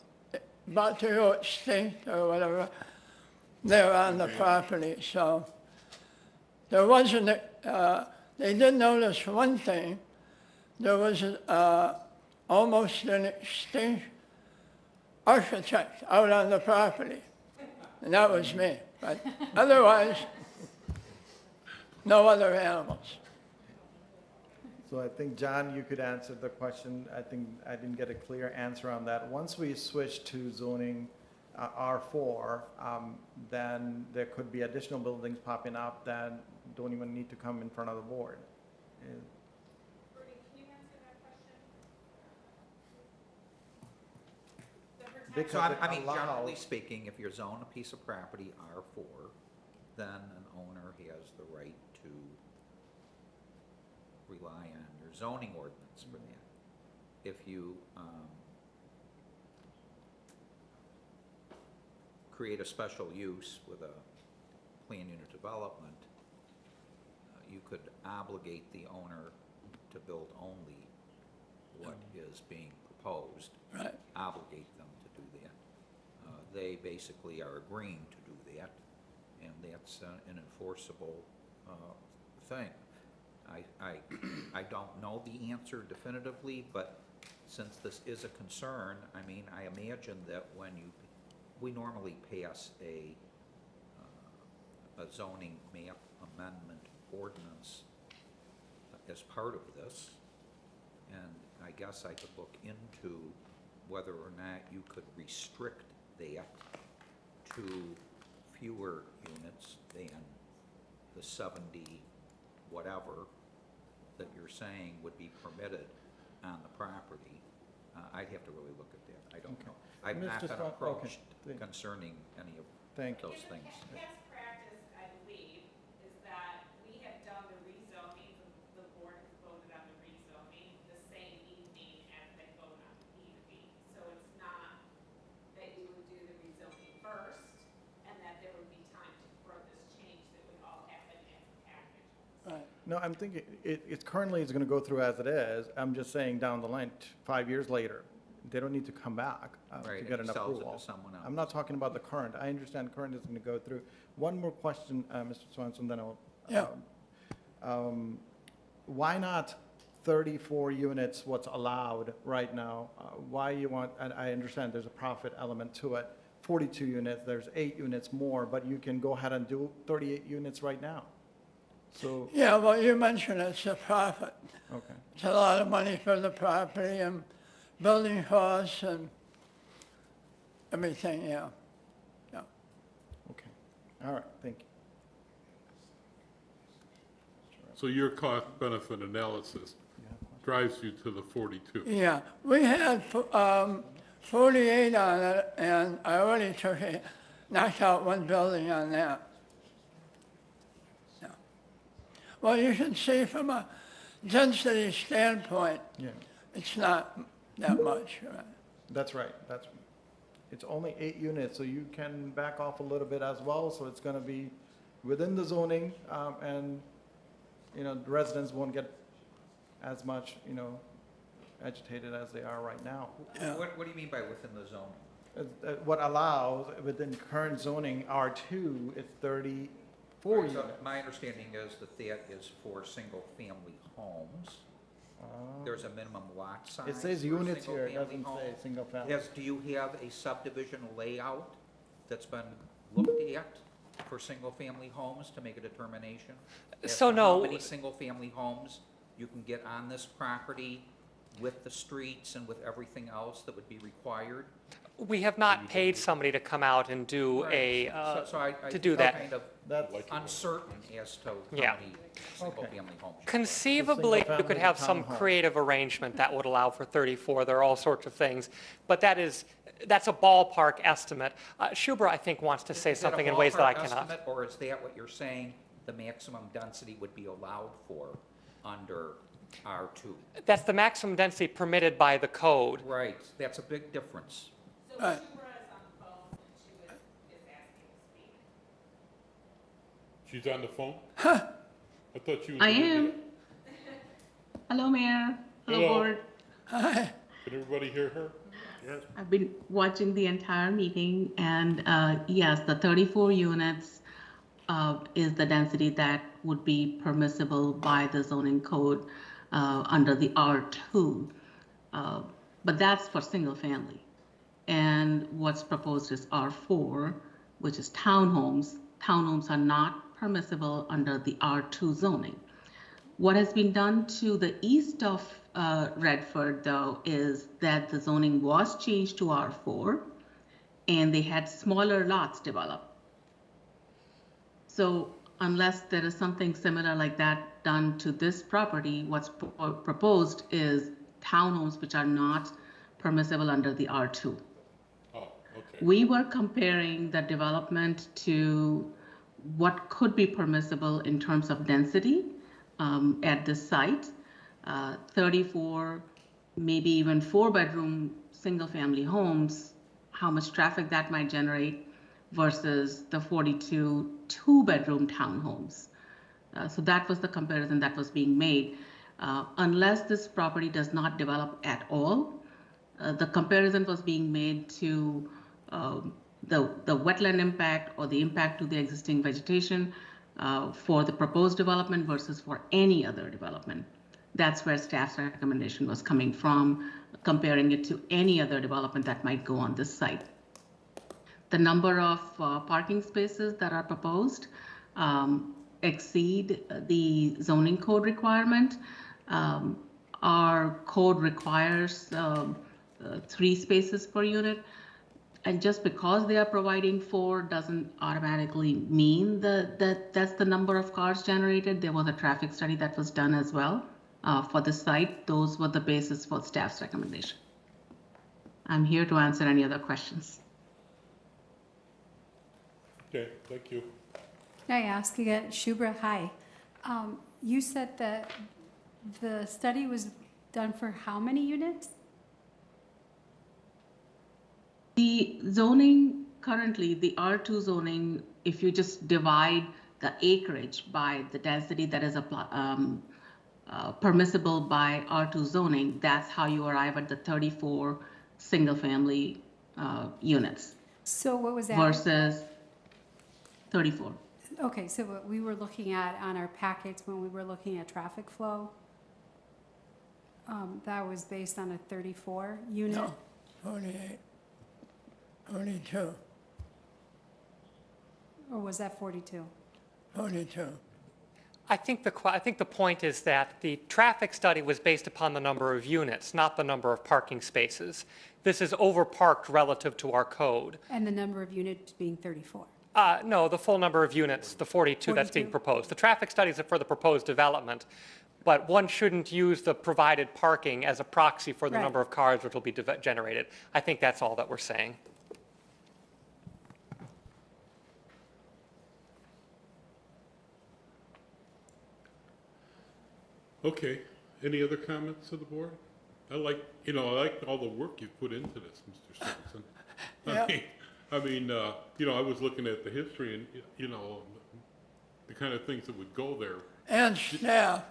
about to go extinct or whatever, they're on the property, so there wasn't, they did notice one thing, there was almost an extinct architect out on the property, and that was me, but otherwise, no other animals. So I think, John, you could answer the question. I think I didn't get a clear answer on that. Once we switch to zoning R4, then there could be additional buildings popping up that don't even need to come in front of the board. Because So it I mean, allows- generally speaking, if you're zoned a piece of property R4, then an owner has the right to rely on your zoning ordinance for that. If you create a special use with a plan unit development, you could obligate the owner to build only what is being proposed. Right. Obligate them to do that. They basically are agreeing to do that, and that's an enforceable thing. I don't know the answer definitively, but since this is a concern, I mean, I imagine that when we normally pass a zoning map amendment ordinance as part of this, and I guess I could look into whether or not you could restrict that to fewer units than the 70 whatever that you're saying would be permitted on the property. I'd have to really look at that. I don't know. I've Mr. not been Swan- okay, approached thank- concerning any of Thank you. those things. Past practice, I believe, is that we have done the rezoning, the board has voted on the rezoning the same evening as they vote on the PUD. So it's not that you would do the rezoning first, and that there would be time for this change that would all happen as a package. Right. No, I'm thinking, it currently is going to go through as it is. I'm just saying down the line, 5 years later, they don't need to come back to Right, get if an he sells it to approval. someone else. I'm not talking about the current. I understand current is going to go through. One more question, Mr. Swanson, then I'll. Yeah. Why not 34 units what's allowed right now. Why you want, and I understand there's a profit element to it, 42 units, there's 8 units more, but you can go ahead and do 38 units right now. So, Yeah, well, you mentioned it's a profit. okay, It's a lot of money for the property and building costs and everything, yeah. Yeah. okay. All right, thank you. So your cost-benefit analysis drives you to the 42? Yeah, we had 48 on it, and I already took it, knocked out one building on that. Yeah. Well, you can see from a density standpoint, Yeah, it's not that much. Right? that's right, it's only 8 units, so you can back off a little bit as well, so it's gonna be within the zoning, and, you know, the residents won't get as much, you know, agitated as they are right now. Yeah. What do you mean by within the zone? What allows, within current zoning, R2, it's 34 So units. my understanding is that that is for single-family homes. There's a minimum lot size. It says for a units here, it single-family doesn't home. say single family. Yes, do you have a subdivision layout that's been looked at for single-family homes to make a determination? as So to no. How many single-family homes you can get on this property with the streets and with everything else that would be required? We have not paid somebody to come out and do Right. a, So I to do feel that. kind of That's, uncertain as to how Yeah. many single-family homes. Conceivably, you single could have family some townhome. creative arrangement that would allow for 34. There are all sorts of things. But that's a ballpark estimate. Shubra, I think, wants to say Is that a something in ways that I ballpark cannot. estimate, or is that what you're saying the maximum density would be allowed for under R2? That's the maximum density permitted by the code. Right, that's a big difference. Right. She's on the phone? I thought she was. I in India. am. Hello, Mayor. Hello, Hello. Board. Can everybody hear her? Yes. I've been watching the entire meeting, and yes, the 34 units is the density that would be permissible by the zoning code under the R2. But that's for single family. And what's proposed is R4, which is townhomes. Townhomes are not permissible under the R2 zoning. What has been done to the east of Redford, though, is that the zoning was changed to R4, and they had smaller lots developed. So unless there is something similar like that done to this property, what's proposed is townhomes which are not permissible under the R2. Oh, okay. We were comparing the development to what could be permissible in terms of density at this site. 34, maybe even 4-bedroom single-family homes, how much traffic that might generate versus the 42 2-bedroom townhomes. So that was the comparison that was being made. Unless this property does not develop at all, the comparison was being made to the wetland impact or the impact to the existing vegetation for the proposed development versus for any other development. That's where staff's recommendation was coming from, comparing it to any other development that might go on this site. The number of parking spaces that are proposed exceed the zoning code requirement. Our code requires 3 spaces per unit. And just because they are providing 4 doesn't automatically mean that that's the number of cars generated. There was a traffic study that was done as well for the site. Those were the basis for staff's recommendation. I'm here to answer any other questions. Okay, thank you. Can I ask again, Shubra, hi. You said that the study was done for how many units? The zoning, currently, the R2 zoning, if you just divide the acreage by the density that is permissible by R2 zoning, that's how you arrive at the 34 single-family units. So what was that? Versus 34. Okay, so what we were looking at on our packets when we were looking at traffic flow, That was based on a 34 unit? No, 48, 42, Or was that 42? 42. I think the point is that the traffic study was based upon the number of units, not the number of parking spaces. This is overparked relative to our code. And the number of units being 34? No, the full number of units, the 42 that's being 42? proposed. The traffic studies are for the proposed development, but one shouldn't use the provided parking as a proxy for the Right. number of cars which will be generated. I think that's all that we're saying. Okay, any other comments to the board? I like all the work you've put into this, Mr. Stevenson. Yeah. I mean, I was looking at the history and, the kind of things that would go there. And staff,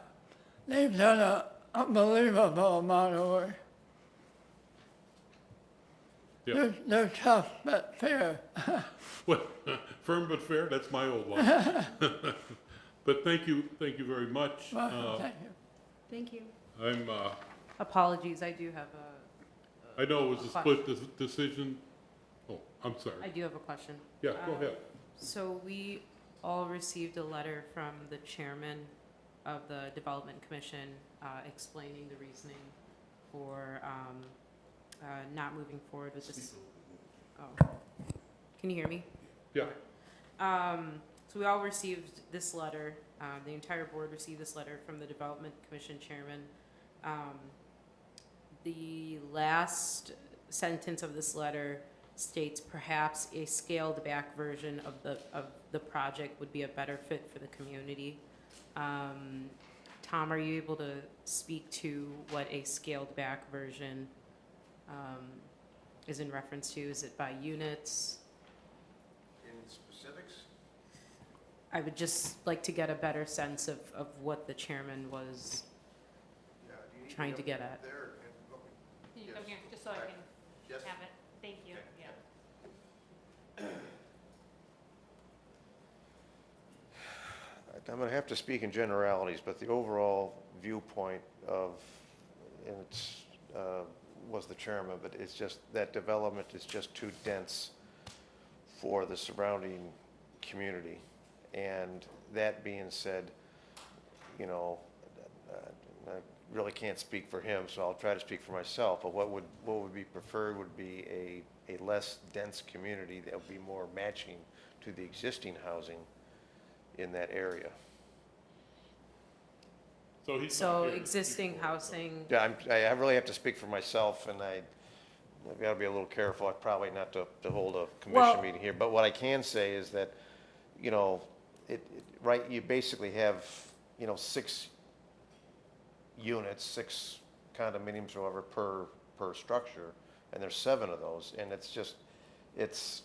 they've done an unbelievable amount of work. Yeah. They're tough but fair. Well, firm but fair, that's my old line. But thank you very much. Thank you. Thank you. I'm, Apologies, I do have I know it was a question. split decision. Oh, I'm sorry. I do have a question. Yeah, go ahead. So we all received a letter from the chairman of the Development Commission explaining the reasoning for not moving forward with this. Oh, can you hear me? Yeah. So we all received this letter, the entire board received this letter from the Development Commission chairman. The last sentence of this letter states perhaps a scaled back version of the project would be a better fit for the community. Tom, are you able to speak to what a scaled back version is in reference to? Is it by units? In specifics? I would just like to get a better sense of what the chairman was trying to get at. Can you come here, just so I can Yes. have it? Thank you, yeah. I'm going to have to speak in generalities, but the overall viewpoint of, and it's, was the chairman, but it's just, that development is just too dense for the surrounding community. And that being said, I really can't speak for him, so I'll try to speak for myself, but what would be preferred would be a less dense community that would be more matching to the existing housing in that area. So existing housing, Yeah, I really have to speak for myself, and I've got to be a little careful, probably not to hold a Well- commission meeting here, but what I can say is that, right, you basically have, 6 units, 6 condominiums or whatever per structure, and there's 7 of those, and it's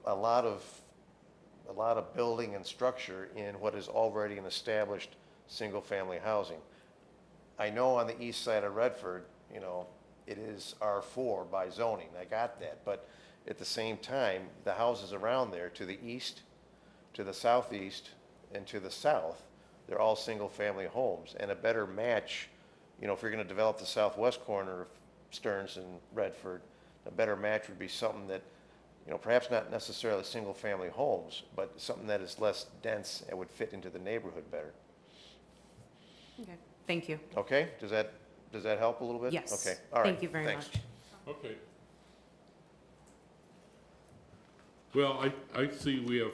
a lot of building and structure in what is already an established single-family housing. I know on the east side of Redford, it is R4 by zoning, I got that, but at the same time, the houses around there to the east, to the southeast, and to the south, they're all single-family homes, and a better match, if you're gonna develop the southwest corner of Stearns and Redford, a better match would be something that, perhaps not necessarily single-family homes, but something that is less dense and would fit into the neighborhood better. okay, thank you. Okay, does that help a little bit? Yes. Okay, all right, Thank you very thanks. much. Okay. Well, I see we have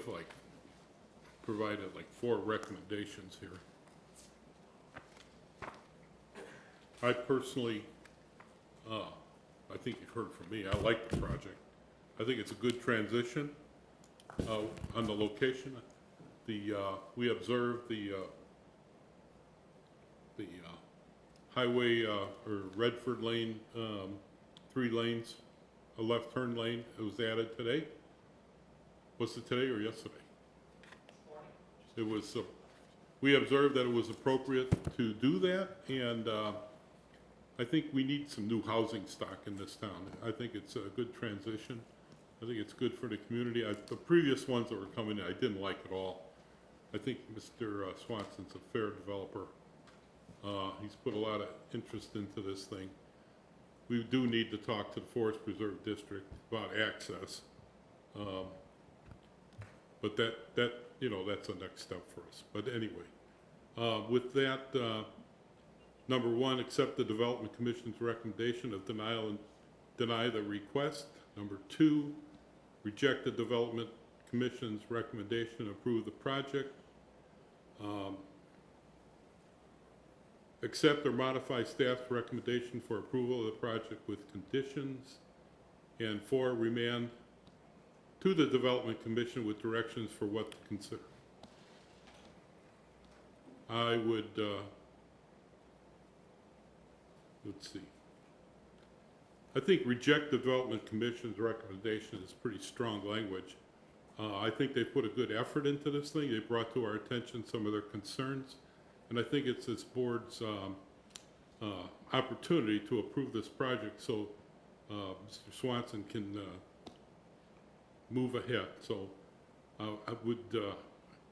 provided 4 recommendations here. I personally, I think you've heard from me, I like the project. I think it's a good transition on the location. We observed the highway or Redford Lane, 3 lanes, a left turn lane. It was added today. Was it today or yesterday? It was. We observed that it was appropriate to do that, and I think we need some new housing stock in this town. I think it's a good transition. I think it's good for the community. The previous ones that were coming in, I didn't like at all. I think Mr. Swanson's a fair developer. He's put a lot of interest into this thing. We do need to talk to the Forest Preserve District about access. But that, you know, that's a next step for us. But anyway, with that, number one, accept the Development Commission's recommendation of denial and deny the request. Number two, reject the Development Commission's recommendation and approve the project. Accept or modify staff's recommendation for approval of the project with conditions. And four, remand to the Development Commission with directions for what to consider. I would, let's see. I think reject the Development Commission's recommendation is pretty strong language. I think they put a good effort into this thing. They brought to our attention some of their concerns. And I think it's this board's opportunity to approve this project so Mr. Swanson can move ahead. So I would,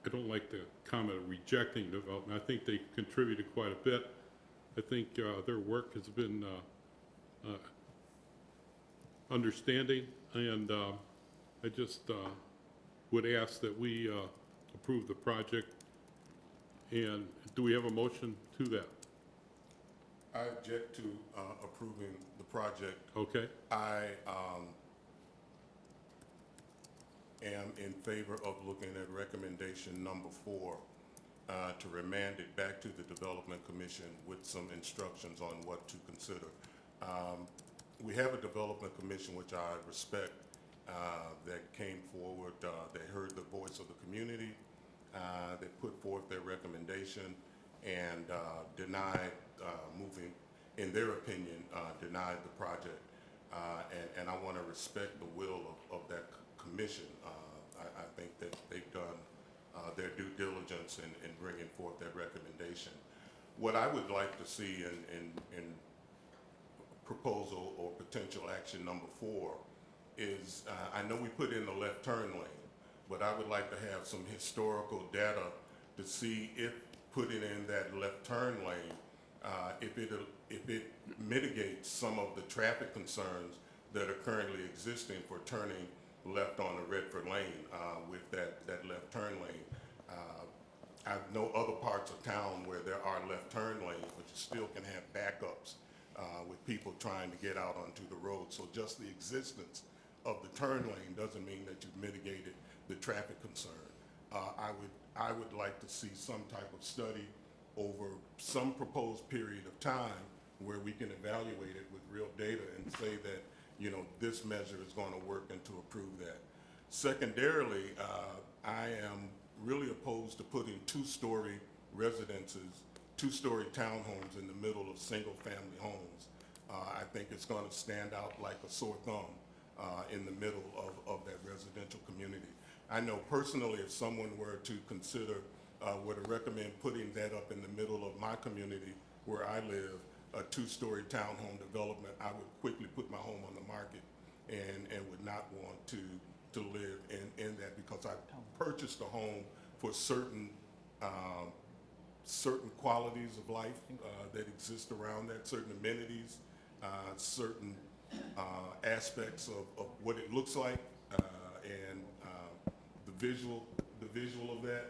I don't like the comment of rejecting development. I think they contributed quite a bit. I think their work has been understanding, and I just would ask that we approve the project. And do we have a motion to that? I object to approving the project. Okay. I am in favor of looking at recommendation number 4 to remand it back to the Development Commission with some instructions on what to consider. We have a Development Commission, which I respect, that came forward. They heard the voice of the community. They put forth their recommendation and denied moving, in their opinion, denied the project. And I want to respect the will of that commission. I think that they've done their due diligence in bringing forth that recommendation. What I would like to see in proposal or potential action number 4 is, I know we put in the left turn lane, but I would like to have some historical data to see if putting in that left turn lane, if it mitigates some of the traffic concerns that are currently existing for turning left on the Redford Lane with that left turn lane. I know other parts of town where there are left turn lanes, but you still can have backups with people trying to get out onto the road. So just the existence of the turn lane doesn't mean that you've mitigated the traffic concern. I would like to see some type of study over some proposed period of time where we can evaluate it with real data and say that, you know, this measure is going to work and to approve that. Secondarily, I am really opposed to putting 2-story residences, 2-story townhomes in the middle of single-family homes. I think it's going to stand out like a sore thumb in the middle of that residential community. I know personally if someone were to consider, were to recommend putting that up in the middle of my community where I live, a 2-story townhome development, I would quickly put my home on the market and would not want to live in that, because I purchased a home for certain certain qualities of life that exist around that, certain amenities, certain aspects of what it looks like, and the visual of that.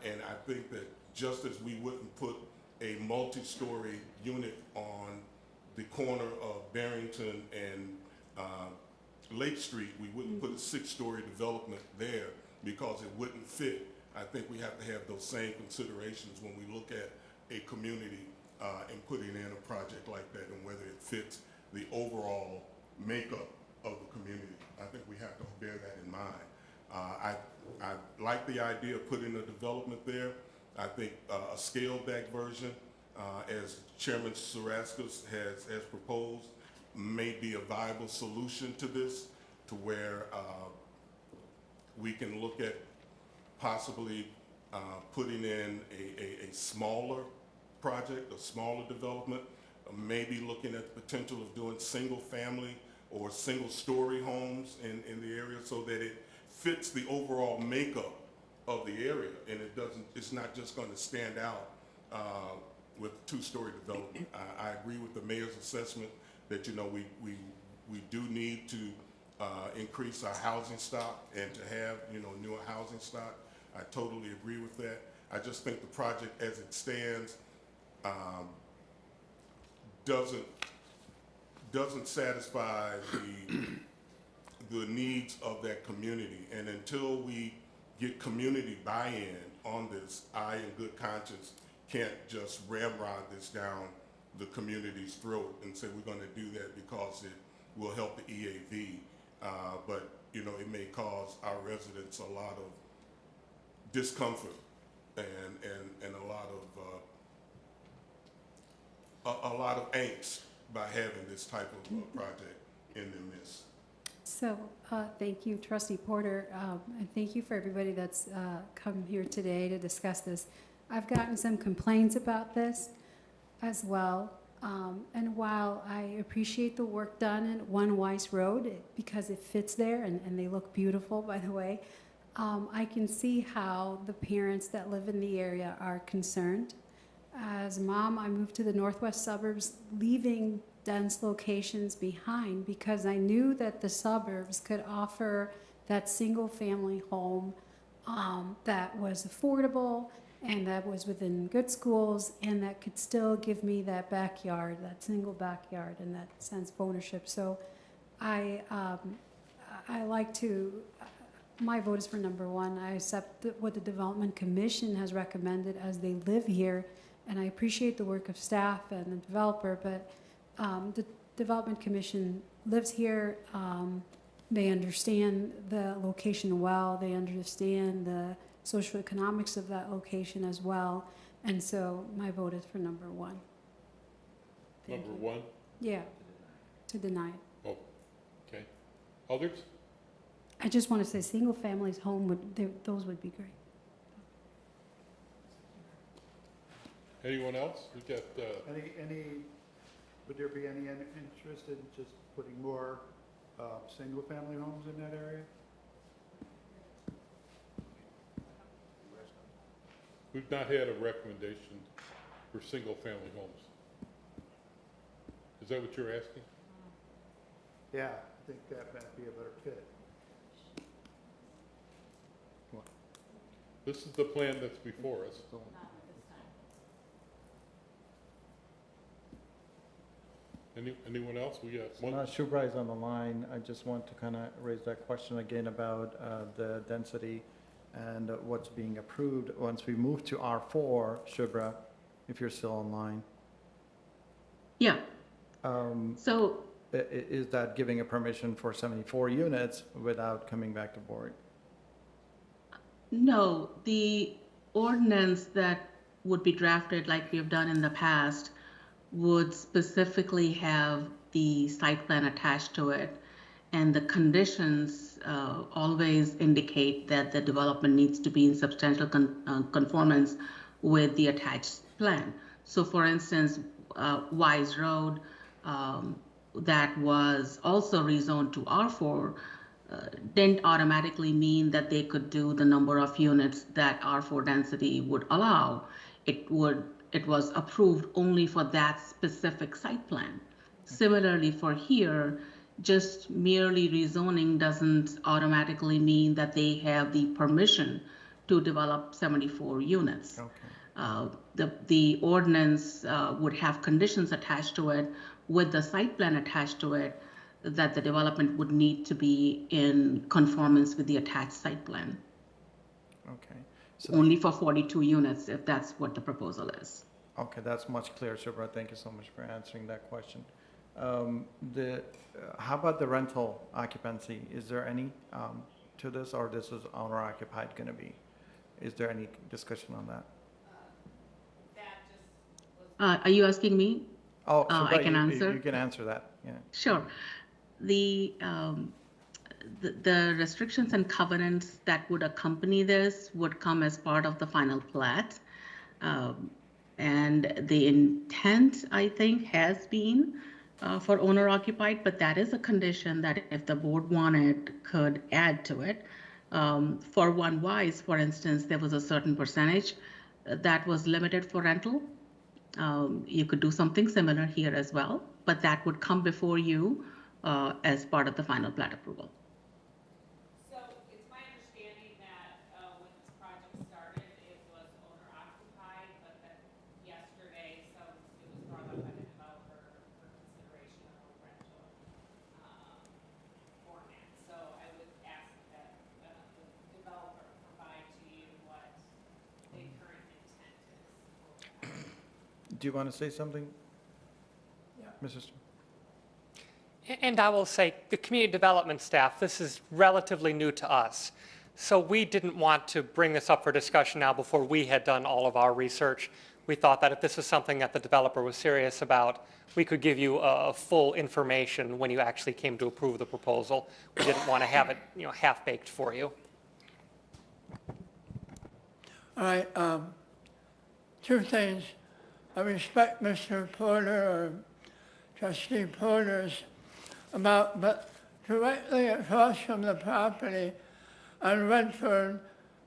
And I think that just as we wouldn't put a multi-story unit on the corner of Barrington and Lake Street, we wouldn't put a 6-story development there because it wouldn't fit. I think we have to have those same considerations when we look at a community and putting in a project like that and whether it fits the overall makeup of the community. I think we have to bear that in mind. I like the idea of putting a development there. I think a scaled-back version, as Chairman Saraskis has proposed, may be a viable solution to this, to where we can look at possibly putting in a smaller project, a smaller development, maybe looking at the potential of doing single-family or single-story homes in the area so that it fits the overall makeup of the area, and it's not just going to stand out with two-story development. I agree with the mayor's assessment that, you know, we do need to increase our housing stock and to have, you know, newer housing stock. I totally agree with that. I just think the project as it stands doesn't satisfy the needs of that community. And until we get community buy-in on this, I, in good conscience, can't just ramrod this down the community's throat and say we're going to do that because it will help the EAV. But, you know, it may cause our residents a lot of discomfort and a lot of angst by having this type of project in their midst. So, thank you, Trustee Porter, and thank you for everybody that's come here today to discuss this. I've gotten some complaints about this as well, and while I appreciate the work done at One Weiss Road, because it fits there and they look beautiful, by the way, I can see how the parents that live in the area are concerned. As a mom, I moved to the northwest suburbs, leaving dense locations behind because I knew that the suburbs could offer that single-family home that was affordable and that was within good schools and that could still give me that backyard, that single backyard, and that sense of ownership. So I like to, my vote is for number one. I accept what the Development Commission has recommended as they live here, and I appreciate the work of staff and the developer, but the Development Commission lives here. They understand the location well. They understand the social economics of that location as well. And so my vote is for number one. Thank Number you. one? Yeah, to deny it. Oh, okay. Others? I just want to say single families home, those would be great. Anyone else? We got, would there be any interest in just putting more single-family homes in that area? we've not had a recommendation for single-family homes. Is that what you're asking? Yeah, I think that might be a better fit. This is the plan that's before us. Anyone else? We got one. Shubhra is on the line. I just want to kind of raise that question again about the density and what's being approved once we move to R4, Shubhra, if you're still online. Yeah. So is that giving a permission for 74 units without coming back to board? No, the ordinance that would be drafted like we have done in the past would specifically have the site plan attached to it, and the conditions always indicate that the development needs to be in substantial conformance with the attached plan. So for instance, Wise Road, that was also rezoned to R4, didn't automatically mean that they could do the number of units that R4 density would allow. It was approved only for that specific site plan. Similarly for here, just merely rezoning doesn't automatically mean that they have the permission to develop 74 units. Okay. The ordinance would have conditions attached to it with the site plan attached to it that the development would need to be in conformance with the attached site plan. Okay. So only for 42 units, if that's what the proposal is. Okay, that's much clearer, Shubhra. Thank you so much for answering that question. How about the rental occupancy? Is there any to this, or this is owner occupied going to be? Is there any discussion on that? Are you asking me? Oh, I can answer. You can answer that. Yeah. Sure. The restrictions and covenants that would accompany this would come as part of the final plat. And the intent, I think, has been for owner occupied, but that is a condition that if the board wanted, could add to it. For One Wise, for instance, there was a certain percentage that was limited for rental. You could do something similar here as well, but that would come before you as part of the final plat approval. So it's my understanding that when this project started, it was owner occupied, but that yesterday, it was brought up by the developer for consideration of a rental format. So I would ask that the developer provide to you what the current intent is. Do you want to say something? Mrs. And I will say, the community development staff, this is relatively new to us. So we didn't want to bring this up for discussion now before we had done all of our research. We thought that if this was something that the developer was serious about, we could give you full information when you actually came to approve the proposal. We didn't want to have it, half-baked for you. All right, two things. I respect Mr. Porter or Trustee Porter's but directly across from the property on Redford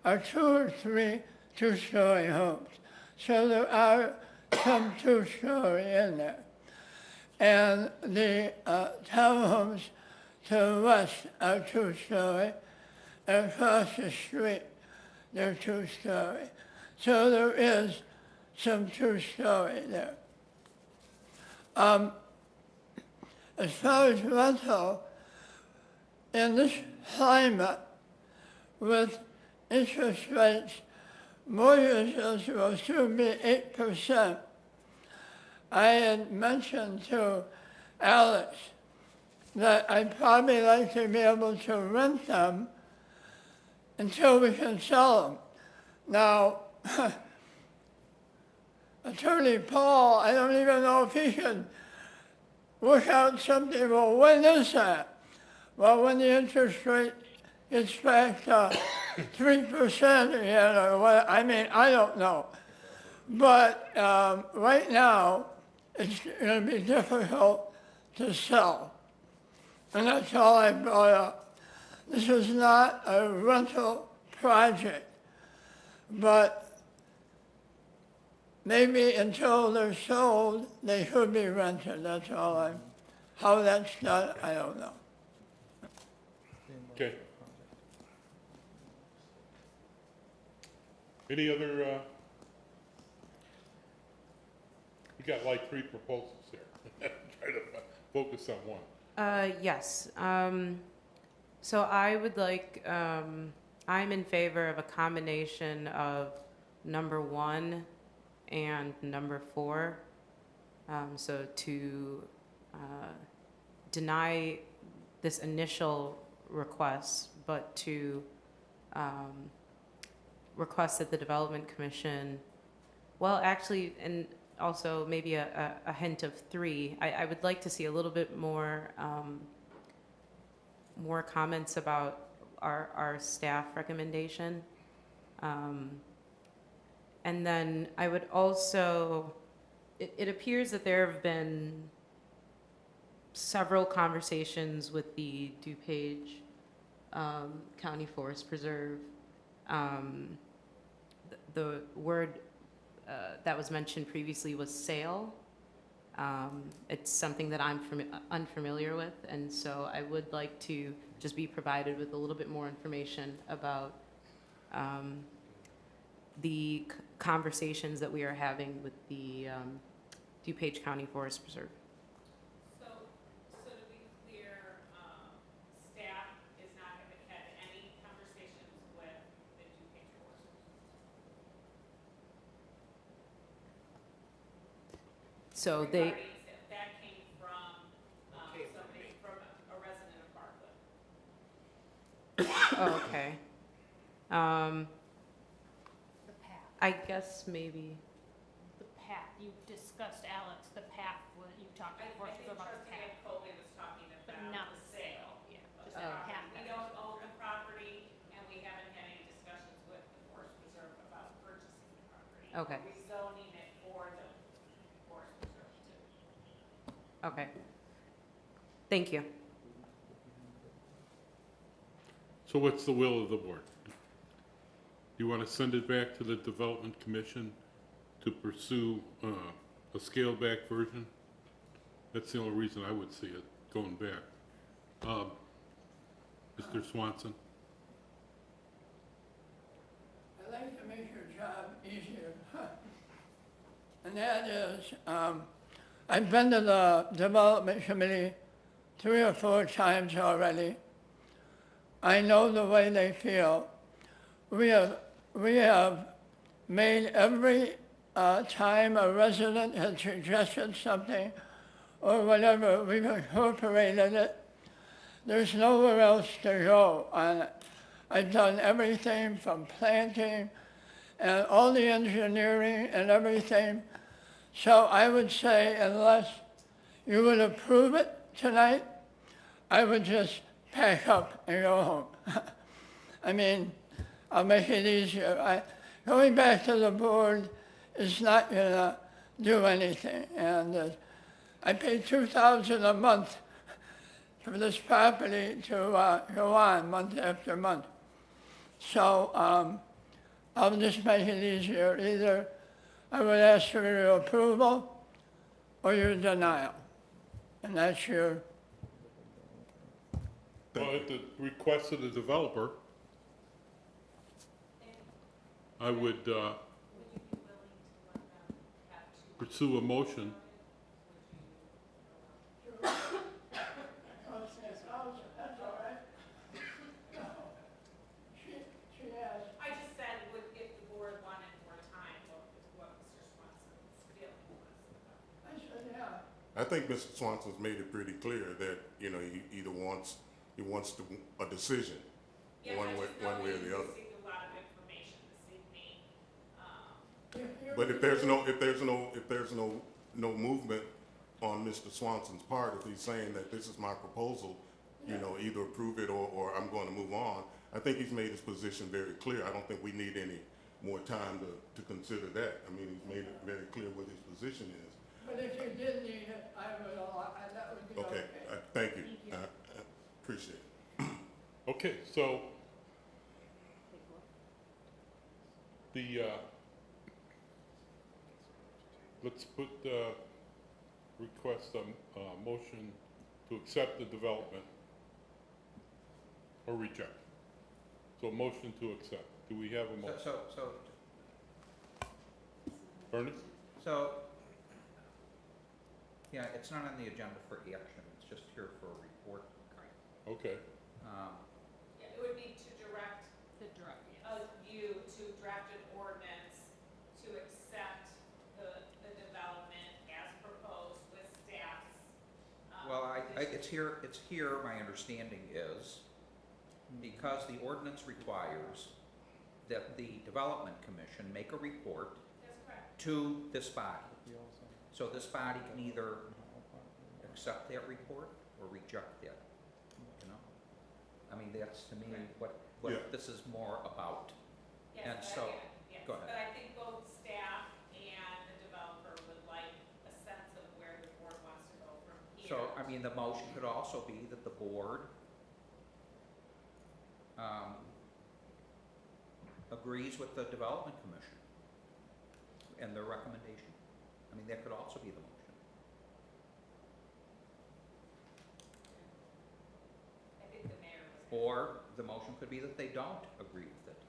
are 2 or 3 two-story homes. So there are some two-story in there. And the townhomes to the west are two-story, and across the street they're two-story. So there is some two-story there. As far as rental, in this climate, with interest rates, mortgages will soon be 8%. I had mentioned to Alex that I'd probably like to be able to rent them until we can sell them. Now, Attorney Paul, I don't even know if he can work out something. Well, when is that? Well, when the interest rate gets back to 3% again, or what? I mean, I don't know. But right now, it's going to be difficult to sell. And that's all I brought up. This is not a rental project, but maybe until they're sold, they should be rented. That's all how that's done, I don't know. Okay. Any other, you got like 3 proposals here. Try to focus on one. Yes. So I would like, I'm in favor of a combination of number 1 and number 4. So to deny this initial request, but to request that the Development Commission, well, actually, and also maybe a hint of 3. I would like to see a little bit more more comments about our staff recommendation. And then I would also, it appears that there have been several conversations with the DuPage County Forest Preserve. The word that was mentioned previously was sale. It's something that I'm unfamiliar with, and so I would like to just be provided with a little bit more information about the conversations that we are having with the DuPage County Forest Preserve. So to be clear, staff is not going to have any conversations with the DuPage Forest. So they, That came from somebody, from a resident of Bartlett. oh, okay. I guess maybe, The path, you discussed, Alex, the path, when you talked I before think about the Trustee path. Coley was talking But about not the the sale. Yeah, just Oh. the path. We don't own the property, and we haven't had any discussions with the Forest Preserve about purchasing the property. Okay. We're rezoning it for the Forest Preserve too. okay. Thank you. So what's the will of the board? You want to send it back to the Development Commission to pursue a scaled-back version. That's the only reason I would see it going back. Mr. Swanson? I'd like to make your job easier. And that is, I've been to the development committee 3 or 4 times already. I know the way they feel. We have made every time a resident has suggested something or whatever, we've incorporated it. There's nowhere else to go on it. I've done everything from planting and all the engineering and everything. So I would say unless you would approve it tonight, I would just pack up and go home. I mean, I'll make it easier. Going back to the board is not gonna do anything. And I pay $2,000 a month for this property to go on month after month. So I'll just make it easier. Either I would ask for your approval or your denial. And that's your, Well, at the request of the developer, I would pursue a motion. that's all right. She asked. I just said, if the board wanted more time, what Mr. Swanson's feeling was. I said, yeah. I think Mr. Swanson's made it pretty clear that, you know, he either wants, a decision, one way or the other. Received a lot of information this evening. But if there's no movement on Mr. Swanson's part, if he's saying that this is my proposal, you know, either approve it or I'm going to move on, I think he's made his position very clear. I don't think we need any more time to consider that. I mean, he's made it very clear what his position is. But if you did need it, that would be okay. Okay, thank you. I appreciate it. Okay, so let's put request a motion to accept the development or reject. So a motion to accept. Do we have a motion? Bernie? So, yeah, it's not on the agenda for action, it's just here for a report. Okay. Yeah, it would be to direct you to draft an ordinance to accept the development as proposed with staff's. Well, it's here, my understanding is, because the ordinance requires that the Development Commission make a report That's correct. to this body. So this body can either accept that report or reject it, you know? I mean, that's to me what Yeah. this is more about. Yes, And so, yes, go ahead. but I think both staff and the developer would like a sense of where the board wants to go from here. So, I mean, the motion could also be that the board agrees with the Development Commission and their recommendation. I mean, that could also be the motion. I think the mayor was. Or the motion could be that they don't agree with it,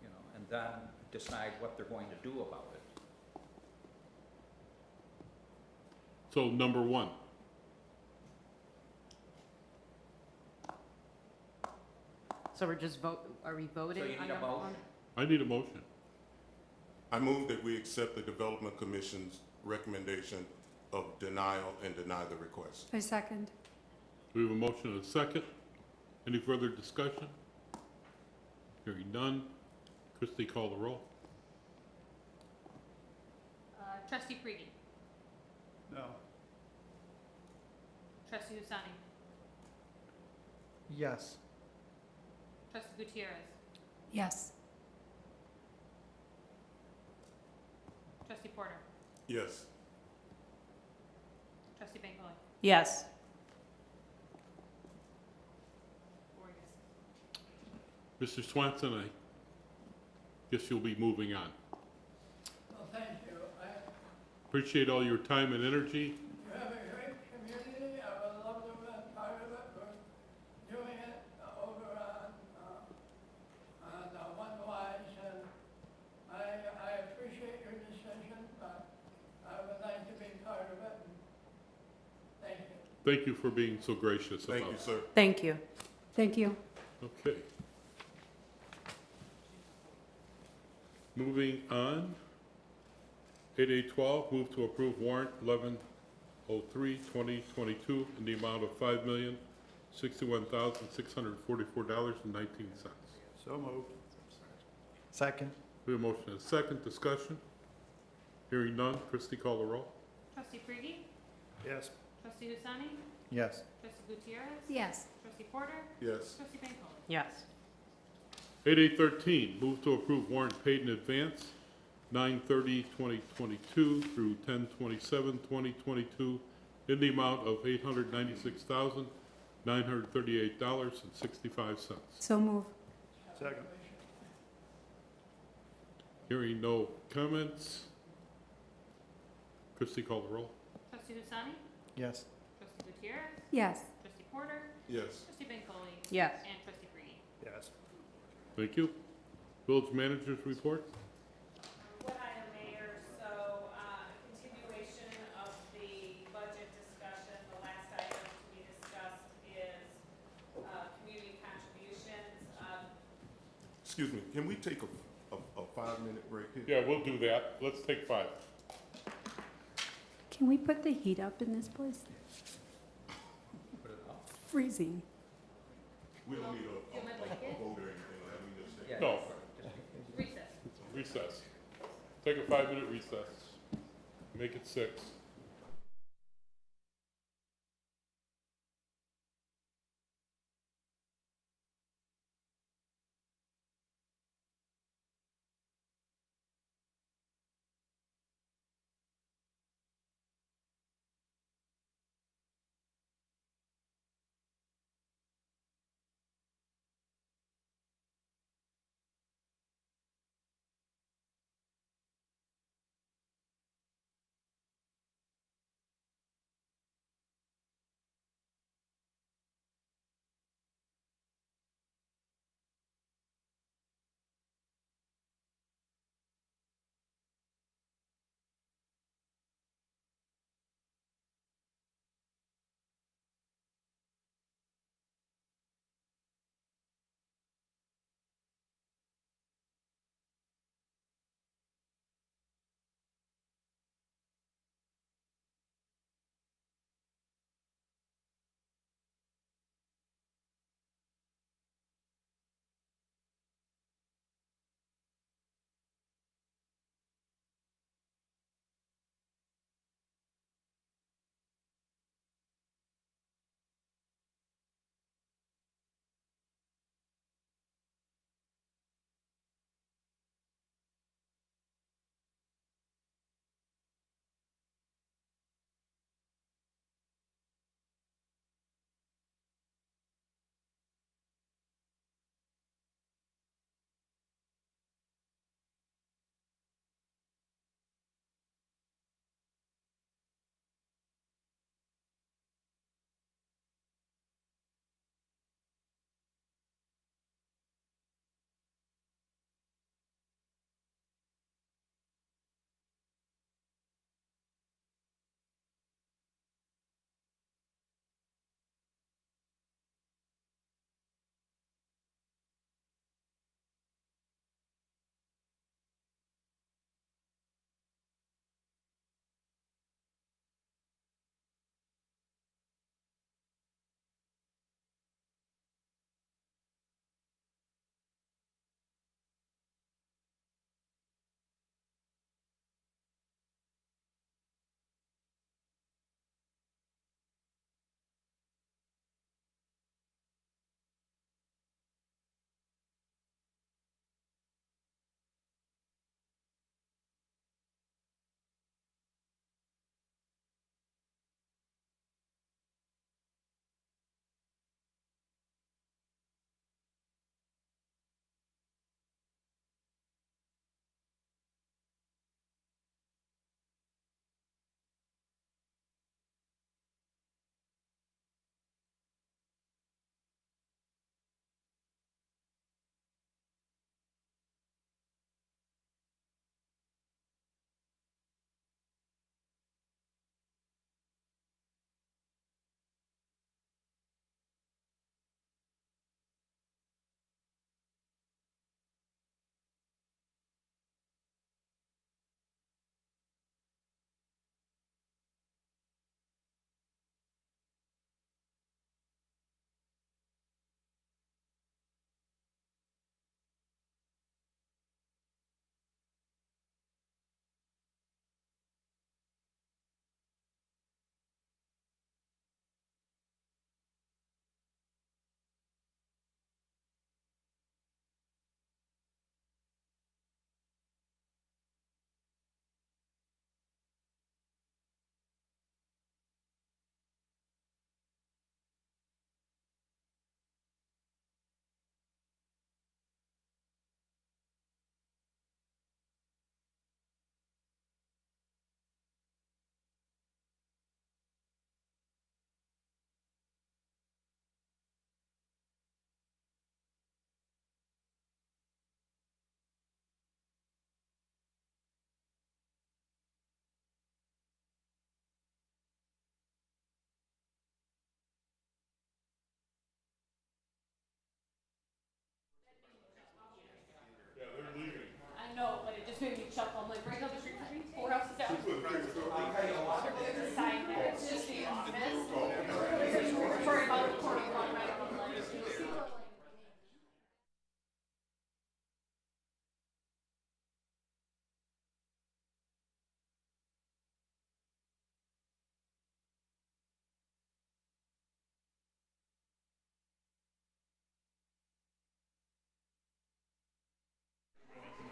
you know, and then decide what they're going to do about it. So number one. So we're just are we voting? So you on need a number one? motion? I need a motion. I move that we accept the Development Commission's recommendation of denial and deny the request. I second. We have a motion and a second. Any further discussion? Hearing none. Christie, call the roll. Trustee Frieden, No. Trustee Husani, yes. Trustee Gutierrez, Yes. Trustee Porter, Yes. Trustee Bancole. Yes. 4 yes. Mr. Swanson, I guess you'll be moving on. Well, thank you. Appreciate all your time and energy. You have a great community, I would love to be part of it, we're doing it over on One Wise, and I appreciate your decision, but I would like to be part of it, and thank you. Thank you for being so gracious about it. Thank you, sir. Thank you. Thank you. Okay. Moving on. 8812, move to approve warrant 1103-2022 in the amount of $5,061,644.19. So moved. Second? We have a motion and a second. Discussion? Hearing none. Christie, call the roll. Trustee Frigie? Yes. Trustee Husani? Yes. Trustee Gutierrez? Yes. Trustee Porter? Yes. Trustee Bancole? Yes. 8813, move to approve warrant paid in advance 9/30/2022 through 10/27/2022 in the amount of $896,938.65. So move. Second. Hearing no comments. Christie, call the roll. Trustee Husani? Yes. Trustee Gutierrez? Yes. Trustee Porter? Yes. Trustee Bancole? Yes. And Trustee Frigie? Yes. Thank you. Village managers report. What item, Mayor? So, continuation of the budget discussion. The last item to be discussed is community contributions. Excuse me, can we take a 5-minute break here? Yeah, we'll do that. Let's take 5. Can we put the heat up in this place? Freezing. We don't need a vote or anything like that, we just say. No, Recess. recess. Take a 5-minute recess. Make it 6.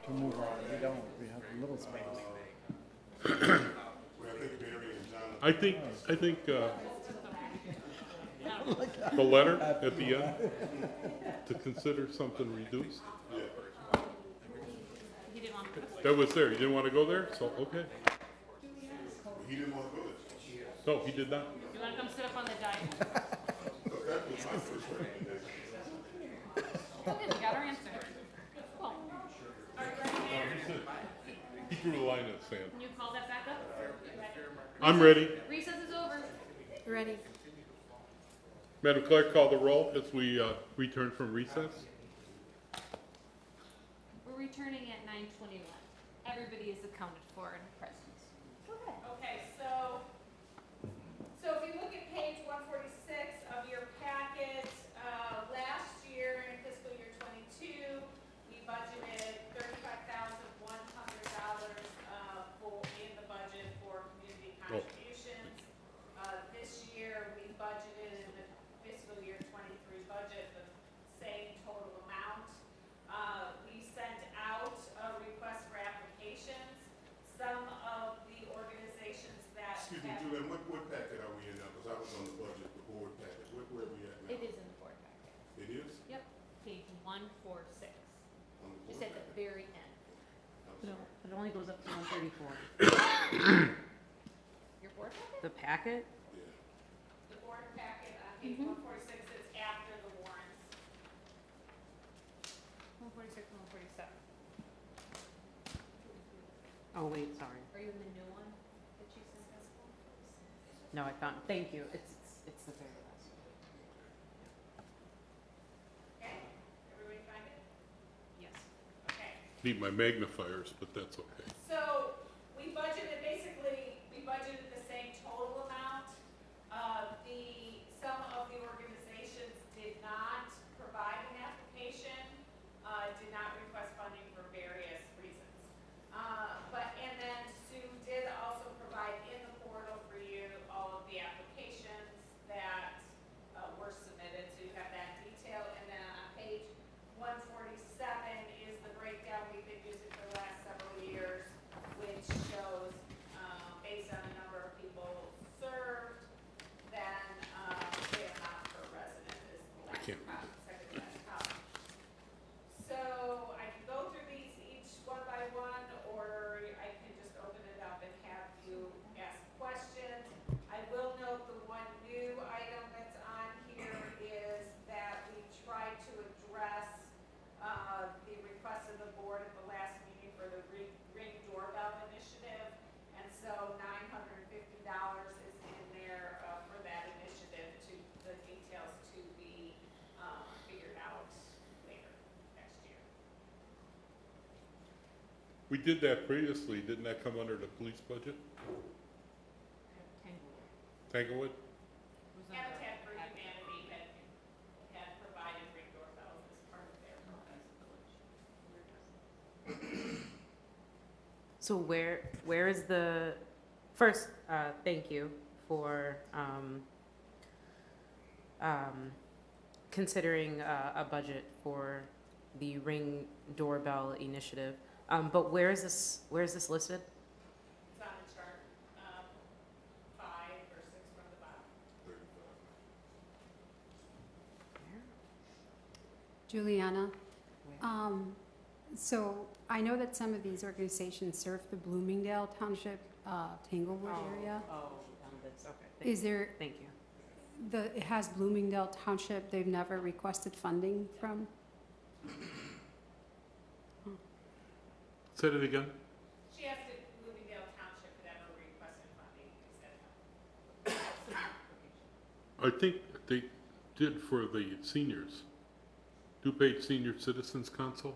To move on, we don't, we have a little space. I think, the letter at the end, to consider something reduced. He didn't want to. That was there, you didn't want to go there, so, okay. He didn't want to go there. No, he did not. You want to come sit up on the dais? That was my first recommendation. Okay, we got our answer. Cool. Are you ready, Mayor? He drew a line in the sand. Can you call that back up? I'm ready. Recess is over. Ready? Madam Clerk, call the roll as we return from recess. We're returning at 9:21. Everybody is accounted for in presence. Okay, so if you look at page 146 of your packet, last year in fiscal year '22, we budgeted $35,100 in the budget for community contributions. This year, we budgeted in the fiscal year '23 budget the same total amount. We sent out a request for applications. Some of the organizations that Excuse me, have. Julian, what packet are we in now? Because I was on the budget, the board packet. Where are we at now? It is in the board packet. It is? Yep, page 146. On the Just board at the packet? very end. It only goes up to 134. Your board packet? The packet? The board packet on page 146 is after the warrants. 146 and 147. Oh, wait, sorry. Are you in the new one that you sent us? No, I found, thank you. It's the very last one. Okay, everybody find it? Yes. Okay. Need my magnifiers, but that's okay. So we budgeted, basically, we budgeted the same total amount. Some of the organizations did not provide an application, did not request funding for various reasons. And then Sue did also provide in the portal for you all of the applications that were submitted, so you have that detail. And then on page 147 is the breakdown we've been using for the last several years, which shows, based on the number of people served, then the amount per resident is the last can't column, second to last column. So I can go through these each one by one, or I can just open it up and have you ask questions. I will note the one new item that's on here is that we tried to address the request of the board at the last meeting for the Ring Doorbell Initiative. And so $950 is in there for that initiative, to the details to be figured out later next year. We did that previously. Didn't that come under the police budget? Tanglewood? Habitat for Humanity had provided Ring Doorbells as part of their So where is the, first, thank you for considering a budget for the Ring Doorbell Initiative. But where is this listed? It's on the chart, 5 or 6 from the bottom. Juliana, so I know that some of these organizations serve the Bloomingdale Township, Tanglewood area. Oh, that's, okay. Is there, Thank you. it has Bloomingdale Township, they've never requested funding from? Say it again? She asked if Bloomingdale Township had ever requested funding. I think they did for the seniors. DuPage Senior Citizens Council?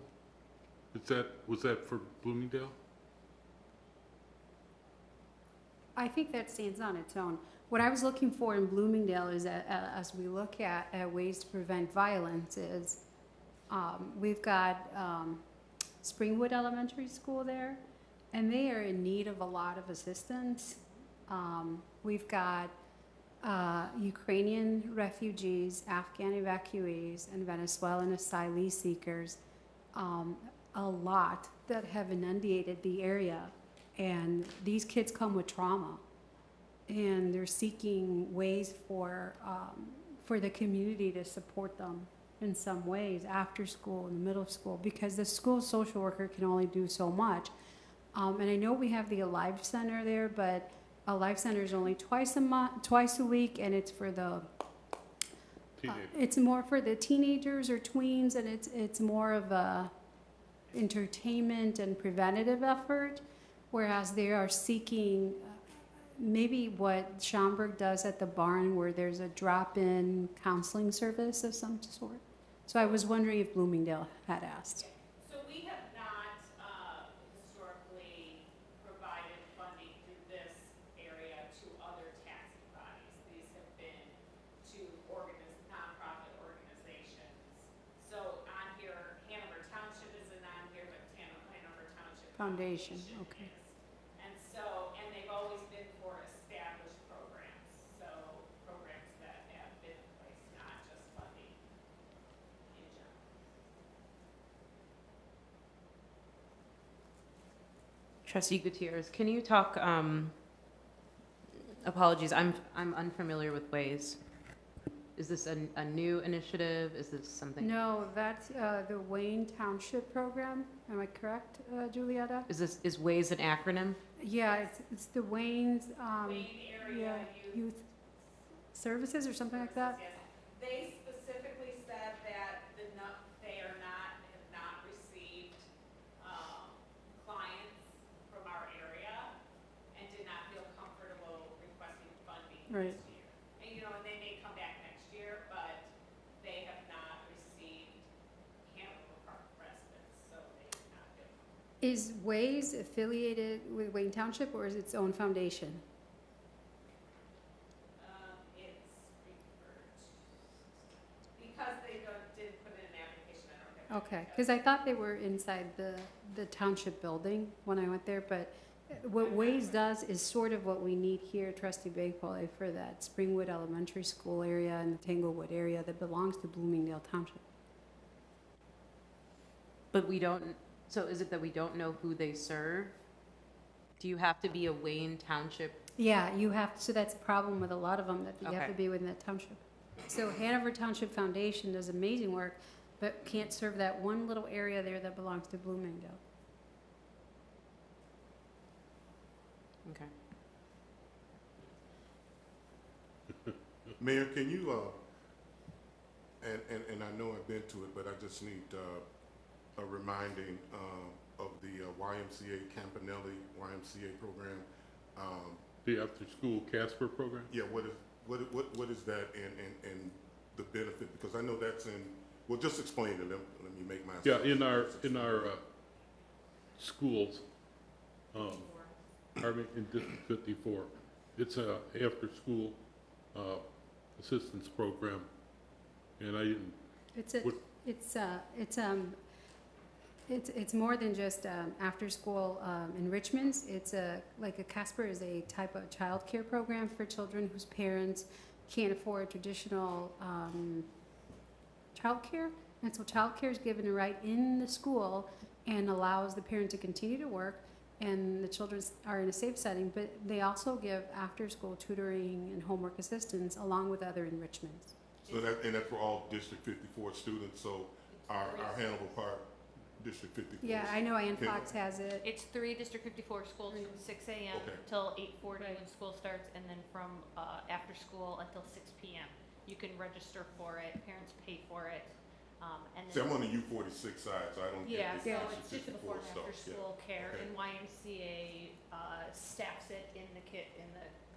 Was that for Bloomingdale? I think that stands on its own. What I was looking for in Bloomingdale is that, as we look at ways to prevent violence, is we've got Springwood Elementary School there, and they are in need of a lot of assistance. We've got Ukrainian refugees, Afghan evacuees, and Venezuelan asylum seekers a lot that have inundated the area, and these kids come with trauma, and they're seeking ways for the community to support them in some ways after school, in the middle school, because the school social worker can only do so much. And I know we have the Alive Center there, but Alive Center is only twice a week, and it's for the it's more for the teenagers or tweens, and it's more of a entertainment and preventative effort, whereas they are seeking maybe what Schaumburg does at the barn, where there's a drop-in counseling service of some sort. So I was wondering if Bloomingdale had asked. So we have not historically provided funding through this area to other taxing bodies. These have been to nonprofit organizations. So on here, Hanover Township isn't on here, but Hanover Township Foundation, okay. is. And so, and they've always been for established programs, so programs that have been in place, not just funding in general. Trustee Gutierrez, can you talk, apologies, I'm unfamiliar with WAYS. Is this a new initiative? Is this something? No, that's the Wayne Township program. Am I correct, Julietta? Is WAYS an acronym? Yeah, it's the Wayne's Wayne area youth services or something like that. Yes. They specifically said that they have not received clients from our area and did not feel comfortable requesting funding Right. this year. And, and they may come back next year, but they have not received Hanover Park residents, so they did not feel comfortable. Is WAYS affiliated with Wayne Township, or is it its own foundation? It's referred to, because they didn't put in an application, I don't have. Okay, because I thought they were inside the township building when I went there, but what WAYS does is sort of what we need here, Trustee Bakewell, for that Springwood Elementary School area and the Tanglewood area that belongs to Bloomingdale Township. But we don't, so is it that we don't know who they serve? Do you have to be a Wayne Township? Yeah, you have, so that's a problem with a lot of them, that you have Okay. to be within that township. So Hanover Township Foundation does amazing work, but can't serve that one little area there that belongs to Bloomingdale. Okay. Mayor, can you, and I know I've been to it, but I just need a reminding of the YMCA Campanelli YMCA program. The after-school Casper program? Yeah, what is that and the benefit? Because I know that's in, well, just explain it. Let me make my. Yeah, in our schools, pardon me, in District 54, it's a after-school assistance program, and I didn't. It's more than just after-school enrichments. It's like a Casper is a type of childcare program for children whose parents can't afford traditional childcare. And so childcare is given right in the school and allows the parent to continue to work, and the children are in a safe setting, but they also give after-school tutoring and homework assistance along with other enrichments. So that's for all District 54 students, so our Hannibal Park District 54. Yeah, I know Ann Fox has it. It's 3 District 54 schools from 6 a.m. Okay. till 8:40 when school starts, and then from after school until 6 p.m. You can register for it, parents pay for it. And See, then, I'm on the U46 side, so I don't yeah, get so this it's just the before and after school care, Okay. and YMCA staffs it in the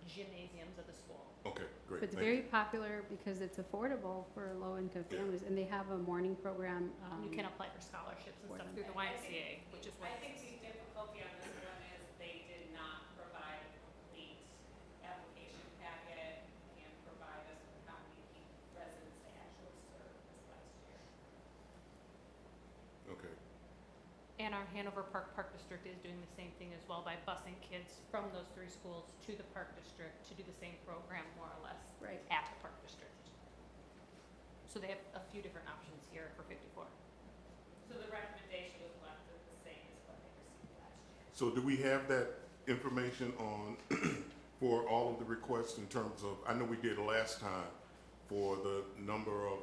gymnasiums of the school. Okay, great. It's Thank very you. popular because it's affordable for low-income families, and they have a morning program. You can apply for scholarships and stuff through the YMCA, which is what. I think the difficulty on this one is they did not provide a complete application packet and provide us with how many residents they actually served this last year. Okay. And our Hanover Park District is doing the same thing as well by busing kids from those 3 schools to the Park District to do the same program more or less at the Park District. So they have a few different options here for 54. So the recommendation was left the So do we have that information on, for all of the requests in terms of, I know we did last time for the number of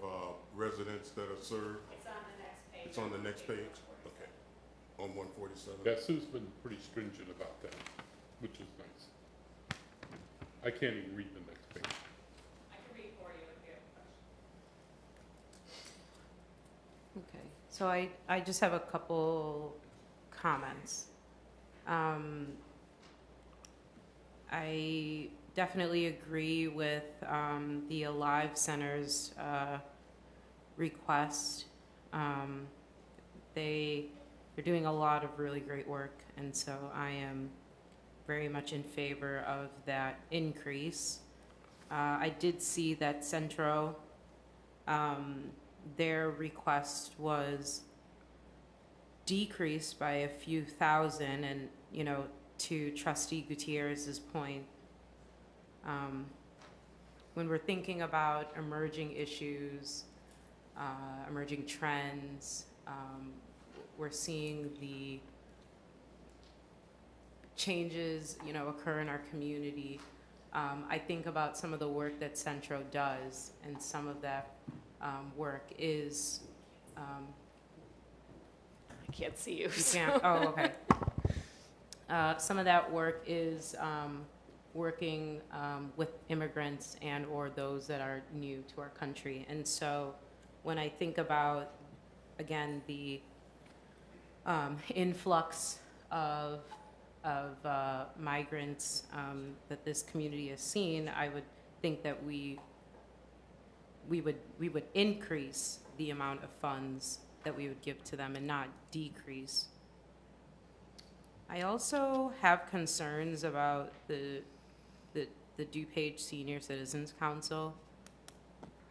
residents that are served? It's on the next page. It's on the next page? Okay. On 147? Yeah, Sue's been pretty stringent about that, which is nice. I can't even read the next page. I can read for you if you have a question. Okay, so I just have a couple comments. I definitely agree with the Alive Center's request. They're doing a lot of really great work, and so I am very much in favor of that increase. I did see that Centro, their request was decreased by a few thousand, and, you know, to Trustee Gutierrez's point, when we're thinking about emerging issues, emerging trends, we're seeing the changes, you know, occur in our community. I think about some of the work that Centro does, and some of that work is I can't see you. you can't, oh, okay. Some of that work is working with immigrants and or those that are new to our country. And so when I think about, again, the influx of migrants that this community has seen, I would think that we would increase the amount of funds that we would give to them and not decrease. I also have concerns about the DuPage Senior Citizens Council.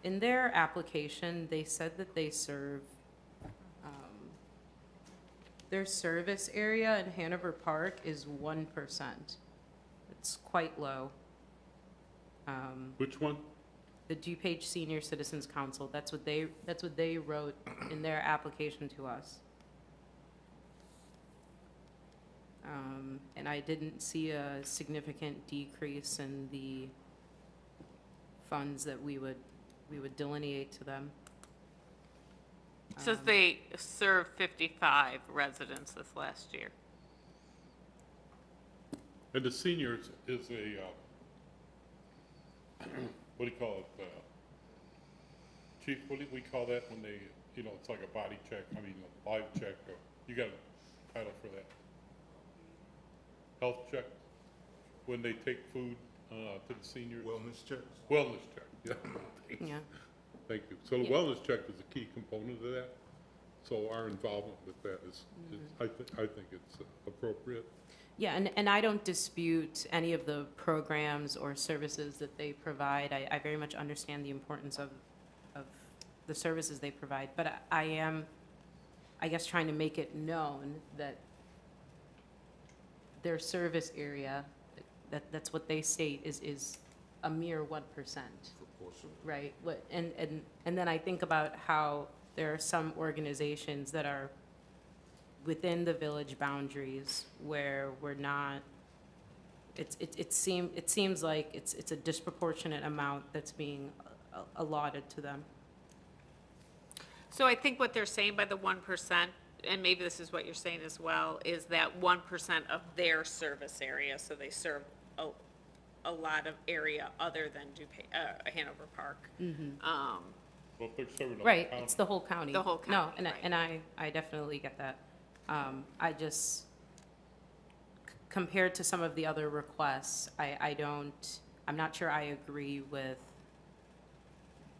In their application, they said that they serve, their service area in Hanover Park is 1%. It's quite low. Which one? The DuPage Senior Citizens Council, that's what they wrote in their application to us. And I didn't see a significant decrease in the funds that we would delineate to them. Says they served 55 residents this last year. And the seniors is a, what do you call it? Chief, what do we call that when they, you know, it's like a body check, I mean, a live check, or, you got a title for that? Health check, when they take food to the seniors? Wellness checks? Wellness check, yeah. Thanks. Yeah. Thank you. So the wellness check is a key component of that. So our involvement with that is I think it's appropriate. Yeah, and I don't dispute any of the programs or services that they provide. I very much understand the importance of the services they provide, but I am, I guess, trying to make it known that their service area, that's what they state, is a mere 1%. Right, and then I think about how there are some organizations that are within the village boundaries where we're not, it seems like it's a disproportionate amount that's being allotted to them. So I think what they're saying by the 1%, and maybe this is what you're saying as well, is that 1% of their service area, so they serve a lot of area other than Hanover Park. Well, if they're serving the Right, county. it's the whole county. The whole county, No, right. and I definitely get that. I just, compared to some of the other requests, I'm not sure I agree with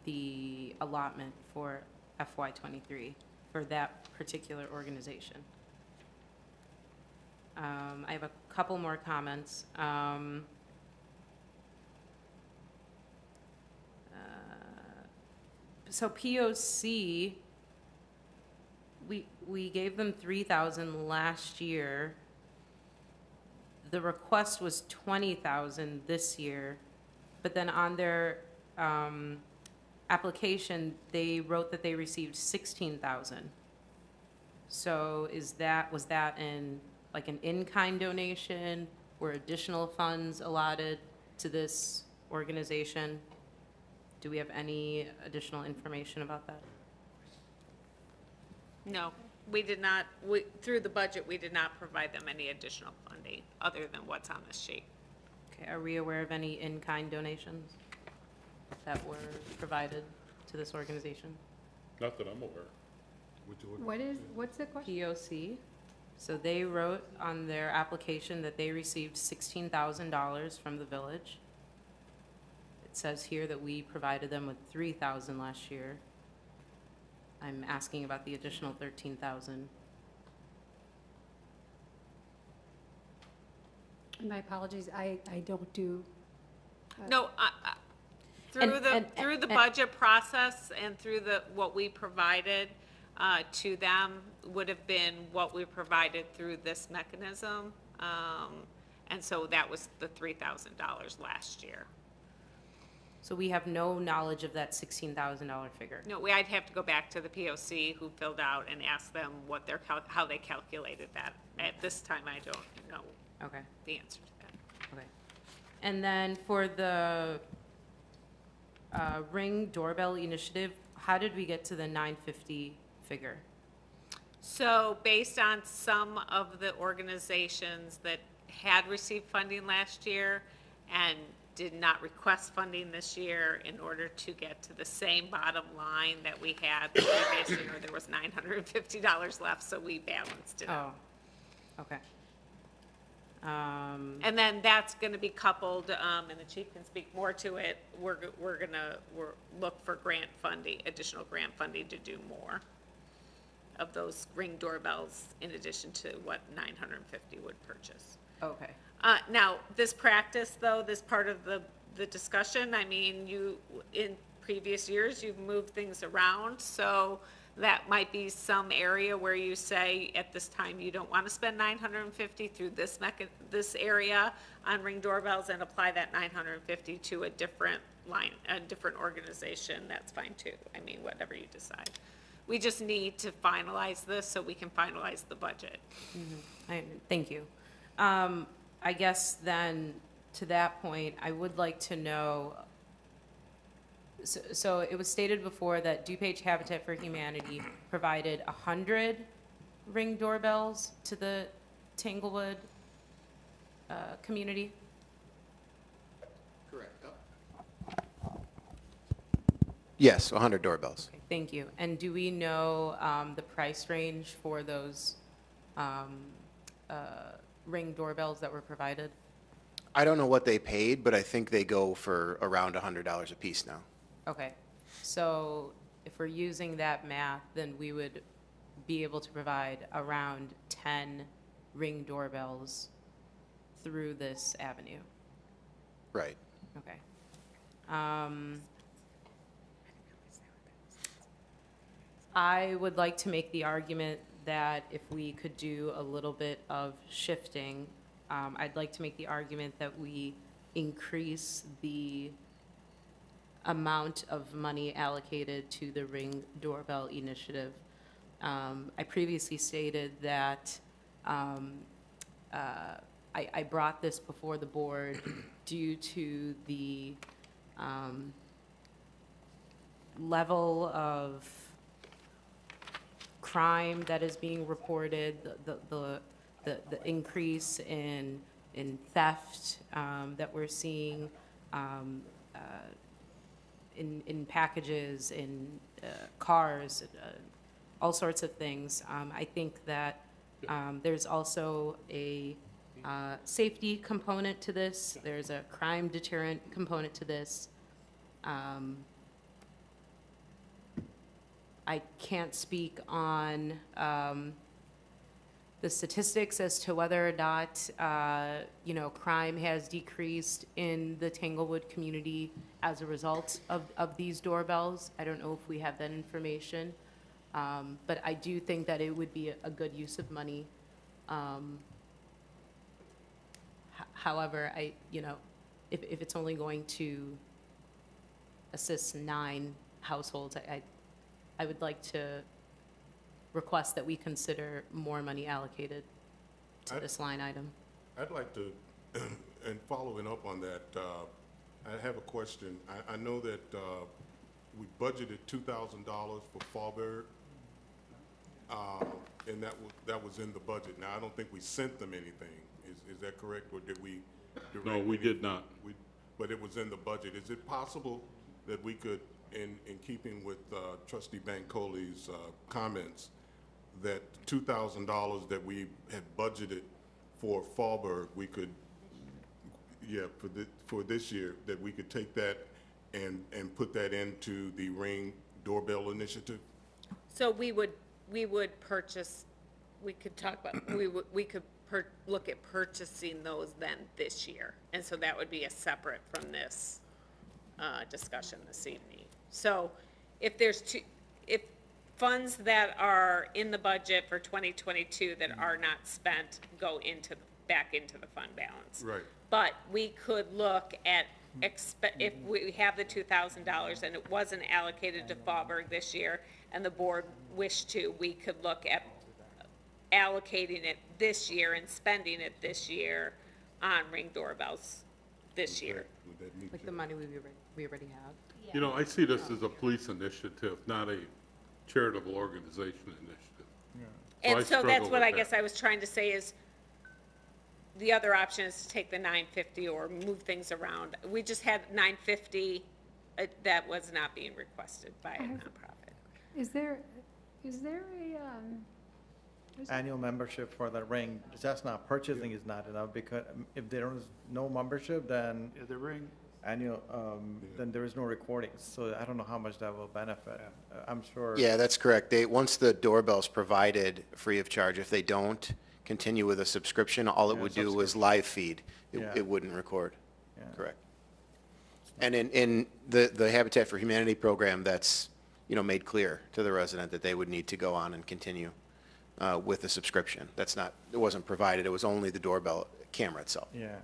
the allotment for FY '23 for that particular organization. I have a couple more comments. So POC, we gave them 3,000 last year. The request was 20,000 this year, but then on their application, they wrote that they received 16,000. So was that in like an in-kind donation? Were additional funds allotted to this organization? Do we have any additional information about that? No, we did not, through the budget, we did not provide them any additional funding other than what's on this sheet. Okay, are we aware of any in-kind donations that were provided to this organization? Not that I'm aware. What's the question? POC. So they wrote on their application that they received $16,000 from the village. It says here that we provided them with $3,000 last year. I'm asking about the additional $13,000. My apologies, I don't do. No, through the budget process and through what we provided to them would have been what we provided through this mechanism. And so that was the $3,000 last year. So we have no knowledge of that $16,000 figure. No, I'd have to go back to the POC who filled out and ask them what how they calculated that. At this time, I don't know the answer to that. Okay. And then for the Ring Doorbell Initiative, how did we get to the $950 figure? So based on some of the organizations that had received funding last year and did not request funding this year in order to get to the same bottom line that we had the previous year, there was $950 left, so we balanced it out. Oh, okay. And then that's going to be coupled, and the chief can speak more to it. We're going to look for grant funding, additional grant funding to do more of those Ring doorbells in addition to what 950 would purchase. Okay. Now, this practice, though, this part of the discussion, I mean, in previous years, you've moved things around, so that might be some area where you say, at this time, you don't want to spend $950 through this area on Ring doorbells and apply that $950 to a different line, a different organization, that's fine too. I mean, whatever you decide. We just need to finalize this so we can finalize the budget. Thank you. I guess then, to that point, I would like to know, so it was stated before that DuPage Habitat for Humanity provided 100 Ring doorbells to the Tanglewood community? Correct. Yes, 100 doorbells. Okay, thank you. And do we know the price range for those Ring doorbells that were provided? I don't know what they paid, but I think they go for around $100 a piece now. Okay, so if we're using that math, then we would be able to provide around 10 Ring doorbells through this avenue. Right. Okay. I would like to make the argument that if we could do a little bit of shifting, I'd like to make the argument that we increase the amount of money allocated to the Ring Doorbell Initiative. I previously stated that I brought this before the board due to the level of crime that is being reported, the increase in theft that we're seeing in packages, in cars, all sorts of things. I think that there's also a safety component to this. There's a crime deterrent component to this. I can't speak on the statistics as to whether or not, crime has decreased in the Tanglewood community as a result of these doorbells. I don't know if we have that information, but I do think that it would be a good use of money. However, if it's only going to assist 9 households, I would like to request that we consider more money allocated. to this line item. I'd like to, and following up on that, I have a question. I know that we budgeted $2,000 for Fallberg, and that was in the budget. Now, I don't think we sent them anything. Is that correct, or did we? No, we did not. But it was in the budget. Is it possible that we could, in keeping with Trustee Bancoli's comments, that $2,000 that we had budgeted for Fallberg, we could, for this year, that we could take that and put that into the Ring doorbell initiative? So we would purchase, we could talk about, we could look at purchasing those then this year. And so that would be a separate from this discussion this evening. So if there's if funds that are in the budget for 2022 that are not spent go back into the fund balance. Right. But we could look at, if we have the $2,000 and it wasn't allocated to Fallberg this year and the board wished to, we could look at allocating it this year and spending it this year on Ring doorbells this year. Like the money we already have. You know, I see this as a police initiative, not a charitable organization initiative. And I so that's struggle what with I that. guess I was trying to say is, the other option is to take the 950 or move things around. We just had 950, that was not being requested by a nonprofit. Is there a, Annual membership for the Ring, just not, purchasing is not enough, because if there is no membership, then Yeah, the Ring, annual, then there is no recordings, so I don't know how much that will benefit. I'm sure. Yeah, that's correct. Once the doorbell's provided free of charge, if they don't continue with a subscription, all it would do was live feed. Yeah. It wouldn't record. Yeah. Correct. And in the Habitat for Humanity program, that's, made clear to the resident that they would need to go on and continue with the subscription. It wasn't provided, it was only the doorbell camera itself. Yeah,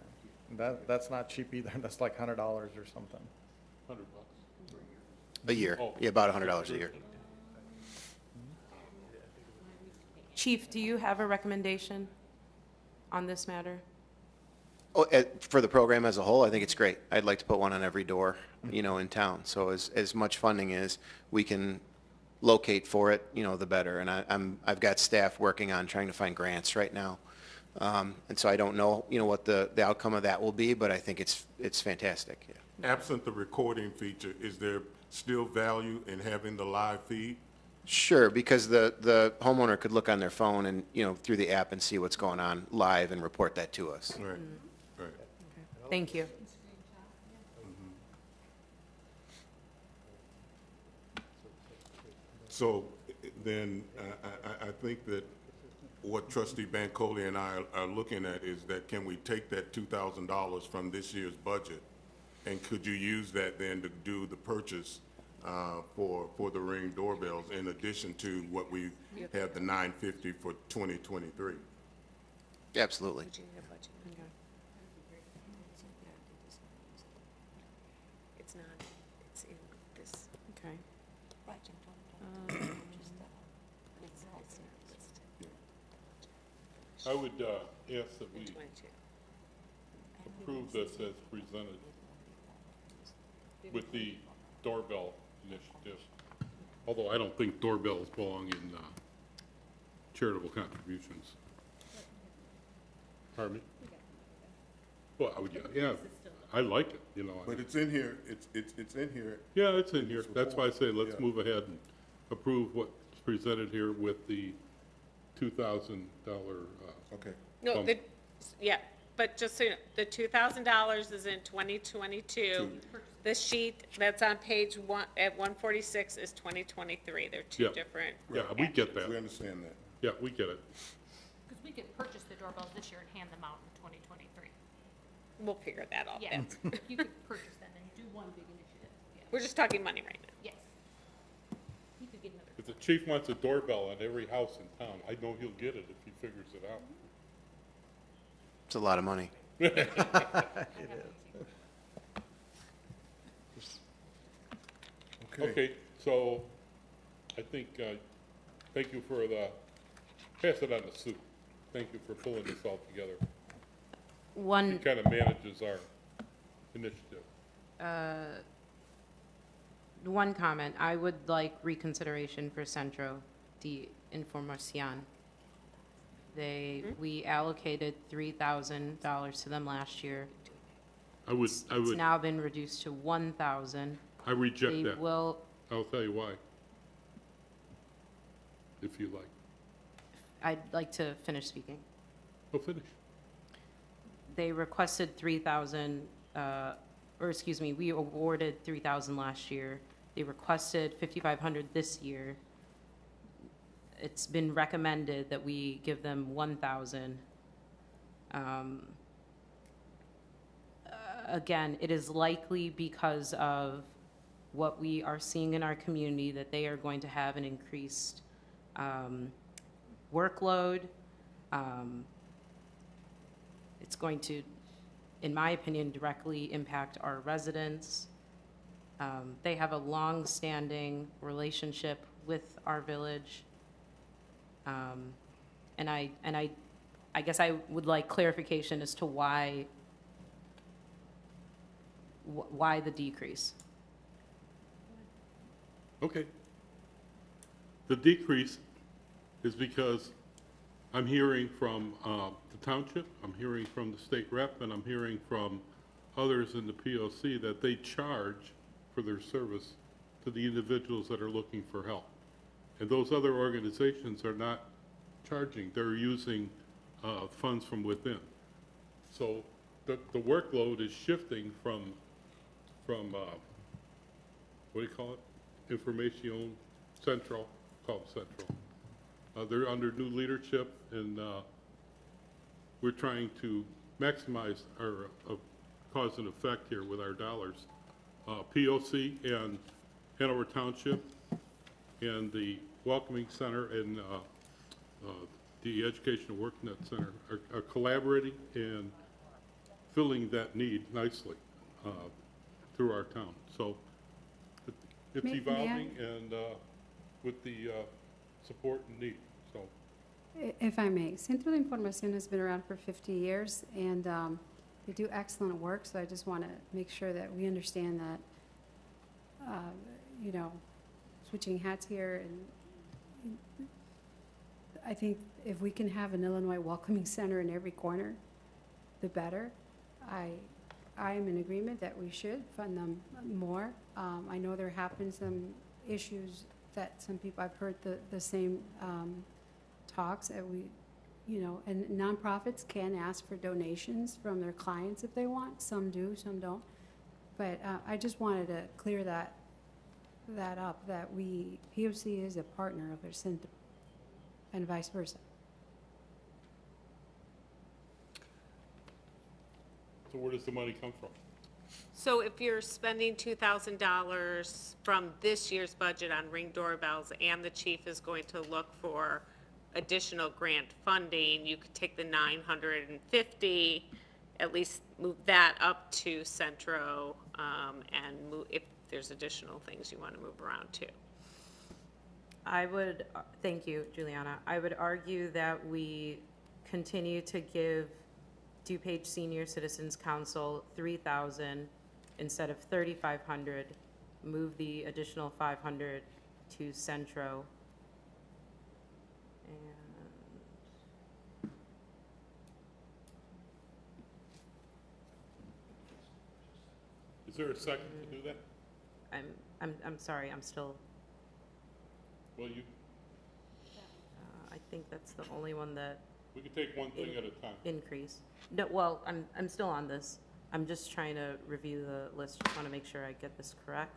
that's not cheap either, that's like $100 or something. $100. A year, Oh. yeah, about $100 a year. Chief, do you have a recommendation on this matter? Oh, for the program as a whole, I think it's great. I'd like to put one on every door, in town. So as much funding as we can locate for it, the better. And I've got staff working on trying to find grants right now. And so I don't know, what the outcome of that will be, but I think it's fantastic. Yeah. Absent the recording feature, is there still value in having the live feed? Sure, because the homeowner could look on their phone and, through the app and see what's going on live and report that to us. Right, right. Thank you. So then, I think that what Trustee Bancoli and I are looking at is that can we take that $2,000 from this year's budget? And could you use that then to do the purchase for the Ring doorbells in addition to what we have the $950 for 2023? Absolutely. It's not, it's in this. Okay. I would ask that we approve this as presented with the doorbell initiative. Although I don't think doorbells belong in charitable contributions. Pardon me? Well, yeah, I like it, But it's in here, it's in here. Yeah, it's in here. That's why I say let's Yeah. move ahead and approve what's presented here with the $2,000. Okay. No, but just so you know, the $2,000 is in 2022. The sheet that's on page 146 is 2023. They're two Yeah. different. Yeah, we get that. We understand that. Yeah, we get it. Because we could purchase the doorbells this year and hand them out in 2023. We'll figure that out Yeah, then. you could purchase them and do one big initiative. Yeah. We're just talking money right now. Yes. You could get another. If the chief wants a doorbell on every house in town, I know he'll get it if he figures it out. It's a lot of money. It is. Okay, so I think, thank you for pass it on to Sue. thank you for pulling this all together. He One, kind of manages our initiative. one comment, I would like reconsideration for Centro de Información. We allocated $3,000 to them last year. I would, It's now been reduced to 1,000. I reject They that. will, I'll tell you why. If you like. I'd like to finish speaking. Oh, finish. They requested 3,000, or excuse me, we awarded 3,000 last year. They requested 5,500 this year. It's been recommended that we give them 1,000. Again, it is likely because of what we are seeing in our community that they are going to have an increased workload. It's going to, in my opinion, directly impact our residents. They have a long-standing relationship with our village. And I guess I would like clarification as to why the decrease. Okay. The decrease is because I'm hearing from the township, I'm hearing from the state rep, and I'm hearing from others in the POC that they charge for their service to the individuals that are looking for help. And those other organizations are not charging, they're using funds from within. So the workload is shifting from what do you call it? Information Central, called Central. They're under new leadership, and we're trying to maximize our cause and effect here with our dollars. POC and Hanover Township and the Welcoming Center and the Educational WorkNet Center are collaborating and filling that need nicely through our town. So it's May I- evolving and with the support and need, so. If I may, Centro de Información has been around for 50 years, and they do excellent work, so I just want to make sure that we understand that, you know, switching hats here, and I think if we can have an Illinois Welcoming Center in every corner, the better. I am in agreement that we should fund them more. I know there have been some issues that some people, I've heard the same talks that we, you know, and nonprofits can ask for donations from their clients if they want. Some do, some don't. But I just wanted to clear that up, that POC is a partner of their center, and vice versa. So where does the money come from? So if you're spending $2,000 from this year's budget on Ring doorbells, and the chief is going to look for additional grant funding, you could take the 950, at least move that up to Centro, and move, if there's additional things you want to move around too. I would, thank you, Juliana. I would argue that we continue to give DuPage Senior Citizens Council 3,000 instead of 3,500. Move the additional 500 to Centro. And Is there a second to do that? I'm sorry, I'm still, Well, I think that's the only one that we can take one thing at a time. increased. No, well, I'm still on this. I'm just trying to review the list, just want to make sure I get this correct.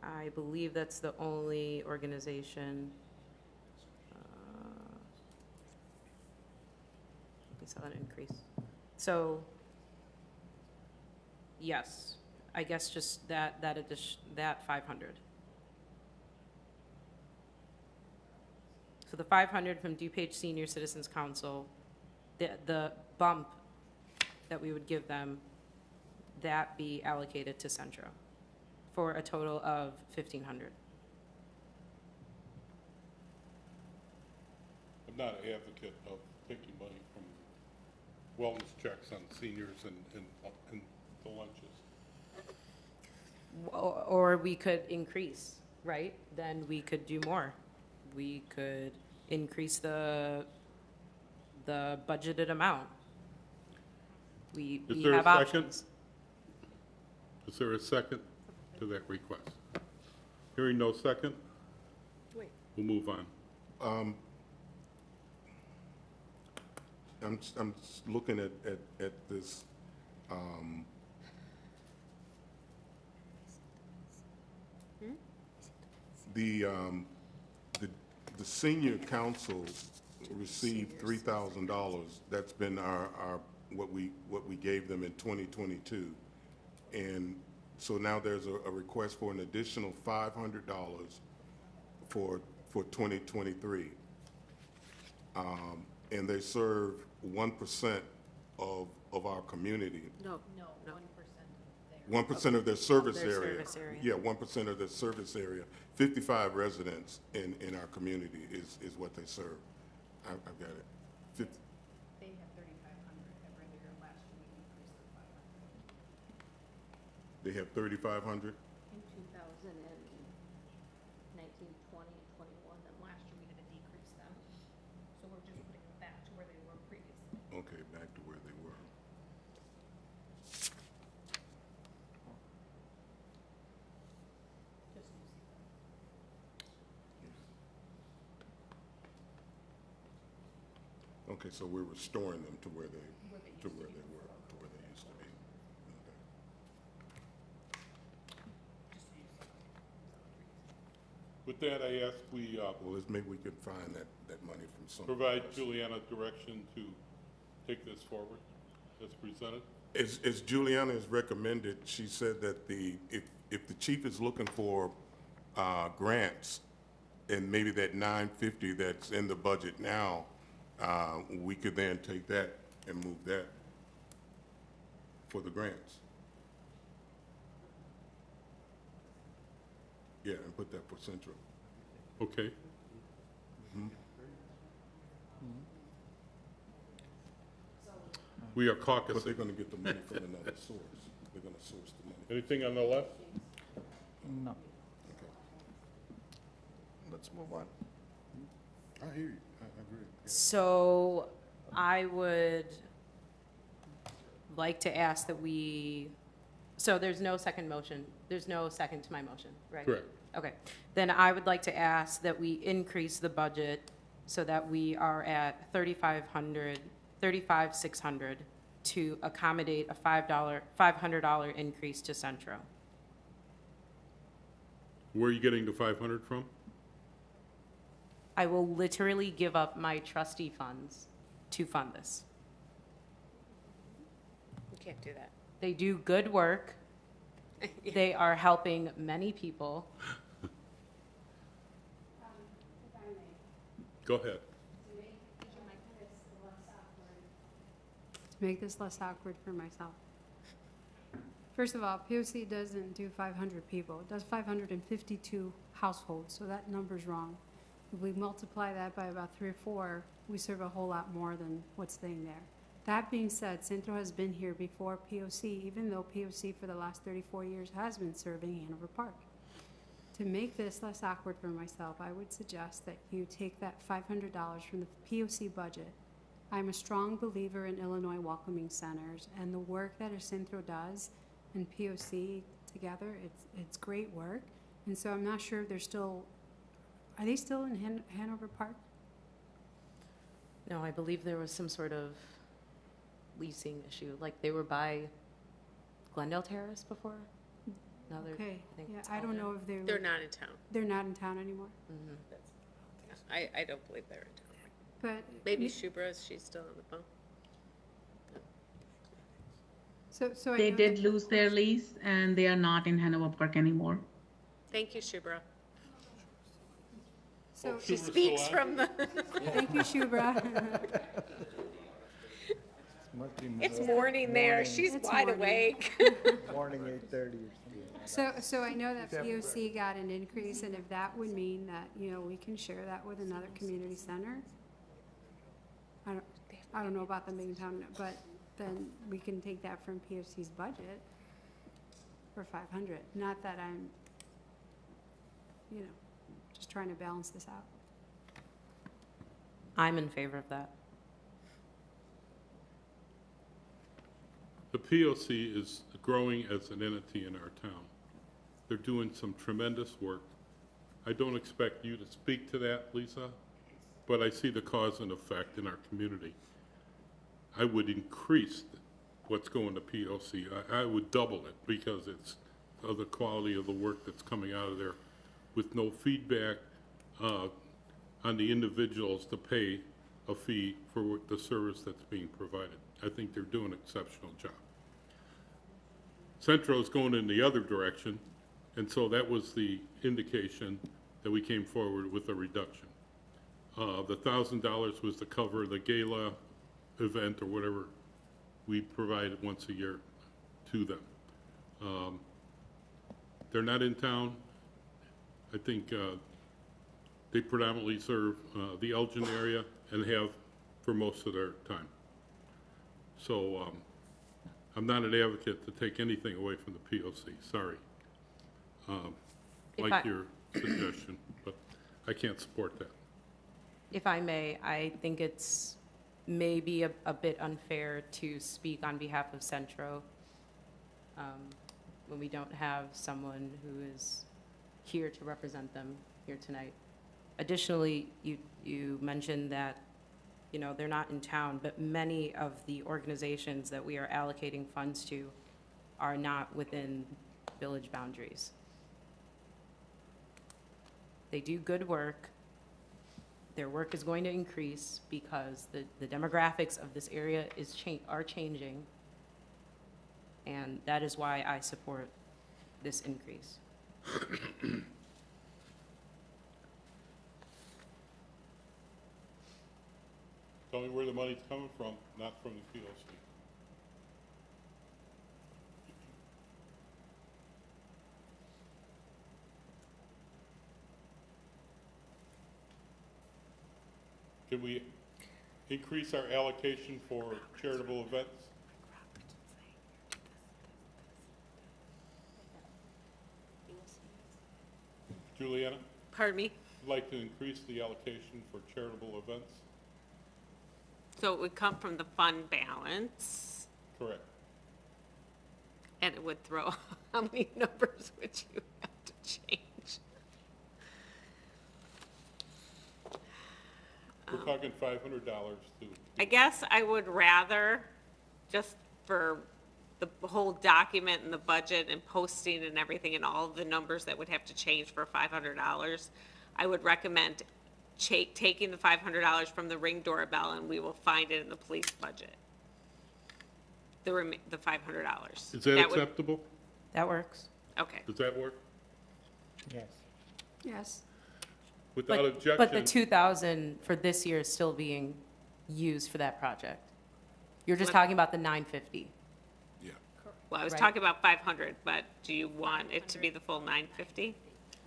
I believe that's the only organization. We saw that increase. So, yes, I guess just that addition, that 500. So the 500 from DuPage Senior Citizens Council, the bump that we would give them, that be allocated to Centro for a total of 1,500. not an advocate of taking money from wellness checks on seniors and the lunches. Or we could increase, right? Then we could do more. We could increase the budgeted amount. We Is there have a second? options. Is there a second to that request? Hearing no second, Wait. we'll move on. I'm just looking at this, the senior council received $3,000. That's been our what we gave them in 2022. And so now there's a request for an additional $500 for 2023. And they serve 1% of our community. No. 1% of their service Their area. service area. Yeah, 1% of their service area. 55 residents in our community is what they serve. I've got it. They have 3,500 every year. Last year we increased it 500. They have 3,500? In 2019, 20, 21, then last year we had to decrease them. So we're just putting them back to where they were previously. Okay, back to where they were. Just so you see that. Okay, so we're restoring them to where they Where they used were, to be. to where they used to be. Just so you see. With that, I ask we Well, maybe we could find that money from somewhere. provide else. Juliana direction to take this forward as presented. As Juliana has recommended, she said that if the chief is looking for grants, and maybe that $950 that's in the budget now, we could then take that and move that for the grants. Yeah, and put that for Central. Okay. We are But caucusing. they're gonna get the money from another source. They're gonna source the money. Anything on the left? No. Okay. Let's move on. I hear you. I agree. So I would like to ask that so there's no second motion, there's no second to my motion, right? Correct. Okay, then I would like to ask that we increase the budget so that we are at $35,600 to accommodate a $500 increase to Centro. Where are you getting the 500 from? I will literally give up my trustee funds to fund this. You can't do that. They do good work. They are helping many people. Go ahead. To make this less awkward for myself. First of all, POC doesn't do 500 people. It does 552 households, so that number's wrong. If we multiply that by about 3 or 4, we serve a whole lot more than what's staying there. That being said, Centro has been here before POC, even though POC for the last 34 years has been serving Hanover Park. To make this less awkward for myself, I would suggest that you take that $500 from the POC budget. I'm a strong believer in Illinois welcoming centers and the work that Centro does and POC together. It's great work. And so I'm not sure if are they still in Hanover Park? No, I believe there was some sort of leasing issue, like they were by Glendale Terrace before? Now they're, Okay, I think yeah, it's I don't Glendale. know if They're not in town. they're not in town anymore. Mhm. I don't believe they're in town. But Maybe Shubra, she's still on the phone. so I They know did that- lose their lease and they are not in Hanover Park anymore. Thank you, Shubra. So She Shubra's speaks still on? from the, thank you, Shubra. it's morning there, she's It's wide morning. awake. Morning 8:30 or something. So I know that POC got an increase, and if that would mean that, we can share that with another community center, I don't know about them being town, but then we can take that from PFC's budget for 500. Not that I'm, just trying to balance this out. I'm in favor of that. The POC is growing as an entity in our town. They're doing some tremendous work. I don't expect you to speak to that, Lisa, but I see the cause and effect in our community. I would increase what's going to POC. I would double it because it's of the quality of the work that's coming out of there with no feedback on the individuals to pay a fee for the service that's being provided. I think they're doing an exceptional job. Centro is going in the other direction, and so that was the indication that we came forward with a reduction. The $1,000 was to cover the gala event or whatever we provide once a year to them. They're not in town. I think they predominantly serve the Elgin area and have for most of their time. So I'm not an advocate to take anything away from the POC, sorry. Like your suggestion, but I can't support that. If I may, I think it's maybe a bit unfair to speak on behalf of Centro when we don't have someone who is here to represent them here tonight. Additionally, you mentioned that, they're not in town, but many of the organizations that we are allocating funds to are not within village boundaries. They do good work. Their work is going to increase because the demographics of this area are changing, and that is why I support this increase. Tell me where the money's coming from, not from the POC. Can we increase our allocation for charitable events? Juliana? Pardon me? I'd like to increase the allocation for charitable events. So it would come from the fund balance, Correct. and it would throw, how many numbers would you have to change? We're talking $500 to. I guess I would rather, just for the whole document and the budget and posting and everything and all of the numbers that would have to change for $500, I would recommend taking the $500 from the Ring doorbell, and we will find it in the police budget. The $500. Is that would- acceptable? That works. Okay. Does that work? Yes. Yes. Without objection? But the 2,000 for this year is still being used for that project. You're just talking about the 950. Yeah. Well, I was Right. talking about 500, but do you want it to be the full 950?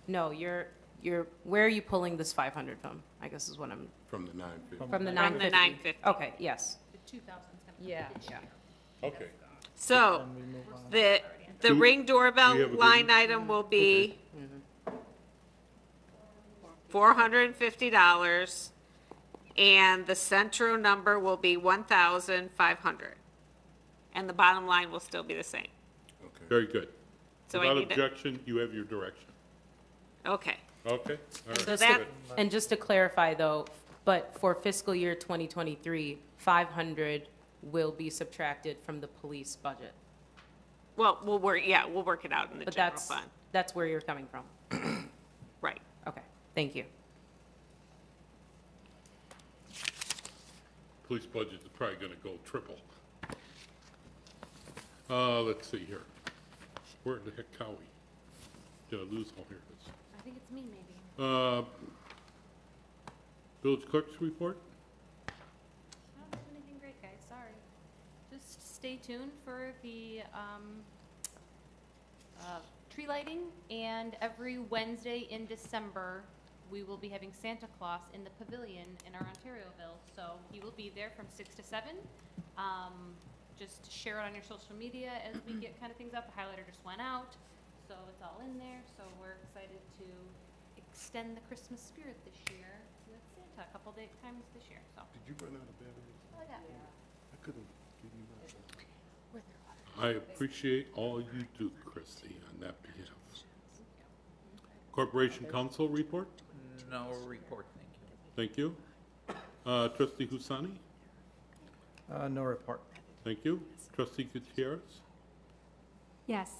No, where are you pulling this 500 from? I guess is what I'm, From the 950. from the From 950. the 950. Okay, yes. The 2,000's gonna come Yeah, this yeah. year. Okay. So, Then we move on. the Do- Ring doorbell we have line agreement? item will be $450, and the Centro number will be 1,500. And the bottom line will still be the same. Okay. Very good. So I Without need to- objection, you have your direction. Okay. Okay? All right. So that, And just to clarify though, but for fiscal year 2023, 500 will be subtracted from the police budget. well, we'll work it out in the But general fund. that's where you're coming from. Right. Okay, thank you. Police budget is probably gonna go triple. Let's see here. Where the heck are we? Did I lose? Oh, here it is. I think it's me, maybe. Village clerk's report? I don't have anything great, guys, sorry. Just stay tuned for the tree lighting, and every Wednesday in December, we will be having Santa Claus in the pavilion in our Onterioville. So he will be there from 6 to 7. Just share it on your social media as we get kind of things up. The highlighter just went out, so it's all in there. So we're excited to extend the Christmas spirit this year with Santa a couple times this year. So. Did you run out of batteries? Oh, I got it. I couldn't give you that. I appreciate all you do, Christie, on that behalf. Corporation Council report? No report, thank you. Thank you. Trustee Husani? No report. Thank you. Trustee Gutierrez? Yes.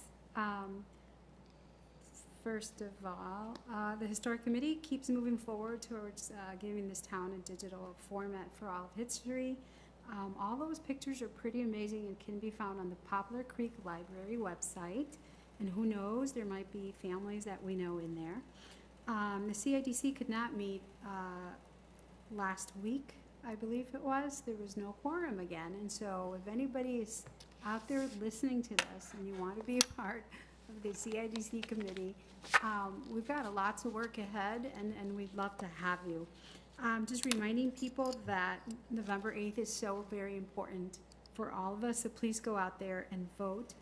First of all, the Historic Committee keeps moving forward towards giving this town a digital format for all of history. All those pictures are pretty amazing and can be found on the Poplar Creek Library website. And who knows, there might be families that we know in there. The CIDC could not meet last week, I believe it was. There was no quorum again. And so if anybody is out there listening to this and you want to be a part of the CIDC committee, we've got lots of work ahead and we'd love to have you. Just reminding people that November 8th is so very important for all of us, so please go out there and vote.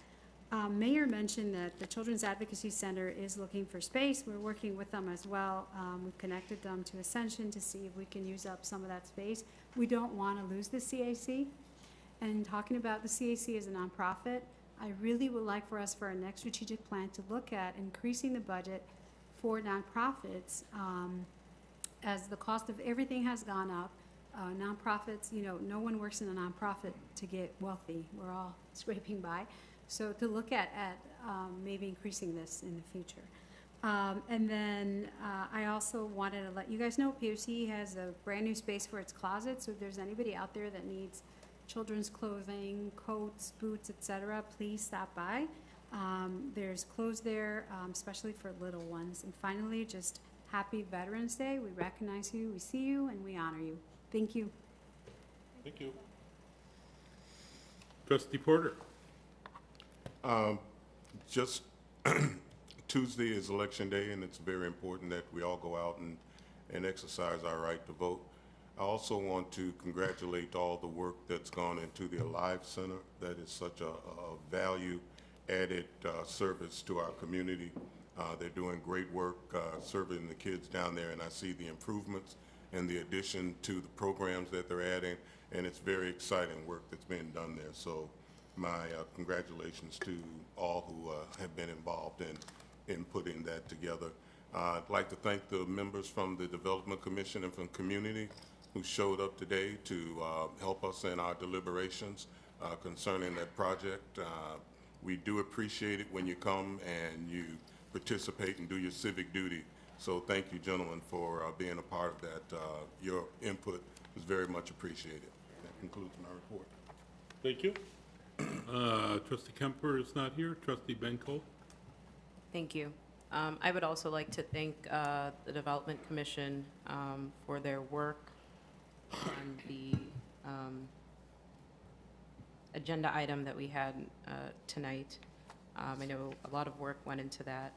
Mayor mentioned that the Children's Advocacy Center is looking for space. We're working with them as well. We've connected them to Ascension to see if we can use up some of that space. We don't want to lose the CAC. And talking about the CAC as a nonprofit, I really would like for us for our next strategic plan to look at increasing the budget for nonprofits. As the cost of everything has gone up, nonprofits, no one works in a nonprofit to get wealthy. We're all scraping by. So to look at maybe increasing this in the future. And then I also wanted to let you guys know POC has a brand new space for its closet. So if there's anybody out there that needs children's clothing, coats, boots, etc., please stop by. There's clothes there, especially for little ones. And finally, just happy Veterans Day. We recognize you, we see you, and we honor you. Thank you. Thank you. Trustee Porter? Just Tuesday is Election Day, and it's very important that we all go out and exercise our right to vote. I also want to congratulate all the work that's gone into the Alive Center. That is such a value-added service to our community. They're doing great work serving the kids down there, and I see the improvements and the addition to the programs that they're adding, and it's very exciting work that's being done there. So my congratulations to all who have been involved in putting that together. I'd like to thank the members from the Development Commission and from community who showed up today to help us in our deliberations concerning that project. We do appreciate it when you come and you participate and do your civic duty. So thank you, gentlemen, for being a part of that. Your input is very much appreciated. That concludes my report. Thank you. Trustee Kemper is not here. Trustee Benko? Thank you. I would also like to thank the Development Commission for their work on the agenda item that we had tonight. I know a lot of work went into that,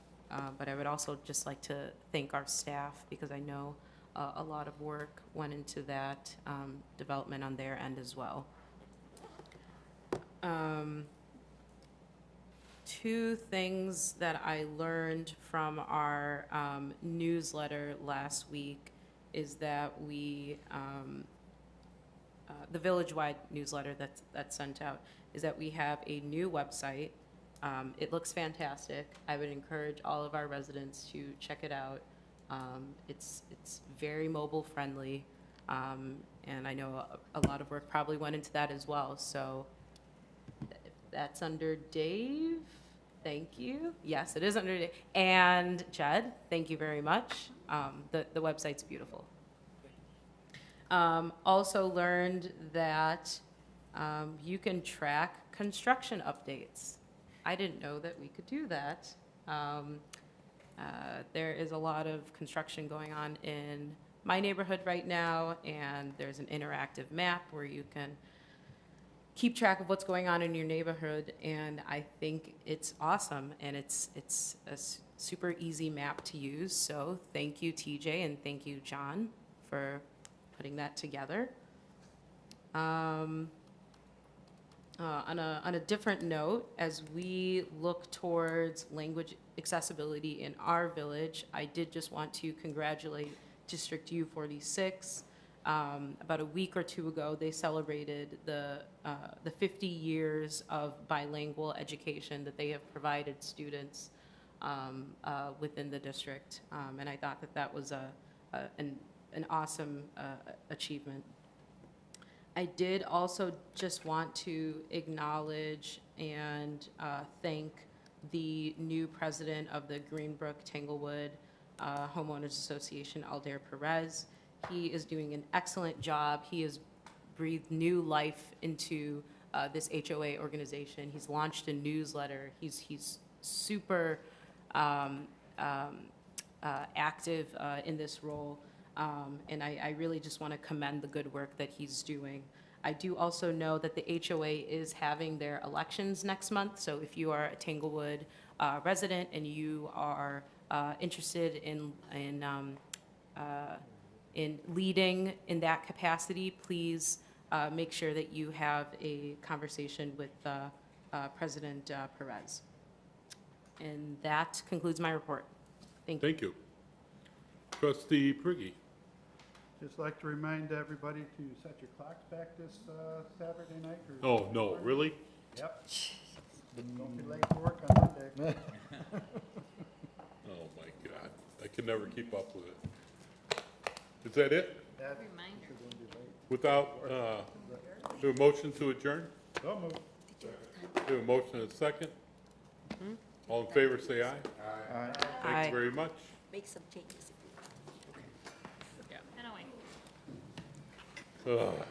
but I would also just like to thank our staff because I know a lot of work went into that development on their end as well. Two things that I learned from our newsletter last week is that we, the village-wide newsletter that's sent out, is that we have a new website. It looks fantastic. I would encourage all of our residents to check it out. It's very mobile-friendly, and I know a lot of work probably went into that as well. So that's under Dave. Thank you. Yes, it is under Dave. And Jed, thank you very much. The website's beautiful. Also learned that you can track construction updates. I didn't know that we could do that. There is a lot of construction going on in my neighborhood right now, and there's an interactive map where you can keep track of what's going on in your neighborhood, and I think it's awesome, and it's super easy map to use. So thank you, TJ, and thank you, John, for putting that together. On a different note, as we look towards language accessibility in our village, I did just want to congratulate District U46. About a week or two ago, they celebrated the 50 years of bilingual education that they have provided students within the district. And I thought that that was an awesome achievement. I did also just want to acknowledge and thank the new president of the Greenbrook Tanglewood Homeowners Association, Aldair Perez. He is doing an excellent job. He has breathed new life into this HOA organization. He's launched a newsletter. He's super active in this role. And I really just want to commend the good work that he's doing. I do also know that the HOA is having their elections next month, so if you are a Tanglewood resident and you are interested in leading in that capacity, please make sure that you have a conversation with President Perez. And that concludes my report. Thank you. Thank you. Trustee Prigge. Just like to remind everybody to set your clocks back this Saturday night. Oh, no, really? Yep. Don't be late for work on Monday. Oh, my God. I can never keep up with it. Is that it? Without, do a motion to adjourn? So moved. Do a motion and a second? All in favor, say aye. Aye. Thank you very much. Make some changes. And away. Ugh.